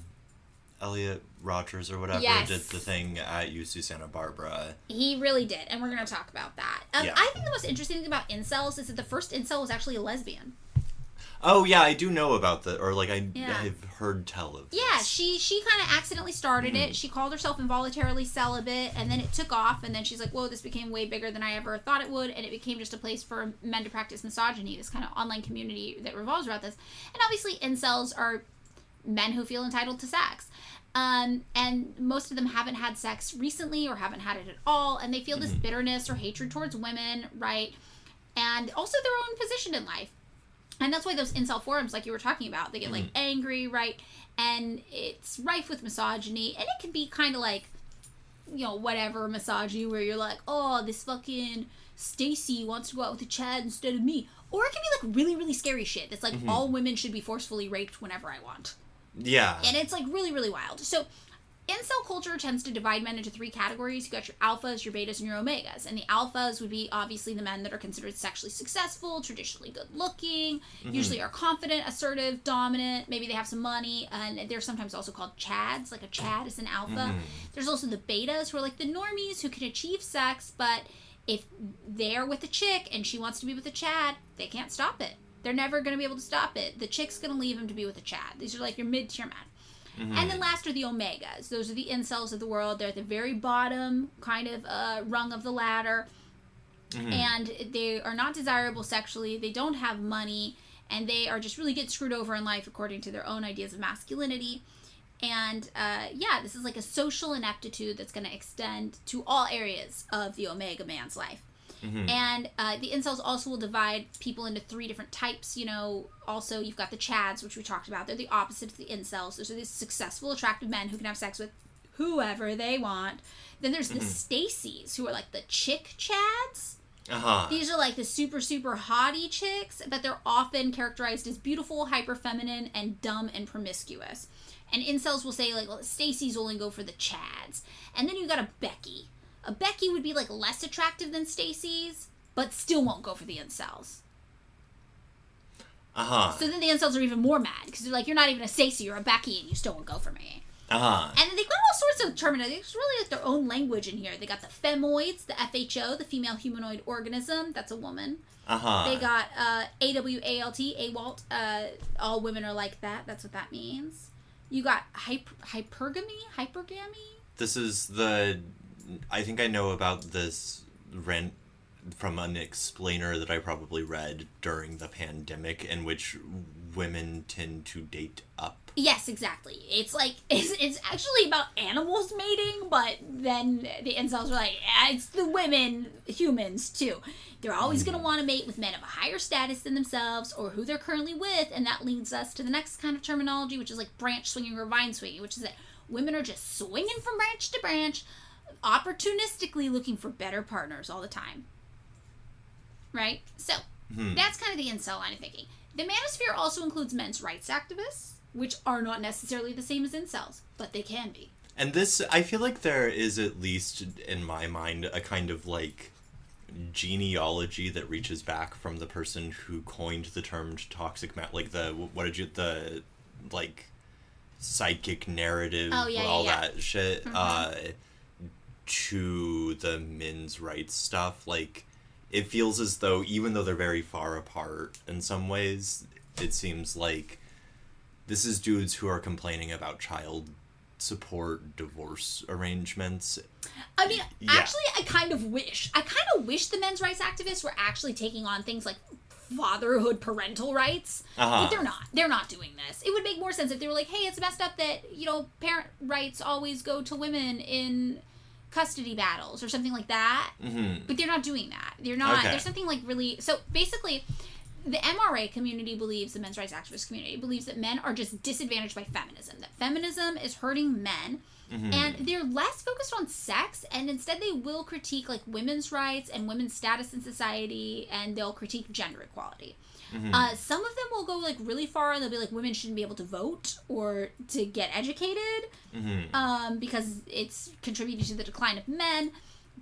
Elliot Rogers or whatever, did the thing at UC Santa Barbara. He really did, and we're going to talk about that. I think the most interesting thing about incels is that the first incel was actually a lesbian. Oh, yeah, I do know about that, or like I've heard tell of this. Yeah, she kind of accidentally started it. She called herself involuntarily celibate, and then it took off, and then she's like, whoa, this became way bigger than I ever thought it would, and it became just a place for men to practice misogyny, this kind of online community that revolves around this. And obviously, incels are men who feel entitled to sex. And most of them haven't had sex recently or haven't had it at all, and they feel this bitterness or hatred towards women, right? And also their own position in life. And that's why those incel forums, like you were talking about, they get, like, angry, right? And it's rife with misogyny, and it can be kind of like, you know, whatever misogyny, where you're like, oh, this fucking Stacy wants to go out with a Chad instead of me. Or it can be, like, really, really scary shit that's like, all women should be forcefully raped whenever I want. Yeah. And it's, like, really, really wild. So incel culture tends to divide men into 3 categories. You got your alphas, your betas, and your omegas. And the alphas would be obviously the men that are considered sexually successful, traditionally good looking, usually are confident, assertive, dominant. Maybe they have some money, and they're sometimes also called chads. Like a chad is an alpha. There's also the betas, who are like the normies who can achieve sex, but if they're with a chick and she wants to be with a chad, they can't stop it. They're never going to be able to stop it. The chick's going to leave him to be with a chad. These are like your mid-tier men. And then last are the omegas. Those are the incels of the world. They're at the very bottom kind of rung of the ladder. And they are not desirable sexually. They don't have money. and they are just really get screwed over in life according to their own ideas of masculinity. And this is like a social ineptitude that's going to extend to all areas of the Omega man's life. Mm-hmm. And the incels also will divide people into 3 different types. You know, also you've got the Chads, which we talked about. They're the opposite of the incels. Those are these successful, attractive men who can have sex with whoever they want. Then there's the Stacys, who are like the chick Chads. These are like the super, super haughty chicks, but they're often characterized as beautiful, hyper feminine, and dumb and promiscuous. And incels will say, like, well, Stacys only go for the Chads. And then you got a Becky. A Becky would be, like, less attractive than Stacys, but still won't go for the incels. So then the incels are even more mad, because they're like, you're not even a Stacey, you're a Becky, and you still won't go for me. And then they've got all sorts of terminology. It's really like their own language in here. They got the femoids, the FHO, the female humanoid organism. That's a woman. They got AWALT, AWALT. All women are like that. That's what that means. You got hypergamy. This is I think I know about this from an explainer that I probably read during the pandemic, in which women tend to date up. Yes, exactly. It's like, it's actually about animals mating, but then the incels are like, yeah, it's the women, humans, too. They're always going to want to mate with men of a higher status than themselves, or who they're currently with, and that leads us to the next kind of terminology, which is like branch swinging or vine swinging, which is that women are just swinging from branch to branch, opportunistically looking for better partners all the time. Right? So, that's kind of the incel line of thinking. The manosphere also includes men's rights activists, which are not necessarily the same as incels, but they can be. And this, I feel like there is, at least in my mind, a kind of like genealogy that reaches back from the person who coined the term toxic like the like psychic narrative, that shit, to the men's rights stuff. Like, it feels as though, even though they're very far apart in some ways, it seems like this is dudes who are complaining about child support, divorce arrangements. I mean, actually, I kind of wish the men's rights activists were actually taking on things like fatherhood, parental rights, but they're not. They're not doing this. It would make more sense if they were like, hey, it's messed up that, parent rights always go to women in custody battles or something like that. But they're not doing that. They're not. There's something like really. So basically, the MRA community believes, the men's rights activist community believes, that men are just disadvantaged by feminism. That feminism is hurting men, and they're less focused on sex, and instead they will critique like women's rights and women's status in society, and they'll critique gender equality. Some of them will go like really far, and they'll be like, women shouldn't be able to vote or to get educated, because it's contributing to the decline of men.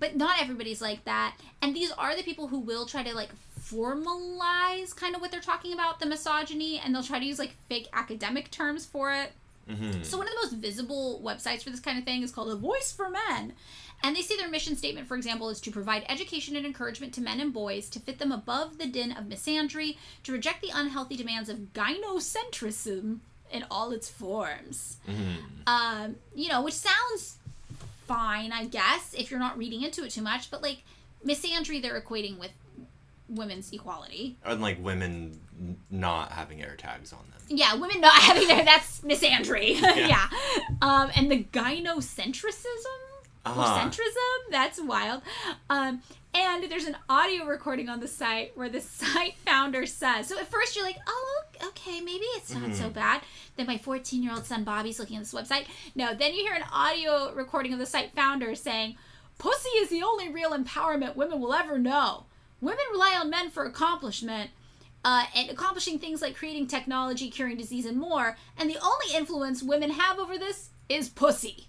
But not everybody's like that. And these are the people who will try to like formalize kind of what they're talking about, the misogyny, and they'll try to use like fake academic terms for it. So one of the most visible websites for this kind of thing is called A Voice for Men. And they say their mission statement, for example, is to provide education and encouragement to men and boys, to fit them above the din of misandry, to reject the unhealthy demands of gynocentrism in all its forms. Which sounds fine, I guess, if you're not reading into it too much, but like misandry they're equating with women's equality. And like women not having air tags on them. Yeah, women not having that's misandry. And the gynocentrism? Or centrism? That's wild. And there's an audio recording on the site where the site founder says, so at first you're like, oh, okay, maybe it's not so bad. Then my 14-year-old son Bobby's looking at this website. No, then you hear an audio recording of the site founder saying, pussy is the only real empowerment women will ever know. Women rely on men for accomplishment, and accomplishing things like creating technology, curing disease, and more. And the only influence women have over this is pussy.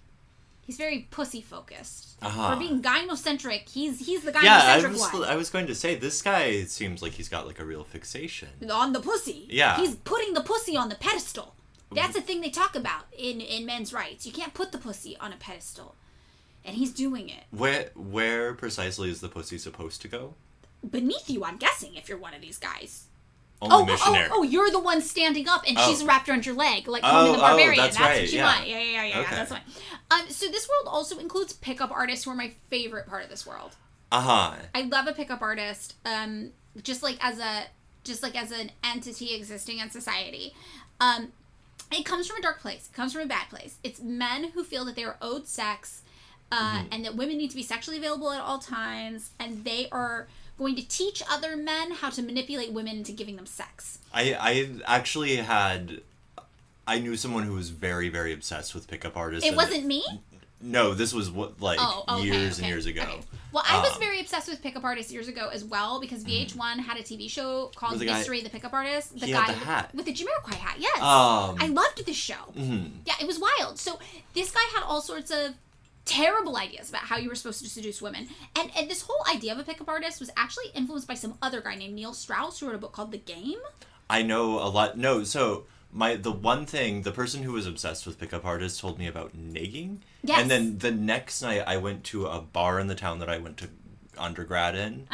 He's very pussy-focused. For being gynocentric, he's the gynocentric one. I was going to say, this guy seems like he's got like a real fixation on the pussy. Yeah. He's putting the pussy on the pedestal. That's the thing they talk about in men's rights. You can't put the pussy on a pedestal. And he's doing it. Where precisely is the pussy supposed to go? Beneath you, I'm guessing, if you're one of these guys. Only missionary. Oh, you're the one standing up, and she's wrapped around your leg, like Conan the Barbarian. That's right. What you want. Yeah, okay. That's fine. So this world also includes pickup artists, who are my favorite part of this world. I love a pickup artist, just like as a just like as an entity existing in society. It comes from a dark place. It comes from a bad place. It's men who feel that they are owed sex, and that women need to be sexually available at all times, and they are going to teach other men how to manipulate women into giving them sex. I actually I knew someone who was very, very obsessed with pickup artists. It wasn't me? No, this was years and years ago. Okay. Well, I was very obsessed with pickup artists years ago as well, because VH1 had a TV show called Mystery of the Pickup Artist. The guy had the hat. With the Jamiroquai hat, yes. I loved this show. Yeah, it was wild. So this guy had all sorts of terrible ideas about how you were supposed to seduce women. And this whole idea of a pickup artist was actually influenced by some other guy named Neil Strauss, who wrote a book called The Game. I know a lot. No, so the person who was obsessed with pickup artists told me about negging. Yes. And then the next night I went to a bar in the town that I went to undergrad in.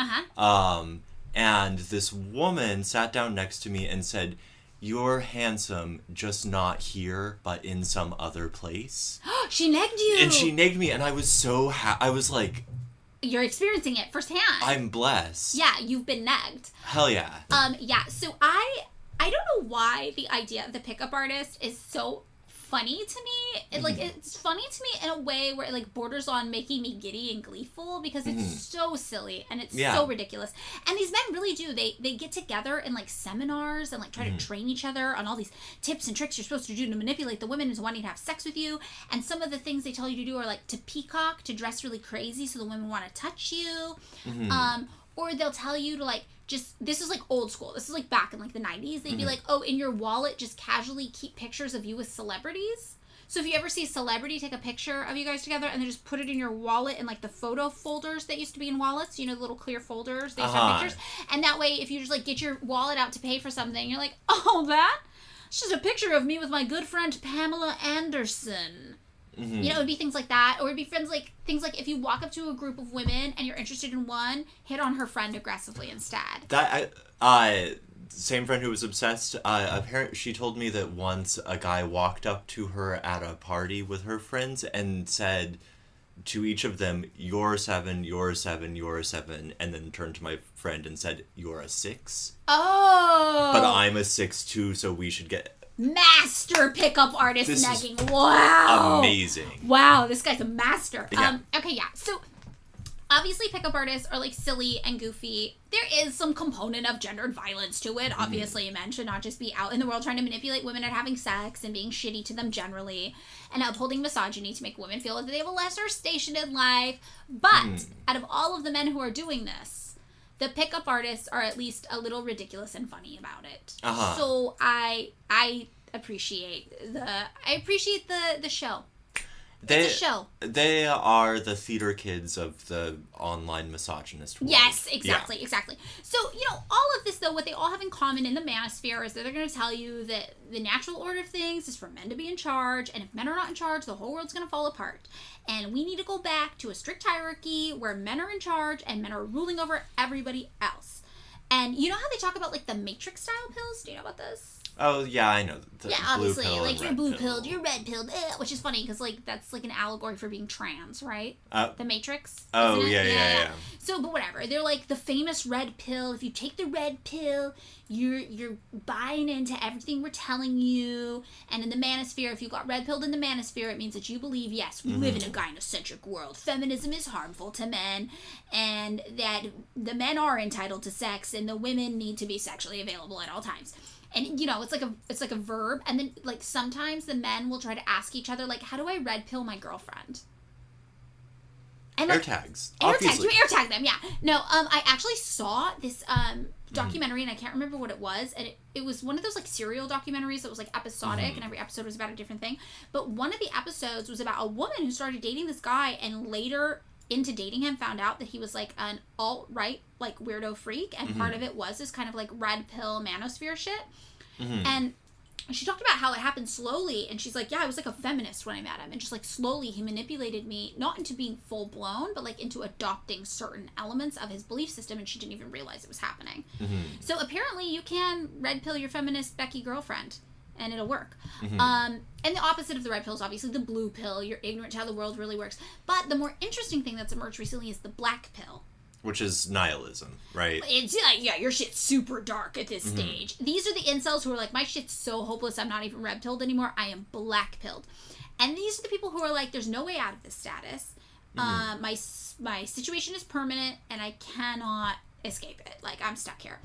And this woman sat down next to me and said, "You're handsome, just not here, but in some other place." She negged you. And she negged me, and I was so I was like, you're experiencing it firsthand. I'm blessed. Yeah, you've been negged. Hell yeah. Yeah, so I don't know why the idea of the pickup artist is so funny to me. It's funny to me in a way where it like borders on making me giddy and gleeful, because it's so silly and it's so ridiculous. And these men really do. They get together in like seminars and like try to train each other on all these tips and tricks you're supposed to do to manipulate the women into wanting to have sex with you. And some of the things they tell you to do are like to peacock, to dress really crazy so the women want to touch you. Or they'll tell you to like this is like old school. This is like back in like the 90s. They'd be like, oh, in your wallet, just casually keep pictures of you with celebrities. So if you ever see a celebrity take a picture of you guys together and then just put it in your wallet in like the photo folders that used to be in wallets, you know, the little clear folders, they used to have pictures. And that way, if you just like get your wallet out to pay for something, you're like, oh, it's just a picture of me with my good friend Pamela Anderson. You know, it would be things like that. Or it'd be things like if you walk up to a group of women and you're interested in one, hit on her friend aggressively instead. Same friend who was obsessed, apparently she told me that once a guy walked up to her at a party with her friends and said to each of them, "You're 7, you're 7, you're 7," and then turned to my friend and said, "You're a 6. Oh! But I'm a 6 too, so we should get..." Master pickup artist negging. Wow. Amazing. Wow, this guy's a master. Yeah. Okay, yeah. So obviously pickup artists are like silly and goofy. There is some component of gendered violence to it. Obviously, men should not just be out in the world trying to manipulate women at having sex and being shitty to them generally, and upholding misogyny to make women feel that they have a lesser station in life. But out of all of the men who are doing this, the pickup artists are at least a little ridiculous and funny about it. So I appreciate the show. It's a show. They are the theater kids of the online misogynist world. Yes, exactly. So, all of this, though, what they all have in common in the manosphere is that they're going to tell you that the natural order of things is for men to be in charge, and if men are not in charge, the whole world's going to fall apart. And we need to go back to a strict hierarchy where men are in charge and men are ruling over everybody else. And you know how they talk about, like, the Matrix-style pills? Do you know about this? Oh, yeah, I know. Yeah, obviously. Like, you're blue-pilled, you're red-pilled, which is funny because, like, that's, like, an allegory for being trans, right? The Matrix. Oh, isn't it? Yeah. So, but whatever. They're, like, the famous red pill. If you take the red pill, you're buying into everything we're telling you. And in the manosphere, if you got red-pilled in the manosphere, it means that you believe, yes, we live in a gynocentric world. Feminism is harmful to men. And that the men are entitled to sex and the women need to be sexually available at all times. And, it's like a verb. And then, like, sometimes the men will try to ask each other, like, how do I red pill my girlfriend? And, like, air tags. You air tag them, yeah. No, I actually saw this documentary, and I can't remember what it was. And it was one of those, like, serial documentaries that was, like, episodic, and every episode was about a different thing. But one of the episodes was about a woman who started dating this guy, and later into dating him found out that he was, like, an alt-right, like, weirdo freak. And part of it was this kind of, like, red pill manosphere shit. And she talked about how it happened slowly, and she's like, yeah, I was like a feminist when I met him, and just like slowly he manipulated me, not into being full blown, but like into adopting certain elements of his belief system, and she didn't even realize it was happening. So apparently you can red pill your feminist Becky girlfriend, and it'll work. And the opposite of the red pill is obviously the blue pill. You're ignorant to how the world really works. But the more interesting thing that's emerged recently is the black pill. Which is nihilism, right? It's like, yeah, your shit's super dark at this stage. These are the incels who are like, my shit's so hopeless, I'm not even red-pilled anymore, I am black-pilled. And these are the people who are like, there's no way out of this status. My situation is permanent, and I cannot escape it. Like, I'm stuck here.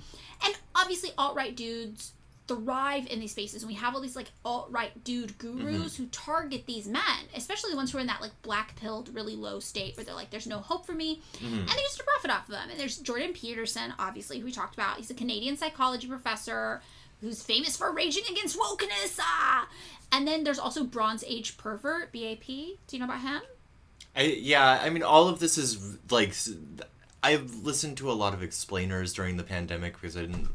And obviously, alt-right dudes thrive in these spaces, and we have all these, like, alt-right dude gurus who target these men, especially the ones who are in that, like, black-pilled, really low state where they're like, there's no hope for me, and they used to profit off of them. And there's Jordan Peterson, obviously, who we talked about. He's a Canadian psychology professor who's famous for raging against wokeness, And then there's also Bronze Age Pervert, BAP. Do you know about him? I mean, all of this is, like, I've listened to a lot of explainers during the pandemic because I didn't...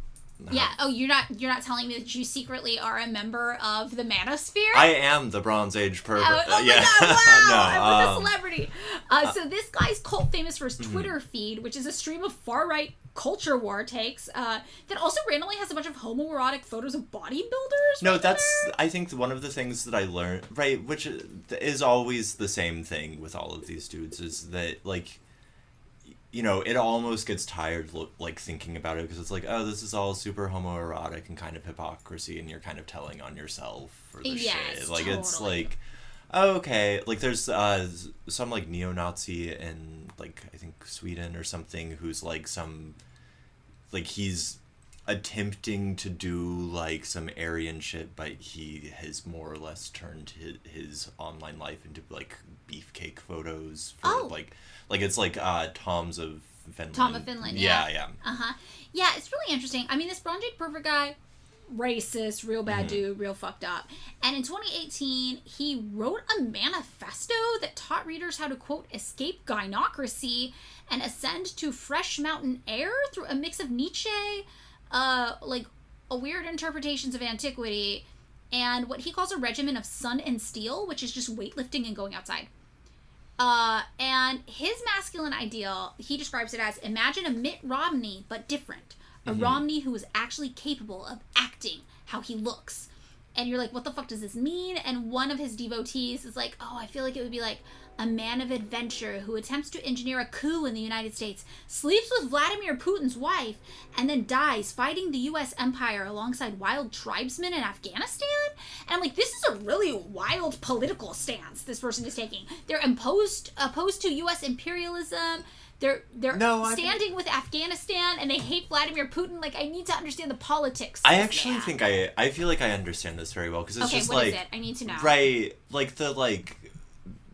Yeah. Oh, you're not telling me that you secretly are a member of the Manosphere? I am the Bronze Age pervert. Oh my yeah. god, wow! No, I'm a celebrity. So this guy's cult famous for his Twitter feed, which is a stream of far-right culture war takes, that also randomly has a bunch of homoerotic photos of bodybuilders. No, that's, I think, one of the things that I learned, right, which is always the same thing with all of these dudes, is that, like, you know, it almost gets tired, like, thinking about it, because it's like, oh, this is all super homoerotic and kind of hypocrisy, and you're kind of telling on yourself for the shit. Like, totally. It's like, oh, okay. Like, there's some, like, neo-Nazi in, like, I think Sweden or something, who's, like, he's attempting to do, like, some Aryan shit, but he has more or less turned his online life into, like, beefcake photos for, like, it's like Tom's of Finland. Tom of Finland, yeah. Yeah. Yeah, it's really interesting. I mean, this Bronze Age Pervert guy, racist, real bad dude, real fucked up. And in 2018, he wrote a manifesto that taught readers how to, quote, escape gynocracy and ascend to fresh mountain air through a mix of Nietzsche, like, a weird interpretations of antiquity, and what he calls a regimen of sun and steel, which is just weightlifting and going outside. And his masculine ideal, he describes it as, imagine a Mitt Romney, but different. A Romney who is actually capable of acting how he looks. And you're like, what the fuck does this mean? And one of his devotees is like, oh, I feel like it would be like a man of adventure who attempts to engineer a coup in the United States, sleeps with Vladimir Putin's wife, and then dies fighting the U.S. empire alongside wild tribesmen in Afghanistan? And I'm like, this is a really wild political stance this person is taking. They're opposed to U.S. imperialism. They're standing with Afghanistan, and they hate Vladimir Putin. Like, I need to understand the politics. I actually think I feel like I understand this very well, because it's just what like... is it? I need to know. Right,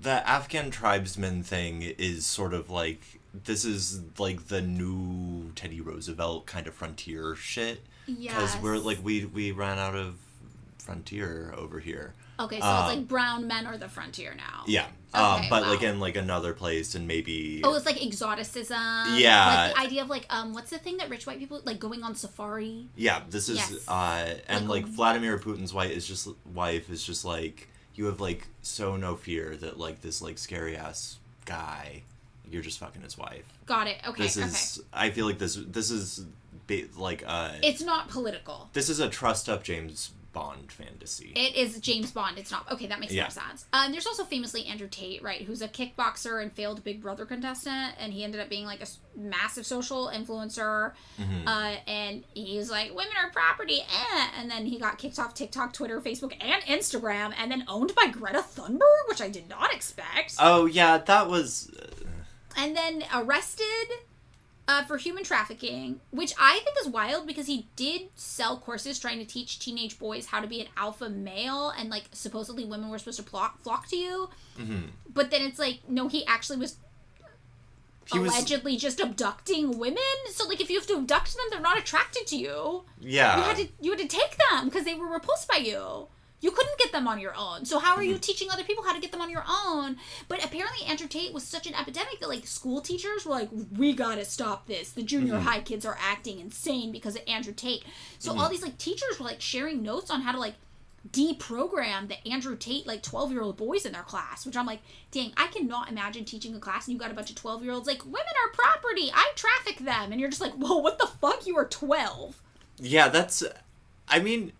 the Afghan tribesman thing is sort of like, this is like the new Teddy Roosevelt kind of frontier shit. Yes. Because we're like, we ran out of frontier over here. Okay, so it's like brown men are the frontier now. Yeah. Okay, but wow. like in like another place, and maybe... Oh, it's like exoticism. Yeah. Like the idea of like, what's the thing that rich white people, like going on safari? Yeah, this is, Yes. and like Vladimir Putin's wife is just like, you have like so no fear that like this like scary ass guy, you're just fucking his wife. Got it. Okay. I feel like this is like it's not political. This is a trussed up James Bond fantasy. It is James Bond. It's not. Okay, that makes more sense. There's also famously Andrew Tate, right, who's a kickboxer and failed Big Brother contestant, and he ended up being like a massive social influencer. And he's like, women are property, and then he got kicked off TikTok, Twitter, Facebook, and Instagram, and then owned by Greta Thunberg, which I did not expect. Oh yeah, that was. And then arrested for human trafficking, which I think is wild because he did sell courses trying to teach teenage boys how to be an alpha male, and like supposedly women were supposed to flock to you. But then it's like, no, he actually was allegedly just abducting women. So like, if you have to abduct them, they're not attracted to you. Yeah. You had to take them because they were repulsed by you. You couldn't get them on your own. So how are you teaching other people how to get them on your own? But apparently Andrew Tate was such an epidemic that, like, school teachers were like, we gotta stop this. The junior high kids are acting insane because of Andrew Tate. So all these, like, teachers were, like, sharing notes on how to, like, deprogram the Andrew Tate, like, 12-year-old boys in their class. Which I'm like, dang, I cannot imagine teaching a class and you got a bunch of 12-year-olds like, women are property. I traffic them. And you're just like, whoa, what the fuck? You are 12. Yeah, that's... I mean...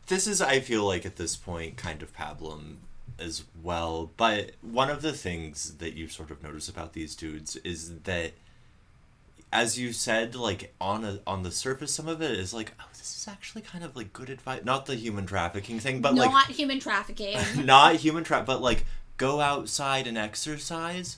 This is, I feel like, at this point, kind of pablum as well. But one of the things that you sort of notice about these dudes is that as you said, like, on the surface, some of it is like, oh, this is actually kind of, like, good advice. Not the human trafficking thing, but, Not like... human trafficking. Not human but, like, go outside and exercise.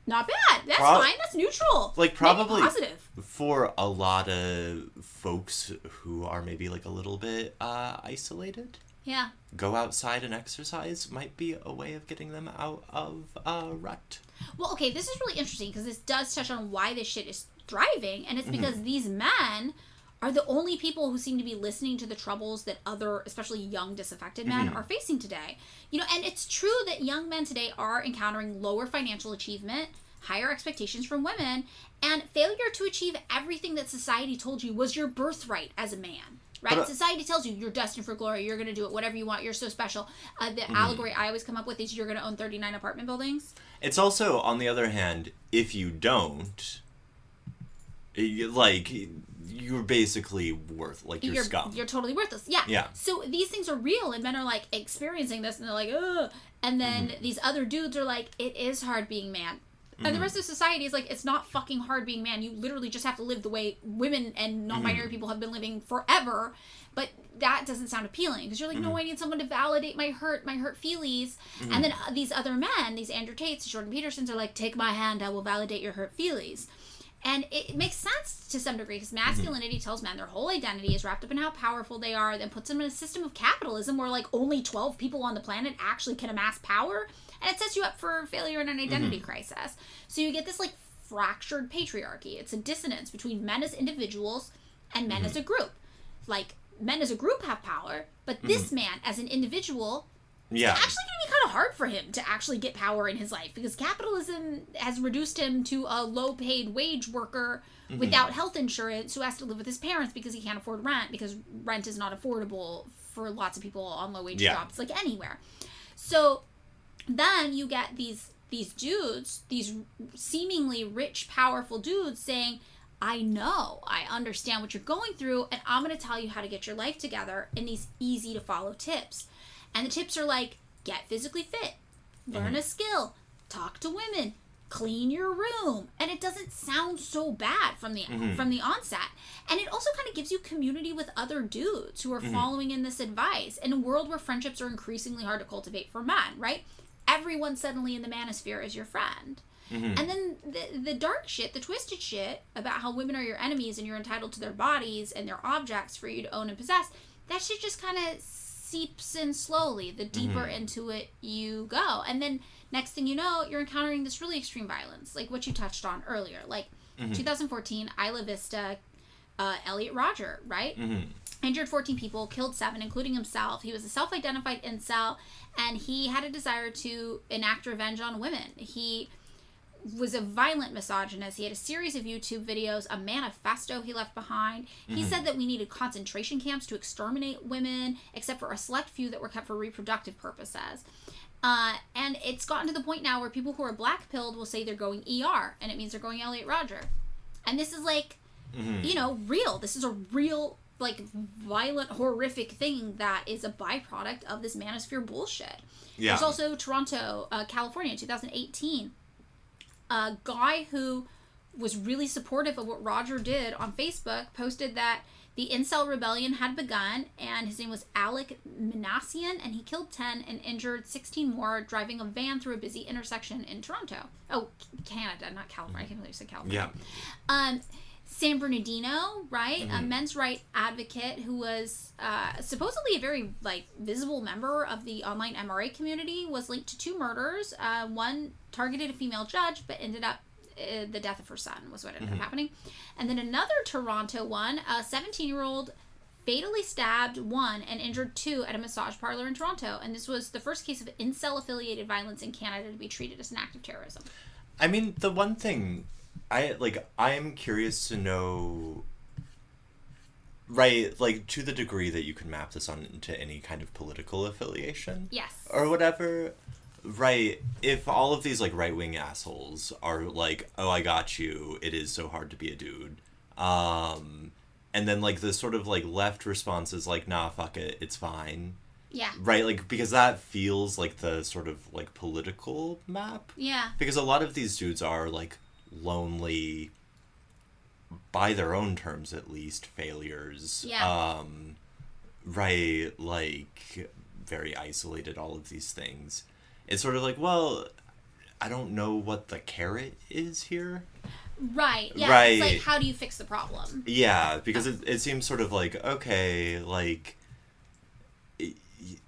Not bad. That's fine. That's neutral. Like, probably... Maybe positive. For a lot of folks who are maybe, like, a little bit isolated... Yeah. Go outside and exercise might be a way of getting them out of a rut. Well, okay, this is really interesting because this does touch on why this shit is thriving, and it's because these men are the only people who seem to be listening to the troubles that other, especially young disaffected men, are facing today. You know, and it's true that young men today are encountering lower financial achievement, higher expectations from women, and failure to achieve everything that society told you was your birthright as a man. Right? But, society tells you you're destined for glory, you're going to do it, whatever you want, you're so special. The allegory I always come up with is you're going to own 39 apartment buildings. It's also, on the other hand, if you don't, like, you're basically you're scum. You're totally worthless. Yeah. So these things are real, and men are, like, experiencing this, and they're like, ugh. And then these other dudes are like, it is hard being man. And the rest of society is like, it's not fucking hard being man. You literally just have to live the way women and non-binary people have been living forever. But that doesn't sound appealing. Because you're like, no, I need someone to validate my hurt feelies. And then these other men, these Andrew Tates, Jordan Petersons are like, take my hand, I will validate your hurt feelies. And it makes sense to some degree because masculinity tells men their whole identity is wrapped up in how powerful they are, then puts them in a system of capitalism where like only 12 people on the planet actually can amass power. And it sets you up for failure and an identity crisis. So you get this like fractured patriarchy. It's a dissonance between men as individuals and men as a group. Like men as a group have power, but this man as an individual, it's actually going to be kind of hard for him to actually get power in his life because capitalism has reduced him to a low-paid wage worker without health insurance who has to live with his parents because he can't afford rent because rent is not affordable for lots of people on low-wage jobs, like anywhere. So then you get these dudes, these seemingly rich, powerful dudes saying, I know, I understand what you're going through, and I'm going to tell you how to get your life together in these easy-to-follow tips. And the tips are like, get physically fit, learn a skill, talk to women, clean your room. And it doesn't sound so bad from the onset. And it also kind of gives you community with other dudes who are following in this advice in a world where friendships are increasingly hard to cultivate for men, right? Everyone suddenly in the manosphere is your friend. And then the dark shit, the twisted shit about how women are your enemies and you're entitled to their bodies and their objects for you to own and possess, that shit just kind of seeps in slowly the deeper into it you go. And then next thing you know, you're encountering this really extreme violence, like what you touched on earlier. Like 2014, Isla Vista, Elliot Rodger, right? Injured 14 people, killed 7, including himself. He was a self-identified incel, and he had a desire to enact revenge on women. He was a violent misogynist. He had a series of YouTube videos, a manifesto he left behind. He said that we needed concentration camps to exterminate women, except for a select few that were kept for reproductive purposes. And it's gotten to the point now where people who are black-pilled will say they're going ER, and it means they're going Elliot Rodger. And this is like, you know, real. This is a real, like, violent, horrific thing that is a byproduct of this manosphere bullshit. Yeah. There's also Toronto, California, 2018. A guy who was really supportive of what Rodger did on Facebook posted that the incel rebellion had begun, and his name was Alec Minassian, and he killed 10 and injured 16 more driving a van through a busy intersection in Toronto. Oh, Canada, not California. I can't believe you said California. Yeah. San Bernardino, right? A men's rights advocate who was supposedly a very like visible member of the online MRA community, was linked to 2 murders. One targeted a female judge, but ended up the death of her son was what ended up happening. And then another Toronto one, a 17-year-old fatally stabbed 1 and injured 2 at a massage parlor in Toronto. And this was the first case of incel-affiliated violence in Canada to be treated as an act of terrorism. I mean, the one thing I am curious to know, right, like, to the degree that you can map this onto any kind of political affiliation. Yes. Or whatever, right, if all of these, like, right-wing assholes are like, oh, I got you, it is so hard to be a dude, and then, like, the sort of, like, left response is like, nah, fuck it, it's fine. Yeah. Right, like, because that feels like the sort of, like, political map. Yeah. Because a lot of these dudes are, like, lonely, by their own terms at least, failures. Yeah. Right, like, very isolated, all of these things. It's sort of like, well, I don't know what the carrot is here. Right. Yeah. Right. It's like, how do you fix the problem? Yeah, because it seems sort of like, okay, like,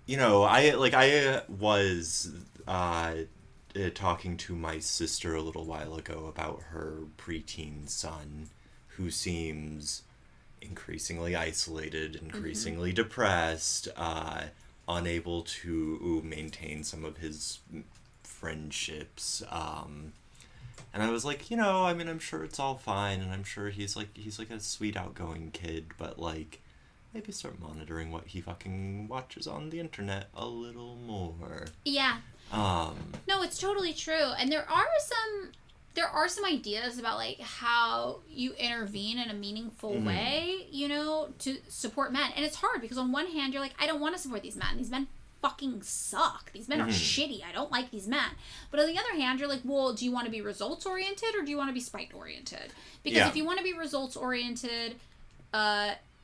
you know, I was talking to my sister a little while ago about her preteen son, who seems increasingly isolated, increasingly depressed, unable to maintain some of his friendships. And I was like, you know, I mean, I'm sure it's all fine, and I'm sure he's like a sweet, outgoing kid, but like, maybe start monitoring what he fucking watches on the internet a little more. Yeah. No, it's totally true. And there are some ideas about like how you intervene in a meaningful way, you know, to support men. And it's hard because on one hand you're like, I don't want to support these men. These men fucking suck. These men are shitty. I don't like these men. But on the other hand, you're like, well, do you want to be results oriented or do you want to be spite oriented? Because if you want to be results oriented,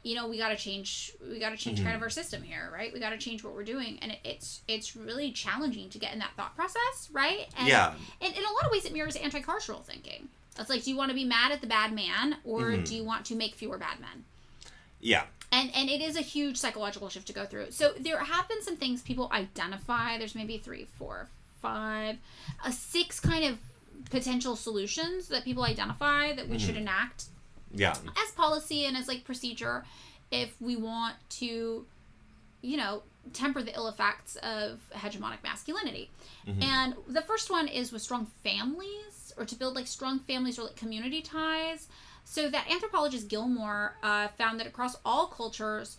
you know, we got to change kind of our system here, right? We got to change what we're doing. And it's really challenging to get in that thought process, right? And in a lot of ways it mirrors anti-carceral thinking. It's like, do you want to be mad at the bad man or do you want to make fewer bad men? Yeah. And it is a huge psychological shift to go through. So there have been some things people identify. There's maybe 3, 4, 5, 6 kind of potential solutions that people identify that we should enact as policy and as like procedure if we want to, you know, temper the ill effects of hegemonic masculinity. And the first one is with strong families, or to build like strong families or like community ties. So that anthropologist Gilmore found that across all cultures,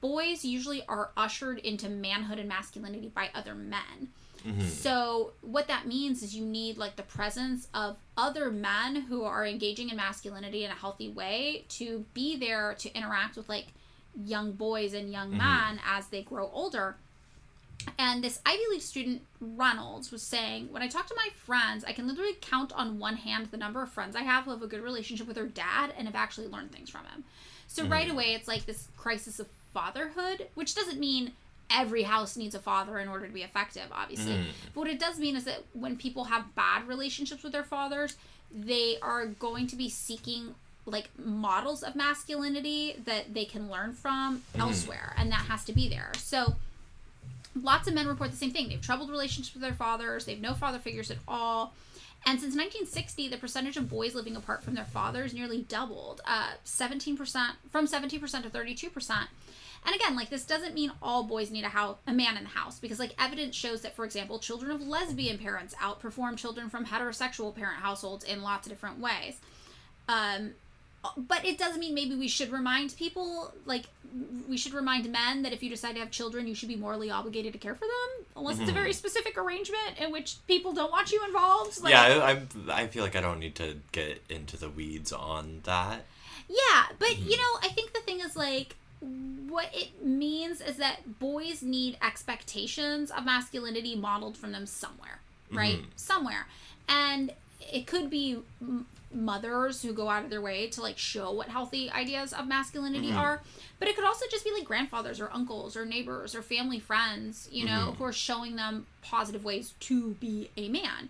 boys usually are ushered into manhood and masculinity by other men. So what that means is you need like the presence of other men who are engaging in masculinity in a healthy way to be there to interact with like young boys and young men as they grow older. And this Ivy League student, Reynolds, was saying, when I talk to my friends, I can literally count on one hand the number of friends I have who have a good relationship with their dad and have actually learned things from him. So right away, it's like this crisis of fatherhood, which doesn't mean every house needs a father in order to be effective, obviously. But what it does mean is that when people have bad relationships with their fathers, they are going to be seeking like models of masculinity that they can learn from elsewhere, and that has to be there. So lots of men report the same thing. They have troubled relationships with their fathers. They have no father figures at all. And since 1960, the percentage of boys living apart from their fathers nearly doubled, 17% from 17% to 32%. And again, like, this doesn't mean all boys need a man in the house, because like evidence shows that, for example, children of lesbian parents outperform children from heterosexual parent households in lots of different ways. But it does mean maybe we should remind people, like, we should remind men that if you decide to have children, you should be morally obligated to care for them, unless it's a very specific arrangement in which people don't want you involved. Like, yeah, I feel like I don't need to get into the weeds on that. Yeah, but, you know, I think the thing is, like, what it means is that boys need expectations of masculinity modeled from them somewhere, right? Somewhere. And it could be mothers who go out of their way to like show what healthy ideas of masculinity are, but it could also just be like grandfathers or uncles or neighbors or family friends, you know, who are showing them positive ways to be a man.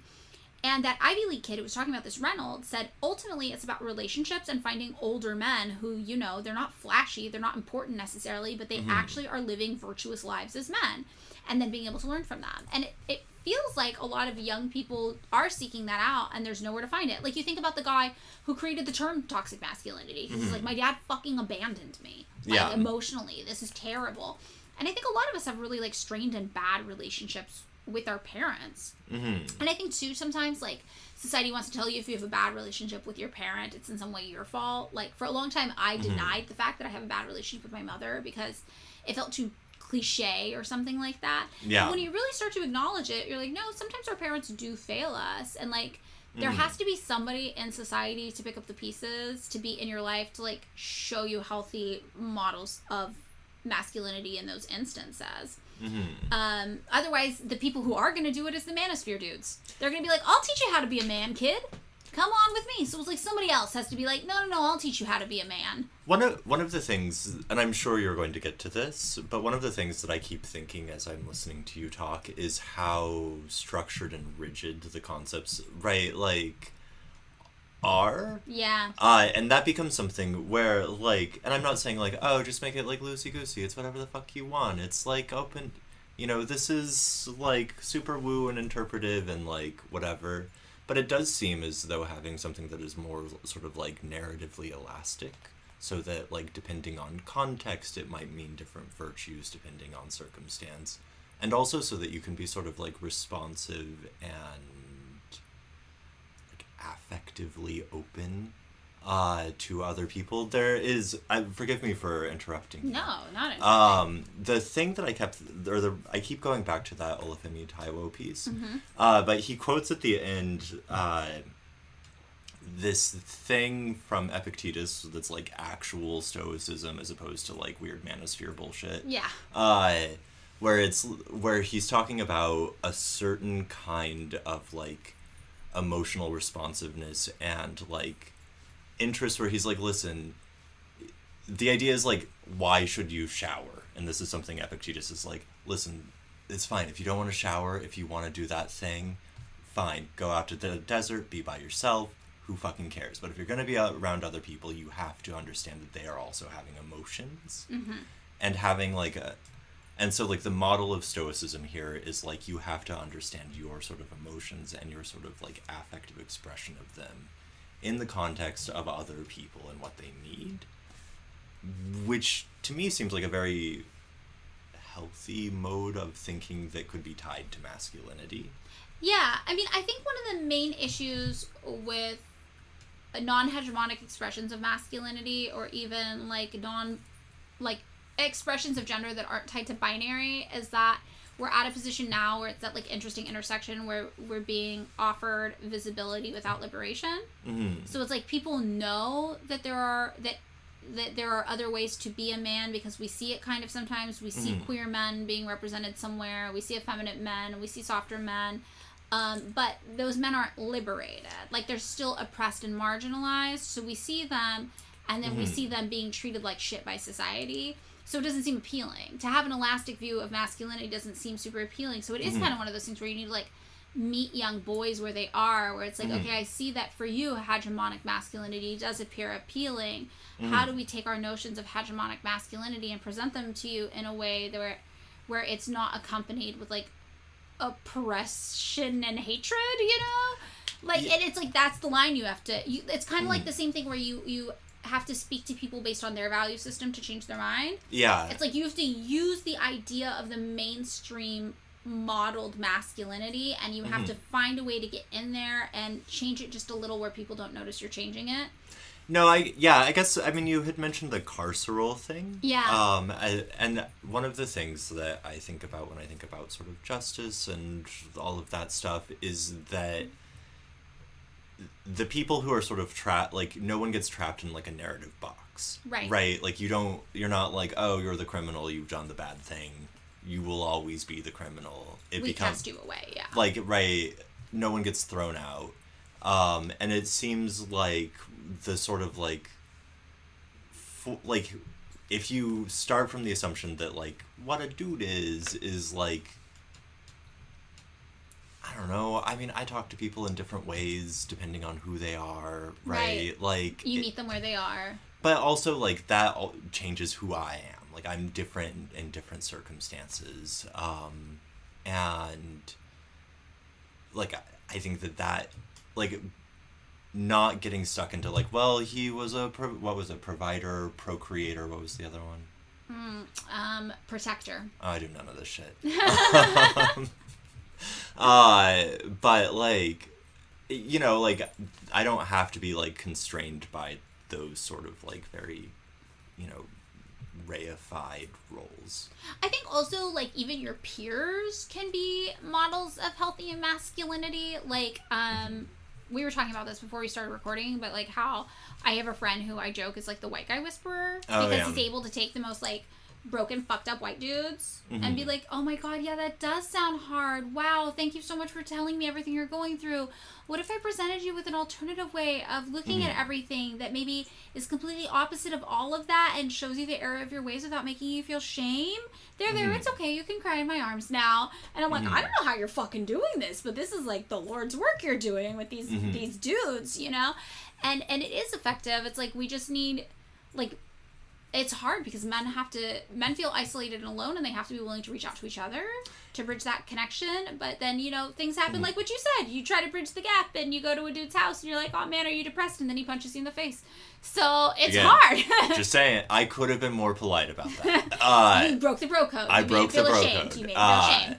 And that Ivy League kid who was talking about this, Reynolds, said ultimately it's about relationships and finding older men who, you know, they're not flashy, they're not important necessarily, but they actually are living virtuous lives as men, and then being able to learn from them. And it feels like a lot of young people are seeking that out, and there's nowhere to find it. Like, you think about the guy who created the term toxic masculinity. He's like, my dad fucking abandoned me. Like, emotionally. This is terrible. And I think a lot of us have really, like, strained and bad relationships with our parents. And I think, too, sometimes, like, society wants to tell you if you have a bad relationship with your parent, it's in some way your fault. Like, for a long time, I denied the fact that I have a bad relationship with my mother because it felt too cliche or something like that. Yeah. But when you really start to acknowledge it, you're like, no, sometimes our parents do fail us, and like there has to be somebody in society to pick up the pieces, to be in your life, to like show you healthy models of masculinity in those instances. Otherwise, the people who are going to do it is the manosphere dudes. They're going to be like, I'll teach you how to be a man, kid. come on with me. So it's like somebody else has to be like, no, I'll teach you how to be a man. One of the things, and I'm sure you're going to get to this, but one of the things that I keep thinking as I'm listening to you talk is how structured and rigid the concepts, right, like, are. Yeah. And that becomes something where, like, and I'm not saying, like, oh, just make it, like, loosey-goosey, it's whatever the fuck you want. It's, like, open, this is, like, super woo and interpretive and, like, whatever. But it does seem as though having something that is more sort of, like, narratively elastic, so that, like, depending on context, it might mean different virtues depending on circumstance. And also so that you can be sort of, like, responsive and, like, affectively open to other people. There is, forgive me for interrupting. No, not interrupting. The thing that I keep going back to that Olufemi Taiwo piece, Mm-hmm. but he quotes at the end this thing from Epictetus that's like actual stoicism as opposed to like weird manosphere bullshit. Yeah. Where he's talking about a certain kind of like emotional responsiveness and like interest, where he's like, listen, the idea is like, why should you shower? And this is something Epictetus is like, listen, it's fine if you don't want to shower, if you want to do that thing, fine, go out to the desert, be by yourself, who fucking cares? But if you're going to be around other people, you have to understand that they are also having emotions. Mm-hmm. And having like and so like the model of stoicism here is like, you have to understand your sort of emotions and your sort of like affective expression of them in the context of other people and what they need, which to me seems like a very healthy mode of thinking that could be tied to masculinity. Yeah, I mean, I think one of the main issues with non-hegemonic expressions of masculinity, or even like expressions of gender that aren't tied to binary, is that we're at a position now where it's that like interesting intersection where we're being offered visibility without liberation. Mm-hmm. So it's like people know that there are other ways to be a man, because we see it kind of sometimes. We see Mm-hmm. queer men being represented somewhere. We see effeminate men. We see softer men. But those men aren't liberated. Like, they're still oppressed and marginalized. So we see them, and then we see them being treated like shit by society. So it doesn't seem appealing. To have an elastic view of masculinity doesn't seem super appealing. So it is kind of one of those things where you need to, like, meet young boys where they are, where it's like, okay, I see that for you, hegemonic masculinity does appear appealing. How do we take our notions of hegemonic masculinity and present them to you in a way that where it's not accompanied with, like, oppression and hatred, Like, and it's like, that's the line you have to... it's kind of like the same thing where you have to speak to people based on their value system to change their mind. Yeah. It's like you have to use the idea of the mainstream modeled masculinity, and you have to find a way to get in there and change it just a little where people don't notice you're changing it. No, I guess, I mean, you had mentioned the carceral thing. Yeah. And one of the things that I think about when I think about sort of justice and all of that stuff is that the people who are sort of trapped, like, no one gets trapped in, like, a narrative box. Right. Right? Like, you're not like, oh, you're the criminal, you've done the bad thing, you will always be the criminal. We cast you away, yeah. Like, right, no one gets thrown out. And it seems like the sort of, like, like, if you start from the assumption that, like, what a dude is, like, I don't know, I mean, I talk to people in different ways depending on who they are, right? Like, you meet them where they are. But also, like, that changes who I am. Like, I'm different in different circumstances. And, like, I think that, like, not getting stuck into, like, well, he was provider, procreator, what was the other one? Protector. Oh, I do none of this shit. But, like, like, I don't have to be, like, constrained by those sort of, like, very, reified roles. I think also, like, even your peers can be models of healthy masculinity. Like, we were talking about this before we started recording, but, like, how I have a friend who I joke is, like, the white guy whisperer. Oh, because yeah. he's able to take the most, like, broken, fucked up white dudes and be like, oh my god, yeah, that does sound hard. Wow, thank you so much for telling me everything you're going through. What if I presented you with an alternative way of looking at everything that maybe is completely opposite of all of that and shows you the error of your ways without making you feel shame? There, it's okay. You can cry in my arms now. And I'm like, I don't know how you're fucking doing this, but this is like the Lord's work you're doing with these dudes, you know? And it is effective. It's like we just need, like, it's hard because men feel isolated and alone, and they have to be willing to reach out to each other to bridge that connection. But then, you know, things happen like what you said. You try to bridge the gap and you go to a dude's house and you're like, oh man, are you depressed? And then he punches you in the face. So it's hard. Just saying, I could have been more polite about that. You broke the bro code. I broke the bro code. You made him feel ashamed.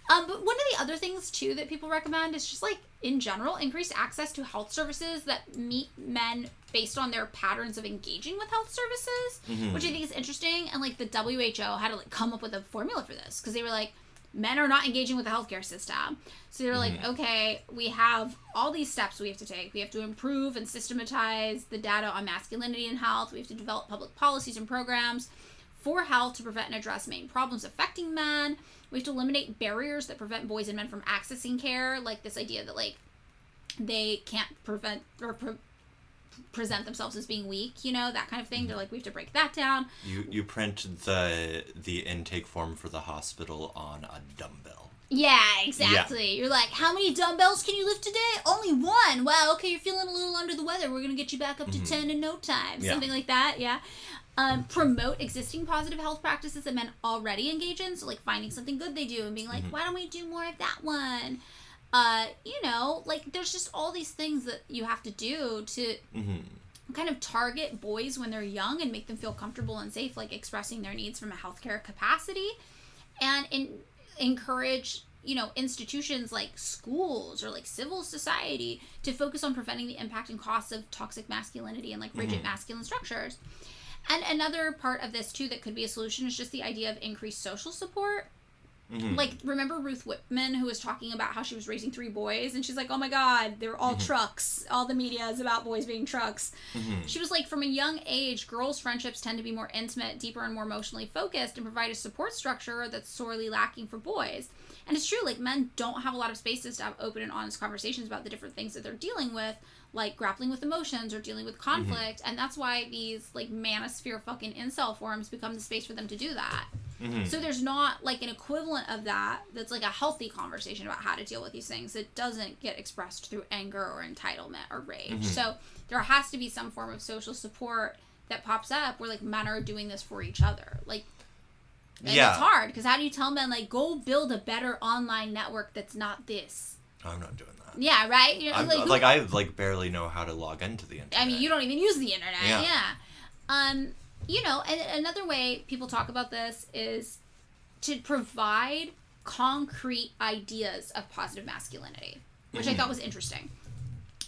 But one of the other things, too, that people recommend is just, like, in general, increased access to health services that meet men based on their patterns of engaging with health services, which I think is interesting. And, like, the WHO had to, like, come up with a formula for this because they were like, men are not engaging with the healthcare system. So they were like, okay, we have all these steps we have to take. We have to improve and systematize the data on masculinity and health. We have to develop public policies and programs for health to prevent and address main problems affecting men. We have to eliminate barriers that prevent boys and men from accessing care, like this idea that, like, they can't prevent or present themselves as being weak, you know, that kind of thing. They're like, we have to break that down. You print the intake form for the hospital on a dumbbell. Yeah, exactly. Yeah. You're like, how many dumbbells can you lift today? Only one. Wow, okay, you're feeling a little under the weather. We're going to get you back up to 10 in no time. Yeah. Something like that, yeah. Promote existing positive health practices that men already engage in. So, like, finding something good they do and being like, why don't we do more of that one? You know, like, there's just all these things that you have to do to kind of target boys when they're young and make them feel comfortable and safe, like, expressing their needs from a healthcare capacity. And encourage, you know, institutions like schools or like civil society to focus on preventing the impact and costs of toxic masculinity and like rigid masculine structures. And another part of this too that could be a solution is just the idea of increased social support. Like, remember Ruth Whitman, who was talking about how she was raising 3 boys, and she's like, oh my god, they're all trucks. All the media is about boys being trucks. She was like, from a young age, girls' friendships tend to be more intimate, deeper, and more emotionally focused, and provide a support structure that's sorely lacking for boys. And it's true, like, men don't have a lot of spaces to have open and honest conversations about the different things that they're dealing with, like grappling with emotions or dealing with conflict, and that's why these, like, manosphere fucking incel forums become the space for them to do that. So there's not, like, an equivalent of that that's, like, a healthy conversation about how to deal with these things. It doesn't get expressed through anger or entitlement or rage. So there has to be some form of social support that pops up where, like, men are doing this for each other. Like, and it's hard, because how do you tell men, like, go build a better online network that's not this? I'm not doing that. Yeah, right? You're, I barely know how to log into the internet. I mean, you don't even use the internet. Yeah. You know, and another way people talk about this is to provide concrete ideas of positive masculinity, which I thought was interesting.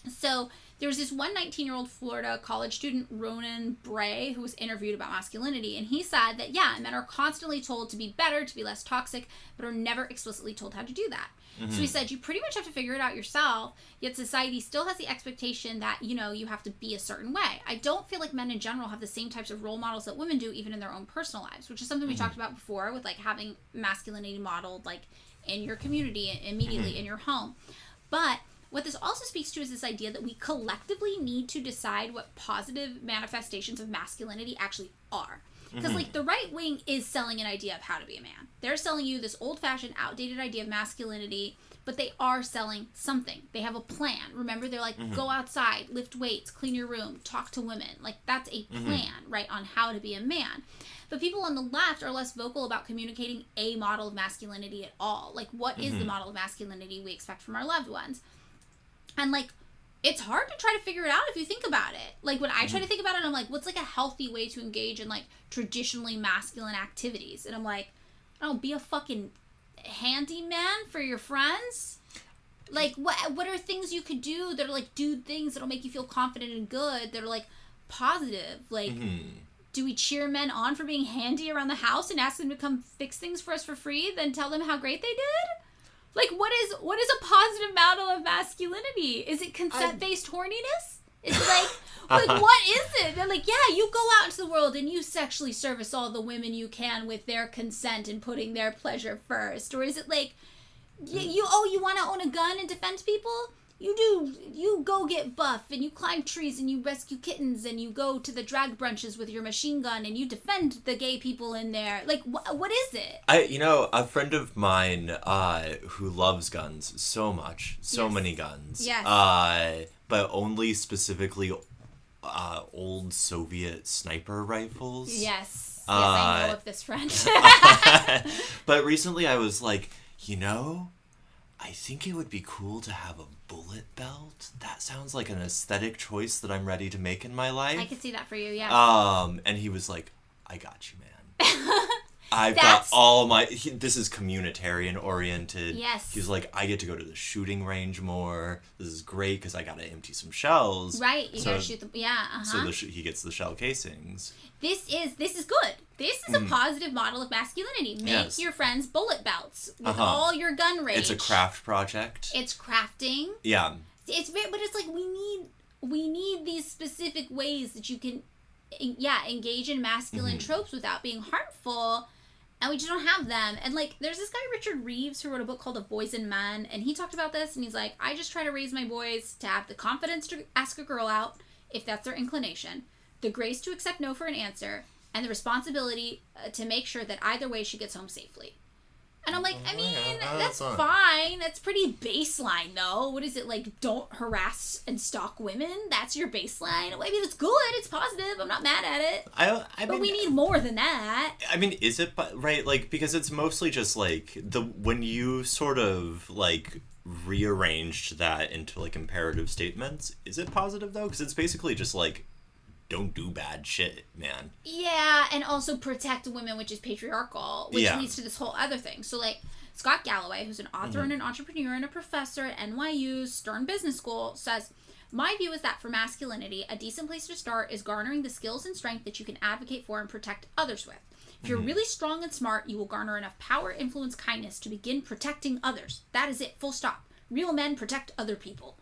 So there was this one 19-year-old Florida college student, Ronan Bray, who was interviewed about masculinity, and he said that, yeah, men are constantly told to be better, to be less toxic, but are never explicitly told how to do that. So he said, you pretty much have to figure it out yourself, yet society still has the expectation that, you know, you have to be a certain way. I don't feel like men in general have the same types of role models that women do, even in their own personal lives, which is something we talked about before with, like, having masculinity modeled, like, in your community, immediately in your home. But what this also speaks to is this idea that we collectively need to decide what positive manifestations of masculinity actually are. Because, like, the right wing is selling an idea of how to be a man. They're selling you this old-fashioned, outdated idea of masculinity, but they are selling something. They have a plan. Remember, they're like, go outside, lift weights, clean your room, talk to women. Like, that's a plan, right, on how to be a man. But people on the left are less vocal about communicating a model of masculinity at all. Like, what is the model of masculinity we expect from our loved ones? And, like, it's hard to try to figure it out if you think about it. Like, when I try to think about it, I'm like, what's, like, a healthy way to engage in, like, traditionally masculine activities? And I'm like, oh, be a fucking handyman for your friends? Like, what are things you could do that are, like, do things that'll make you feel confident and good, that are, like, positive? Like, do we cheer men on for being handy around the house and ask them to come fix things for us for free, then tell them how great they did? Like, what is a positive model of masculinity? Is it consent-based horniness? Is it like, Like, what is it? They're like, yeah, you go out into the world and you sexually service all the women you can with their consent and putting their pleasure first. Or is it like, you want to own a gun and defend people? You go get buff and you climb trees and you rescue kittens and you go to the drag brunches with your machine gun and you defend the gay people in there. Like, what is it? A friend of mine who loves guns so much, so many guns. Yes. But only specifically old Soviet sniper rifles. Yes. I know of this friend. But recently I was like, I think it would be cool to have a bullet belt. That sounds like an aesthetic choice that I'm ready to make in my life. I could see that for you, yeah. And he was like, I got you, man. I've got all my... this is communitarian oriented. Yes. He was like, I get to go to the shooting range more. This is great because I got to empty some shells. Right, you got to shoot them. Yeah, So he gets the shell casings. This is good. This is a positive model of masculinity. Make your friends bullet belts with all your gun rage. It's a craft project. It's crafting. Yeah. But it's like we need these specific ways that you can, engage in masculine tropes without being harmful, and we just don't have them. And like, there's this guy Richard Reeves who wrote a book called Of Boys and Men, and he talked about this, and he's like, I just try to raise my boys to have the confidence to ask a girl out if that's their inclination, the grace to accept no for an answer, and the responsibility to make sure that either way she gets home safely. And I'm like, that's fine. That's pretty baseline, though. What is it, like, don't harass and stalk women? That's your baseline? I mean, it's good. It's positive. I'm not mad at it. But we need more than that. I mean, is it, right? Like, because it's mostly just, like, when you sort of, like, rearranged that into, like, imperative statements, is it positive, though? Because it's basically just, like, don't do bad shit, man. Yeah, and also protect women, which is patriarchal, which leads to this whole other thing. So, like, Scott Galloway, who's an author and an entrepreneur and a professor at NYU's Stern Business School, says, my view is that for masculinity, a decent place to start is garnering the skills and strength that you can advocate for and protect others with. If you're really strong and smart, you will garner enough power, influence, kindness to begin protecting others. That is it, full stop. Real men protect other people.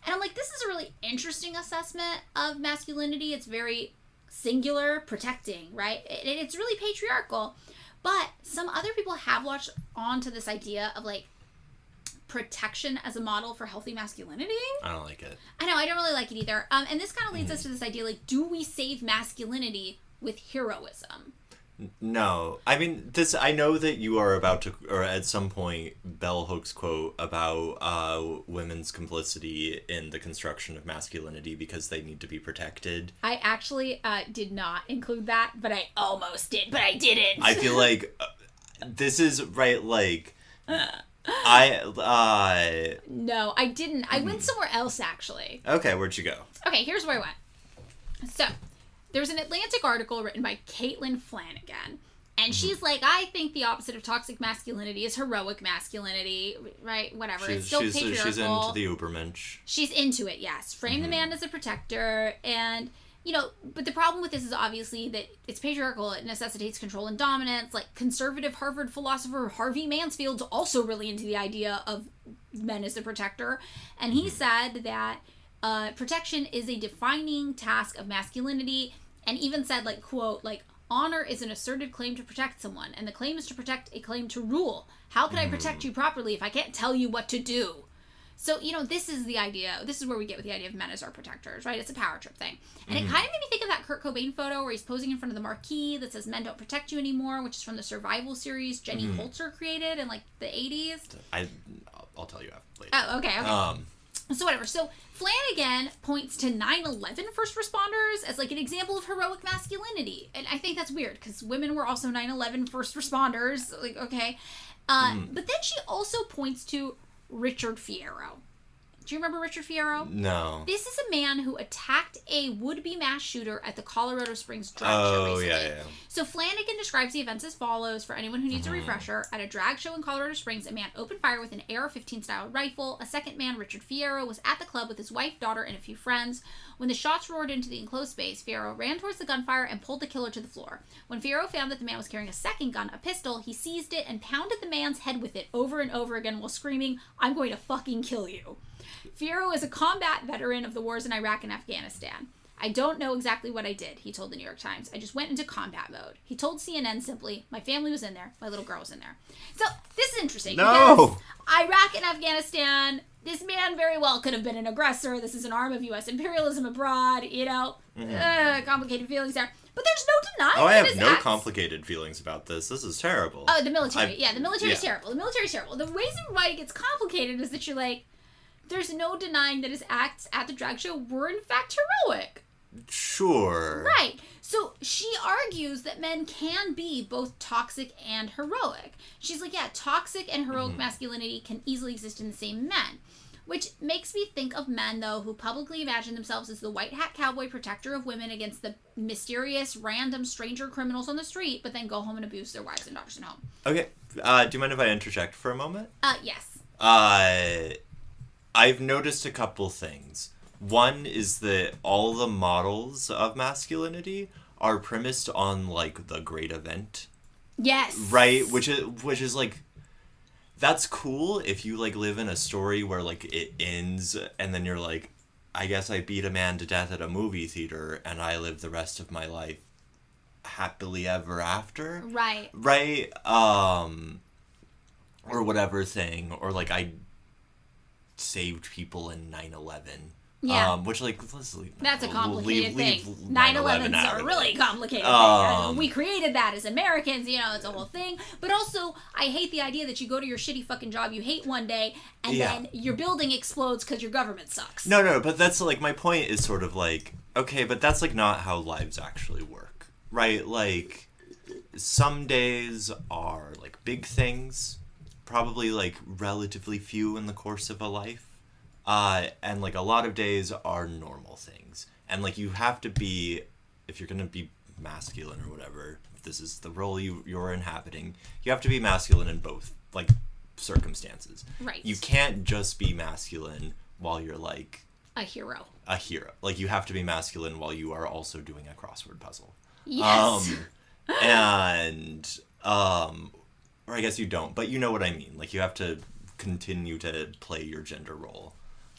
And I'm like, this is a really interesting assessment of masculinity. It's very singular, protecting, right? It's really patriarchal. But some other people have latched on to this idea of, like, protection as a model for healthy masculinity. I don't like it. I know, I don't really like it either. And this kind of leads us to this idea, like, do we save masculinity with heroism? No. I mean, I know that you are about to, or at some point, bell hooks quote about women's complicity in the construction of masculinity because they need to be protected. I actually did not include that, but I almost did, but I didn't. I feel like this is, right, like, No, I didn't. I went somewhere else, actually. Okay, where'd you go? Okay, here's where I went. So, there was an Atlantic article written by Caitlin Flanagan, and she's like, I think the opposite of toxic masculinity is heroic masculinity, right? Whatever. It's still patriarchal. She's into the Ubermensch. She's into it, yes. Frame the man as a protector, and, but the problem with this is obviously that it's patriarchal. It necessitates control and dominance. Like, conservative Harvard philosopher Harvey Mansfield's also really into the idea of men as the protector, and he said that protection is a defining task of masculinity, and even said, like, quote, like, honor is an asserted claim to protect someone, and the claim is to protect a claim to rule. How can I protect you properly if I can't tell you what to do? So, this is the idea. This is where we get with the idea of men as our protectors, right? It's a power trip thing. And it kind of made me think of that Kurt Cobain photo where he's posing in front of the marquee that says men don't protect you anymore, which is from the Survival series Jenny Holzer created in, like, the 80s. I'll tell you later. Oh, okay. So whatever. So Flanagan points to 9/11 first responders as, like, an example of heroic masculinity. And I think that's weird because women were also 9/11 first responders. Like, okay. But then she also points to Richard Fierro. Do you remember Richard Fierro? No. This is a man who attacked a would-be mass shooter at the Colorado Springs drag show recently. Yeah. So Flanagan describes the events as follows for anyone who needs a refresher. At a drag show in Colorado Springs, a man opened fire with an AR-15 style rifle. A second man, Richard Fierro, was at the club with his wife, daughter, and a few friends. When the shots roared into the enclosed space, Fierro ran towards the gunfire and pulled the killer to the floor. When Fierro found that the man was carrying a second gun, a pistol, he seized it and pounded the man's head with it over and over again while screaming, "I'm going to fucking kill you." Fierro is a combat veteran of the wars in Iraq and Afghanistan. I don't know exactly what I did, he told the New York Times. I just went into combat mode. He told CNN simply, my family was in there, my little girl was in there. So this is interesting. No! Because Iraq and Afghanistan, this man very well could have been an aggressor. This is an arm of U.S. imperialism abroad, complicated feelings there. But there's no denying Oh, I have no acts. complicated feelings about this. This is terrible. Oh, the military. The military's yeah. terrible. The military's terrible. The reason why it gets complicated is that you're like, there's no denying that his acts at the drag show were in fact heroic. Sure. Right. So she argues that men can be both toxic and heroic. She's like, yeah, toxic and heroic masculinity can easily exist in the same men. Which makes me think of men, though, who publicly imagine themselves as the white hat cowboy protector of women against the mysterious, random stranger criminals on the street, but then go home and abuse their wives and daughters at home. Okay. Do you mind if I interject for a moment? Yes. I've noticed a couple things. One is that all the models of masculinity are premised on, like, the great event. Yes. Right? Which is like, that's cool if you, like, live in a story where, like, it ends and then you're like, I guess I beat a man to death at a movie theater and I live the rest of my life happily ever after. Right. Right? Or whatever thing. Or, like, I saved people in 9/11. Yeah. Which, like, let's leave. That's a complicated leave thing. 9/11 9/11s out are of really it. complicated thing. We created that as Americans, it's a whole thing. But also, I hate the idea that you go to your shitty fucking job you hate one day, and then your building explodes because your government sucks. No, but that's, like, my point is sort of like, okay, but that's, like, not how lives actually work, right? Like, some days are, like, big things, probably, like, relatively few in the course of a life. And, like, a lot of days are normal things. And, like, you have to be, if you're gonna be masculine or whatever, if this is the role you're inhabiting, you have to be masculine in both, like, circumstances. Right. You can't just be masculine while you're, like... A hero. Like, you have to be masculine while you are also doing a crossword puzzle. Yes. Or I guess you don't, but you know what I mean. Like, you have to continue to play your gender role.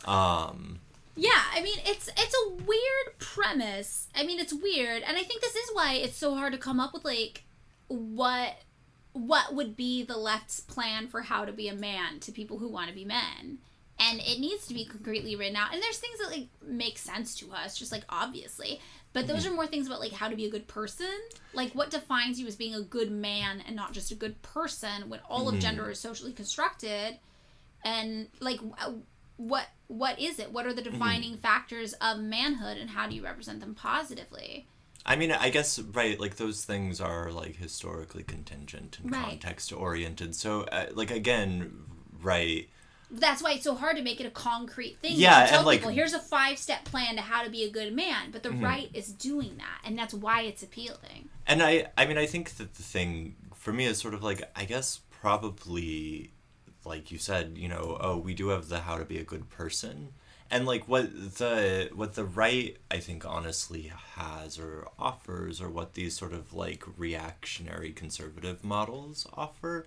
Yeah, I mean, it's a weird premise. I mean, it's weird, and I think this is why it's so hard to come up with, like, what would be the left's plan for how to be a man to people who want to be men. And it needs to be concretely written out. And there's things that, like, make sense to us, just, like, obviously. But those are more things about, like, how to be a good person. Like, what defines you as being a good man and not just a good person when all of gender is socially constructed. And, like, what is it? What are the defining factors of manhood, and how do you represent them positively? I mean, I guess, right, like, those things are, like, historically contingent and context-oriented. So, like, again, right... That's why it's so hard to make it a concrete thing. Yeah, you tell and, like... people, here's a 5-step plan to how to be a good man. But the right is doing that, and that's why it's appealing. And I mean, I think that the thing, for me, is sort of, like, I guess probably... like you said, we do have the how to be a good person. And, like, what the right, I think, honestly has or offers, or what these sort of, like, reactionary conservative models offer,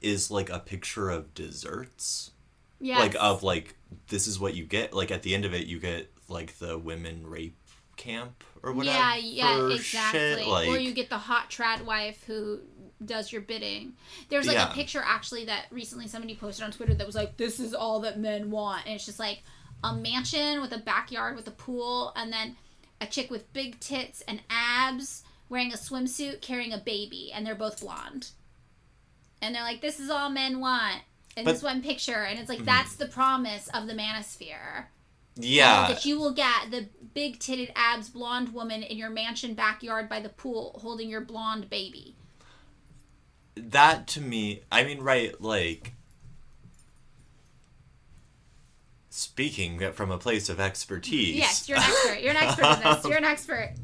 is, like, a picture of desserts. Yes. Like, of, like, this is what you get. Like, at the end of it, you get, like, the women rape camp or whatever. Yeah, exactly. Shit. Like, or you get the hot trad wife who does your bidding. There's, like, a picture, actually, that recently somebody posted on Twitter that was like, this is all that men want. And it's just, like, a mansion with a backyard with a pool, and then a chick with big tits and abs wearing a swimsuit carrying a baby, and they're both blonde. And they're like, this is all men want in this one picture. And it's like, that's the promise of the manosphere. Yeah. That you will get the big titted abs blonde woman in your mansion backyard by the pool holding your blonde baby. That, to me, I mean, right, like, speaking from a place of expertise. Yes, you're an expert. You're an expert in this. You're an expert.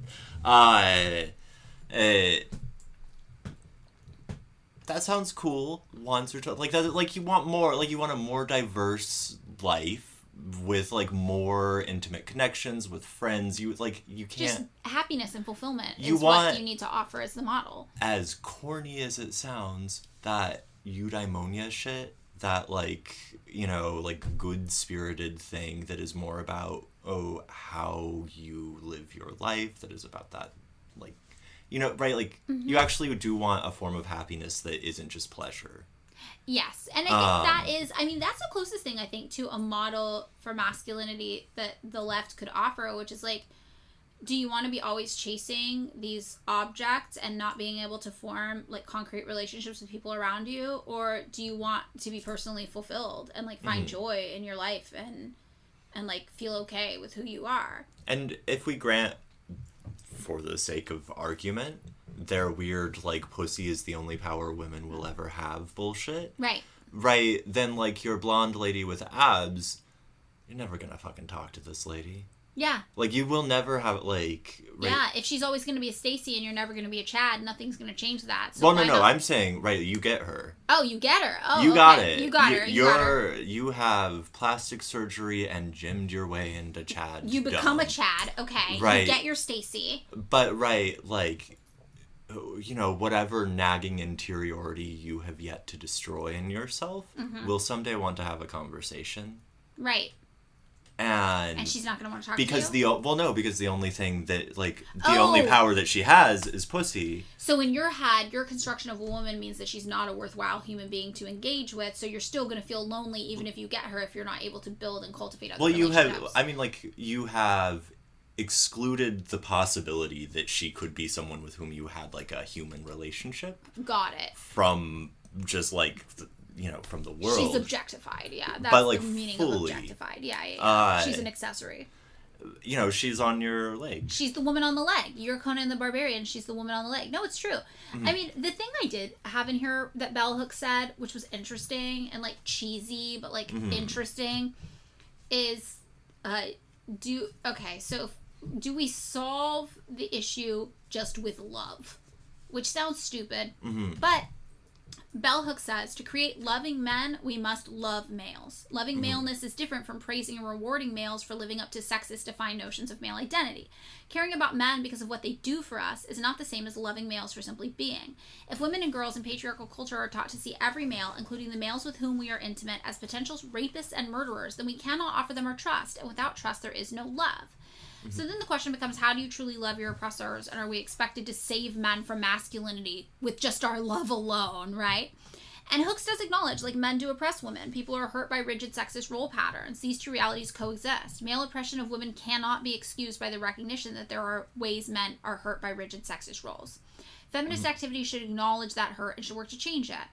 That sounds cool once or twice. Like, that, like, you want more, like, you want a more diverse life with, like, more intimate connections with friends. You can't... Just happiness and fulfillment is what you need to offer as the model. As corny as it sounds, that eudaimonia shit, that, like, you know, like, good-spirited thing that is more about, how you live your life, that is about that, like, you know, right? Like, you actually do want a form of happiness that isn't just pleasure. Yes, and I think that's the closest thing, I think, to a model for masculinity that the left could offer, which is, like, do you want to be always chasing these objects and not being able to form, like, concrete relationships with people around you? Or do you want to be personally fulfilled and, like, find joy in your life and, like, feel okay with who you are? And if we grant, for the sake of argument, their weird, like, pussy is the only power women will ever have bullshit. Right, then, like, your blonde lady with abs, you're never gonna fucking talk to this lady. Yeah. Like, you will never have, like... Right? Yeah, if she's always going to be a Stacy and you're never going to be a Chad, nothing's going to change that. So well, no, I'm saying, right, you get her. Oh, you get her. Oh, you got okay. it. You got her. You got her. You have plastic surgery and gymmed your way into Chad. You become a Chad, okay. Right. You get your Stacy. But, right, like, you know, whatever nagging interiority you have yet to destroy in yourself will someday want to have a conversation. Right. And she's not going to want to talk because to you? Because the only thing that, like, the only power that she has is pussy. So in your head, your construction of a woman means that she's not a worthwhile human being to engage with, so you're still going to feel lonely even if you get her, if you're not able to build and cultivate other relationships. You have excluded the possibility that she could be someone with whom you had, like, a human relationship. Got it. From just, like... you know, from the world. She's objectified, yeah. That's but, like, the meaning fully, of objectified. Yeah. She's an accessory. You know, she's on your leg. She's the woman on the leg. You're Conan the Barbarian. She's the woman on the leg. No, it's true. I mean, the thing I did have in here that Bell Hooks said, which was interesting and, like, cheesy, but, like, interesting, is, do we solve the issue just with love? Which sounds stupid, but... Bell Hooks says, to create loving men, we must love males. Loving maleness is different from praising and rewarding males for living up to sexist-defined notions of male identity. Caring about men because of what they do for us is not the same as loving males for simply being. If women and girls in patriarchal culture are taught to see every male, including the males with whom we are intimate, as potential rapists and murderers, then we cannot offer them our trust, and without trust there is no love. So then the question becomes, how do you truly love your oppressors, and are we expected to save men from masculinity with just our love alone, right? And Hooks does acknowledge, like, men do oppress women. People are hurt by rigid sexist role patterns. These two realities coexist. Male oppression of women cannot be excused by the recognition that there are ways men are hurt by rigid sexist roles. Feminist activity should acknowledge that hurt and should work to change it.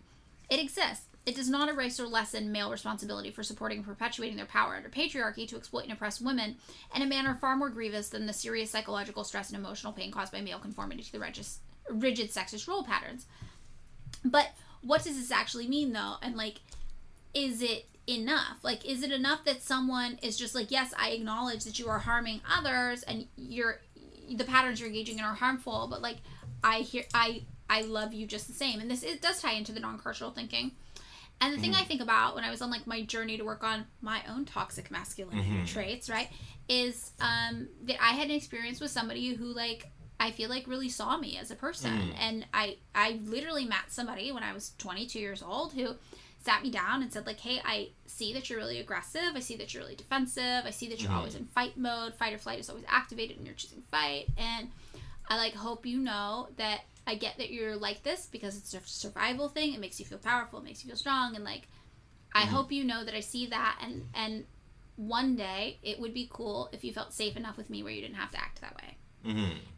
It exists. It does not erase or lessen male responsibility for supporting and perpetuating their power under patriarchy to exploit and oppress women in a manner far more grievous than the serious psychological stress and emotional pain caused by male conformity to the rigid sexist role patterns. But what does this actually mean, though? And, like, is it enough? Like, is it enough that someone is just like, yes, I acknowledge that you are harming others and the patterns you're engaging in are harmful, but, like, I love you just the same. And it does tie into the non-carceral thinking. And the thing I think about when I was on, like, my journey to work on my own toxic masculinity traits, right, is that I had an experience with somebody who, like, I feel like really saw me as a person. And I literally met somebody when I was 22 years old who sat me down and said, like, hey, I see that you're really aggressive. I see that you're really defensive. I see that you're always in fight mode. Fight or flight is always activated and you're choosing fight. And I, like, hope you know that I get that you're like this because it's a survival thing. It makes you feel powerful. It makes you feel strong. And, like, I hope you know that I see that. And one day it would be cool if you felt safe enough with me where you didn't have to act that way.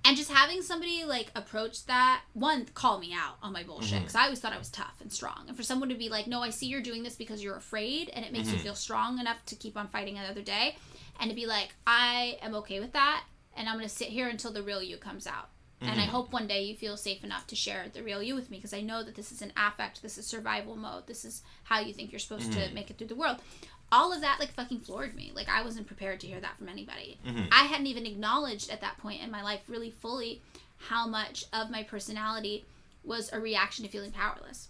And just having somebody, like, approach that, one, call me out on my bullshit, because I always thought I was tough and strong. And for someone to be like, no, I see you're doing this because you're afraid, and it makes you feel strong enough to keep on fighting another day. And to be like, I am okay with that, and I'm going to sit here until the real you comes out. And I hope one day you feel safe enough to share the real you with me, because I know that this is an affect, this is survival mode, this is how you think you're supposed to make it through the world. All of that, like, fucking floored me. Like, I wasn't prepared to hear that from anybody. I hadn't even acknowledged at that point in my life really fully how much of my personality was a reaction to feeling powerless.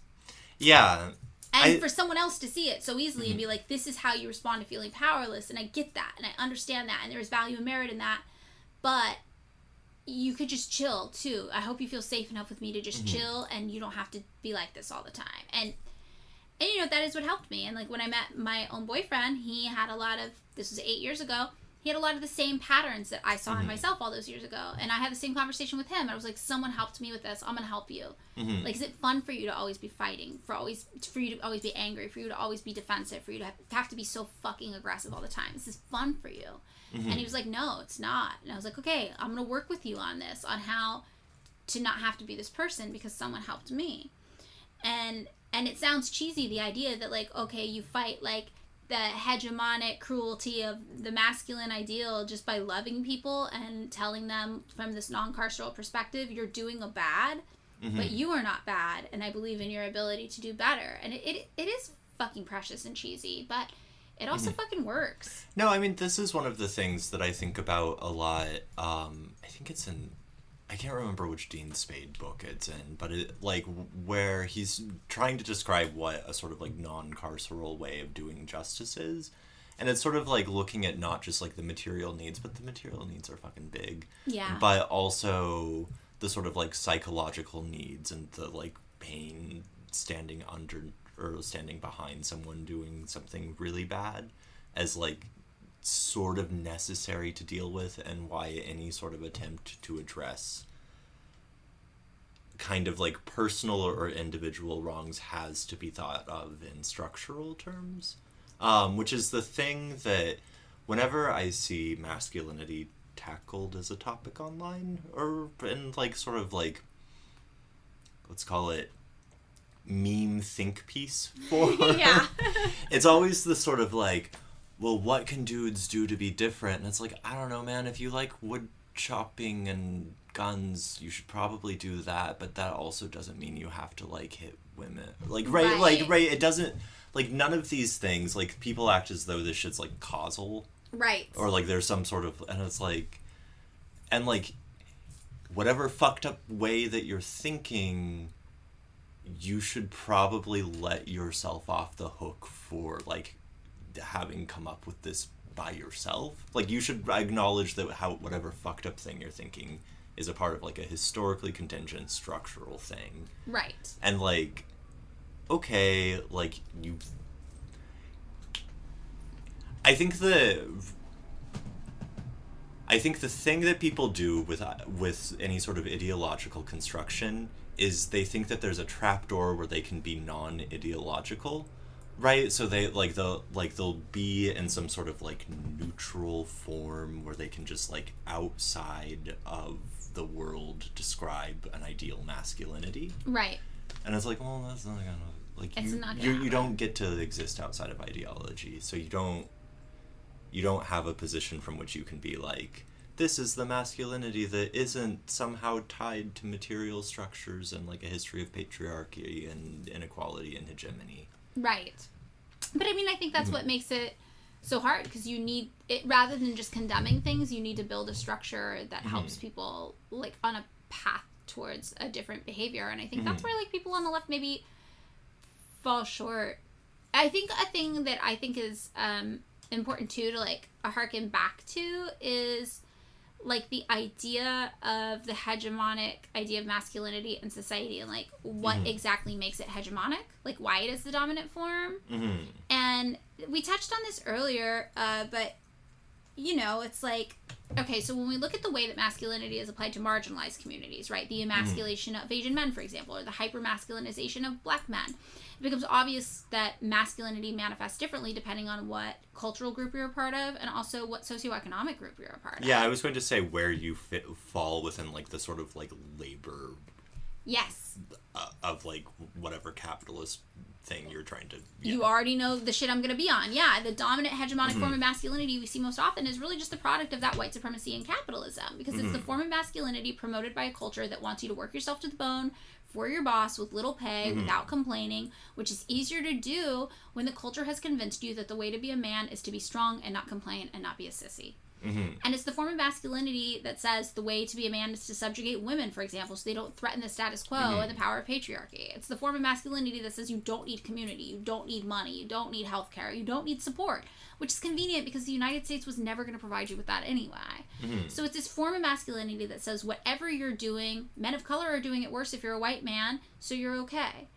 Yeah. And for someone else to see it so easily and be like, this is how you respond to feeling powerless, and I get that, and I understand that, and there is value and merit in that, but you could just chill, too. I hope you feel safe enough with me to just chill, and you don't have to be like this all the time. And, you know, that is what helped me. And, like, when I met my own boyfriend, he had a lot of, this was 8 years ago, he had a lot of the same patterns that I saw in myself all those years ago. And I had the same conversation with him. I was like, someone helped me with this. I'm going to help you. Like, is it fun for you to always be fighting? For you to always be angry? For you to always be defensive? For you to have to be so fucking aggressive all the time? This is fun for you. And he was like, no, it's not. And I was like, okay, I'm going to work with you on this, on how to not have to be this person because someone helped me. And it sounds cheesy, the idea that, like, okay, you fight, like, the hegemonic cruelty of the masculine ideal just by loving people and telling them from this non-carceral perspective, you're doing a bad, but you are not bad, and I believe in your ability to do better. And it is fucking precious and cheesy, but it also fucking works. No, I mean, this is one of the things that I think about a lot. I think it's in... I can't remember which Dean Spade book it's in, but where he's trying to describe what a sort of like non-carceral way of doing justice is. And it's sort of like looking at not just like the material needs, but the material needs are fucking big. Yeah. But also the sort of like psychological needs and the like pain standing under or standing behind someone doing something really bad as like sort of necessary to deal with, and why any sort of attempt to address kind of like personal or individual wrongs has to be thought of in structural terms, which is the thing that whenever I see masculinity tackled as a topic online or in like sort of like, let's call it meme think piece for Yeah. it's always the sort of like, well, what can dudes do to be different? And it's like, I don't know, man. If you like wood chopping and guns, you should probably do that. But that also doesn't mean you have to, like, hit women. Like, right. It doesn't, like, none of these things, like, people act as though this shit's, like, causal. Right. Or, like, there's some sort of, and it's like, and, like, whatever fucked up way that you're thinking, you should probably let yourself off the hook for, like, having come up with this by yourself. Like, you should acknowledge that whatever fucked up thing you're thinking is a part of like a historically contingent structural thing. Right. And like, okay, like I think the thing that people do with any sort of ideological construction is they think that there's a trapdoor where they can be non-ideological. Right, so they'll be in some sort of like neutral form where they can just like outside of the world describe an ideal masculinity. Right. And it's like, well, that's not gonna like you don't get to exist outside of ideology, so you don't have a position from which you can be like, this is the masculinity that isn't somehow tied to material structures and like a history of patriarchy and inequality and hegemony. Right. But I mean, I think that's what makes it so hard, because you need it, rather than just condemning things, you need to build a structure that helps people like on a path towards a different behavior. And I think that's where like people on the left maybe fall short. I think a thing that I think is important too to like harken back to is like the idea of the hegemonic idea of masculinity in society, and like what exactly makes it hegemonic, like why it is the dominant form. And we touched on this earlier, but you know, it's like, okay, so when we look at the way that masculinity is applied to marginalized communities, right, the emasculation of Asian men, for example, or the hyper-masculinization of black men, it becomes obvious that masculinity manifests differently depending on what cultural group you're a part of and also what socioeconomic group you're a part of. Yeah, I was going to say where you fall within like the sort of like labor of like whatever capitalist thing you're trying to... Yeah. You already know the shit I'm going to be on. Yeah, the dominant hegemonic form of masculinity we see most often is really just the product of that white supremacy and capitalism, because it's the form of masculinity promoted by a culture that wants you to work yourself to the bone for your boss with little pay without complaining, which is easier to do when the culture has convinced you that the way to be a man is to be strong and not complain and not be a sissy. And it's the form of masculinity that says the way to be a man is to subjugate women, for example, so they don't threaten the status quo and the power of patriarchy. It's the form of masculinity that says you don't need community, you don't need money, you don't need healthcare, you don't need support, which is convenient because the United States was never going to provide you with that anyway. So it's this form of masculinity that says whatever you're doing, men of color are doing it worse if you're a white man, so you're okay.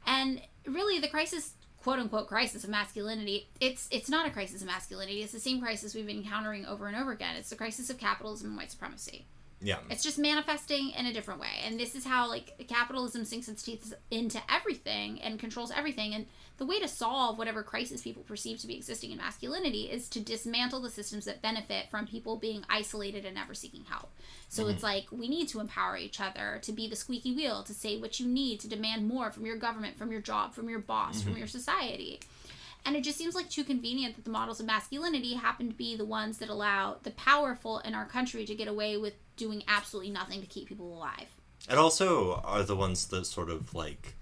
And And really the crisis, quote unquote crisis of masculinity, it's not a crisis of masculinity. It's the same crisis we've been encountering over and over again. It's the crisis of capitalism and white supremacy. Yeah. It's just manifesting in a different way. And this is how, like, capitalism sinks its teeth into everything and controls everything. And the way to solve whatever crisis people perceive to be existing in masculinity is to dismantle the systems that benefit from people being isolated and never seeking help. So it's like, we need to empower each other to be the squeaky wheel, to say what you need, to demand more from your government, from your job, from your boss, from your society. And it just seems like too convenient that the models of masculinity happen to be the ones that allow the powerful in our country to get away with doing absolutely nothing to keep people alive. And also are the ones that sort of, like,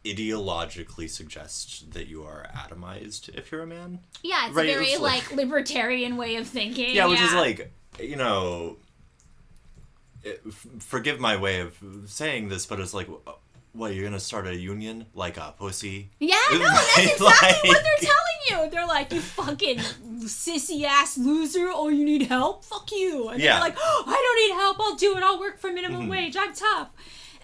ideologically suggest that you are atomized if you're a man. Yeah, it's right? a very, It's like, libertarian way of thinking. Yeah, which is, like, you know, forgive my way of saying this, but it's like, what, you're gonna start a union? Like a pussy? Yeah, no, that's exactly what they're telling you. They're like, you fucking sissy-ass loser, oh, you need help? Fuck you. And they're like, oh, I don't need help, I'll do it, I'll work for minimum wage, I'm tough.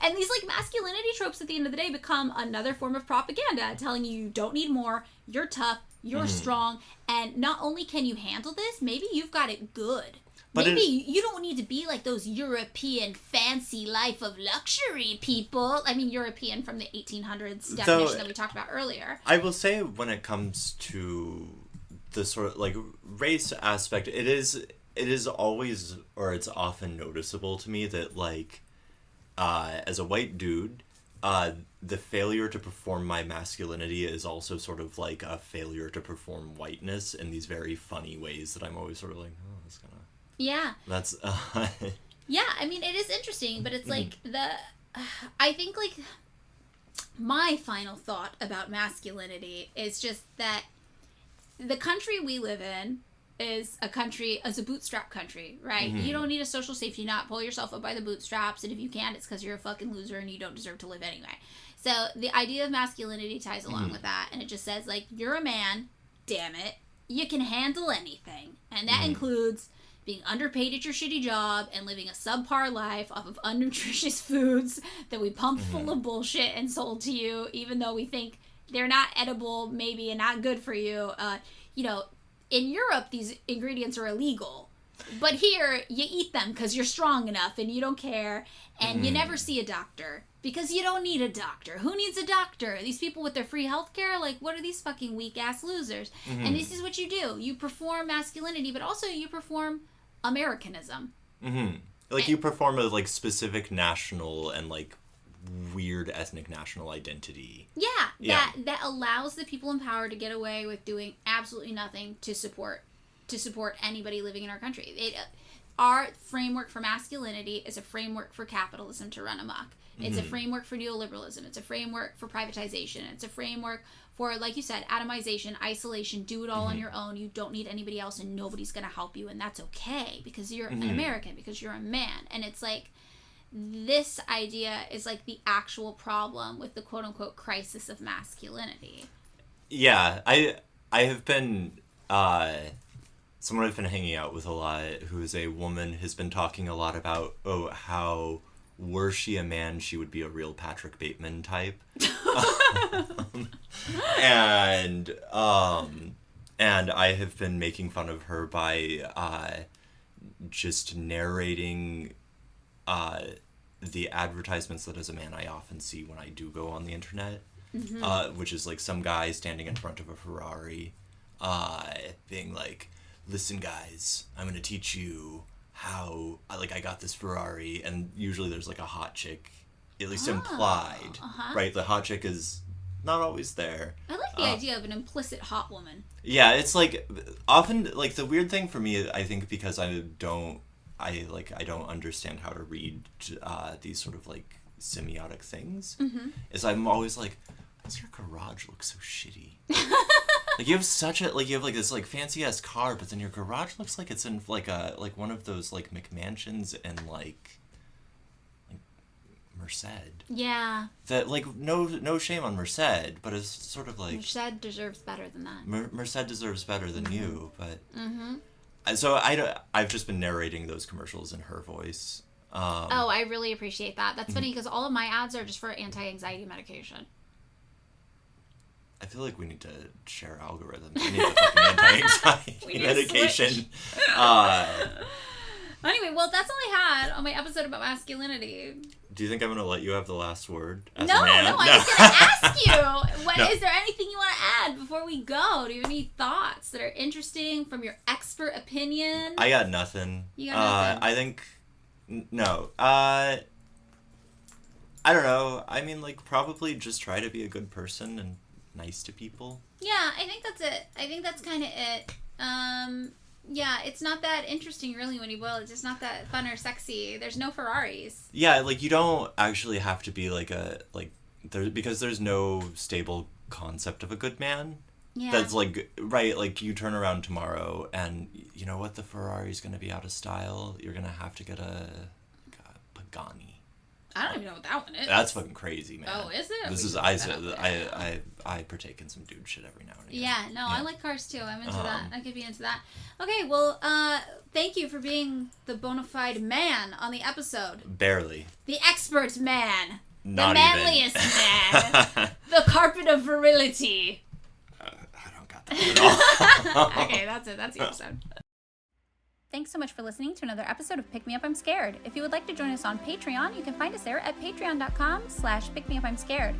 And these, like, masculinity tropes at the end of the day become another form of propaganda, telling you don't need more, you're tough, you're strong, and not only can you handle this, maybe you've got it good. But maybe you don't need to be like those European fancy life of luxury people. I mean, European from the 1800s definition that we talked about earlier. I will say, when it comes to the sort of, like, race aspect, it is always, or it's often noticeable to me that, like, as a white dude, the failure to perform my masculinity is also sort of like a failure to perform whiteness in these very funny ways that I'm always sort of like, oh, that's kind of... Yeah. That's... Yeah, I mean, it is interesting, but it's like I think, like, my final thought about masculinity is just that the country we live in is a bootstrap country, right? You don't need a social safety net. Pull yourself up by the bootstraps, and if you can't, it's because you're a fucking loser and you don't deserve to live anyway. So the idea of masculinity ties along with that, and it just says, like, you're a man, damn it, you can handle anything, and that includes being underpaid at your shitty job and living a subpar life off of unnutritious foods that we pumped full of bullshit and sold to you, even though we think they're not edible, maybe, and not good for you. You know, in Europe, these ingredients are illegal. But here, you eat them because you're strong enough and you don't care. And you never see a doctor because you don't need a doctor. Who needs a doctor? These people with their free healthcare, like, what are these fucking weak-ass losers? And this is what you do. You perform masculinity, but also you perform Americanism. Like, you perform a, like, specific national and, like, weird ethnic national identity. Yeah. That allows the people in power to get away with doing absolutely nothing to support anybody living in our country. Our framework for masculinity is a framework for capitalism to run amok. It's a framework for neoliberalism. It's a framework for privatization. It's a framework for, like you said, atomization, isolation, do it all on your own. You don't need anybody else and nobody's going to help you. And that's okay because you're an American, because you're a man. And it's like, this idea is like the actual problem with the quote-unquote crisis of masculinity. Yeah, I have been... someone I've been hanging out with a lot, who is a woman, has been talking a lot about, how were she a man, she would be a real Patrick Bateman type. And I have been making fun of her by just narrating the advertisements that as a man I often see when I do go on the internet, which is like some guy standing in front of a Ferrari, being like, listen guys, I'm gonna teach you how, like, I got this Ferrari, and usually there's like a hot chick, at least implied, right? The hot chick is not always there. I like the idea of an implicit hot woman. Yeah, it's like, often, like, the weird thing for me, I think, because I don't understand how to read these sort of, like, semiotic things, is I'm always like, why does your garage look so shitty? Like, you have this, like, fancy-ass car, but then your garage looks like it's in, like, one of those, like, McMansions and, like Merced. Yeah. That, like, no shame on Merced, but it's sort of like... Merced deserves better than that. Merced deserves better than you, but... So I've just been narrating those commercials in her voice. I really appreciate that. That's funny, because all of my ads are just for anti-anxiety medication. I feel like we need to share algorithms. We need the fucking anti-anxiety medication. Anyway, well, that's all I had on my episode about masculinity. Do you think I'm going to let you have the last word as No, a man? no, I was going to ask you. Is there anything you want to add before we go? Do you have any thoughts that are interesting from your expert opinion? I got nothing. You got nothing? I think... No. I don't know. I mean, like, probably just try to be a good person and nice to people. Yeah, I think that's it. I think that's kind of it. Yeah, it's not that interesting, really, when you boil it. It's just not that fun or sexy. There's no Ferraris. Yeah, like, you don't actually have to be, like, because there's no stable concept of a good man. Yeah. That's, like, right, like, you turn around tomorrow, and you know what? The Ferrari's going to be out of style. You're going to have to get a Pagani. I don't even know what that one is. That's fucking crazy, man. Oh, is it? This is I partake in some dude shit every now and again. Yeah, no, I like cars too. I'm into that. I could be into that. Okay, well, thank you for being the bona fide man on the episode. Barely. The expert man. Not the manliest man. The carpet of virility. I don't got that at all. Okay, that's it. That's the episode. Thanks so much for listening to another episode of Pick Me Up, I'm Scared. If you would like to join us on Patreon, you can find us there at patreon.com/pickmeupimscared.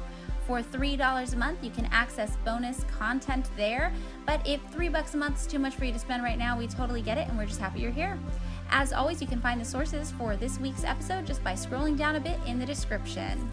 For $3 a month, you can access bonus content there. But if $3 a month is too much for you to spend right now, we totally get it, and we're just happy you're here. As always, you can find the sources for this week's episode just by scrolling down a bit in the description.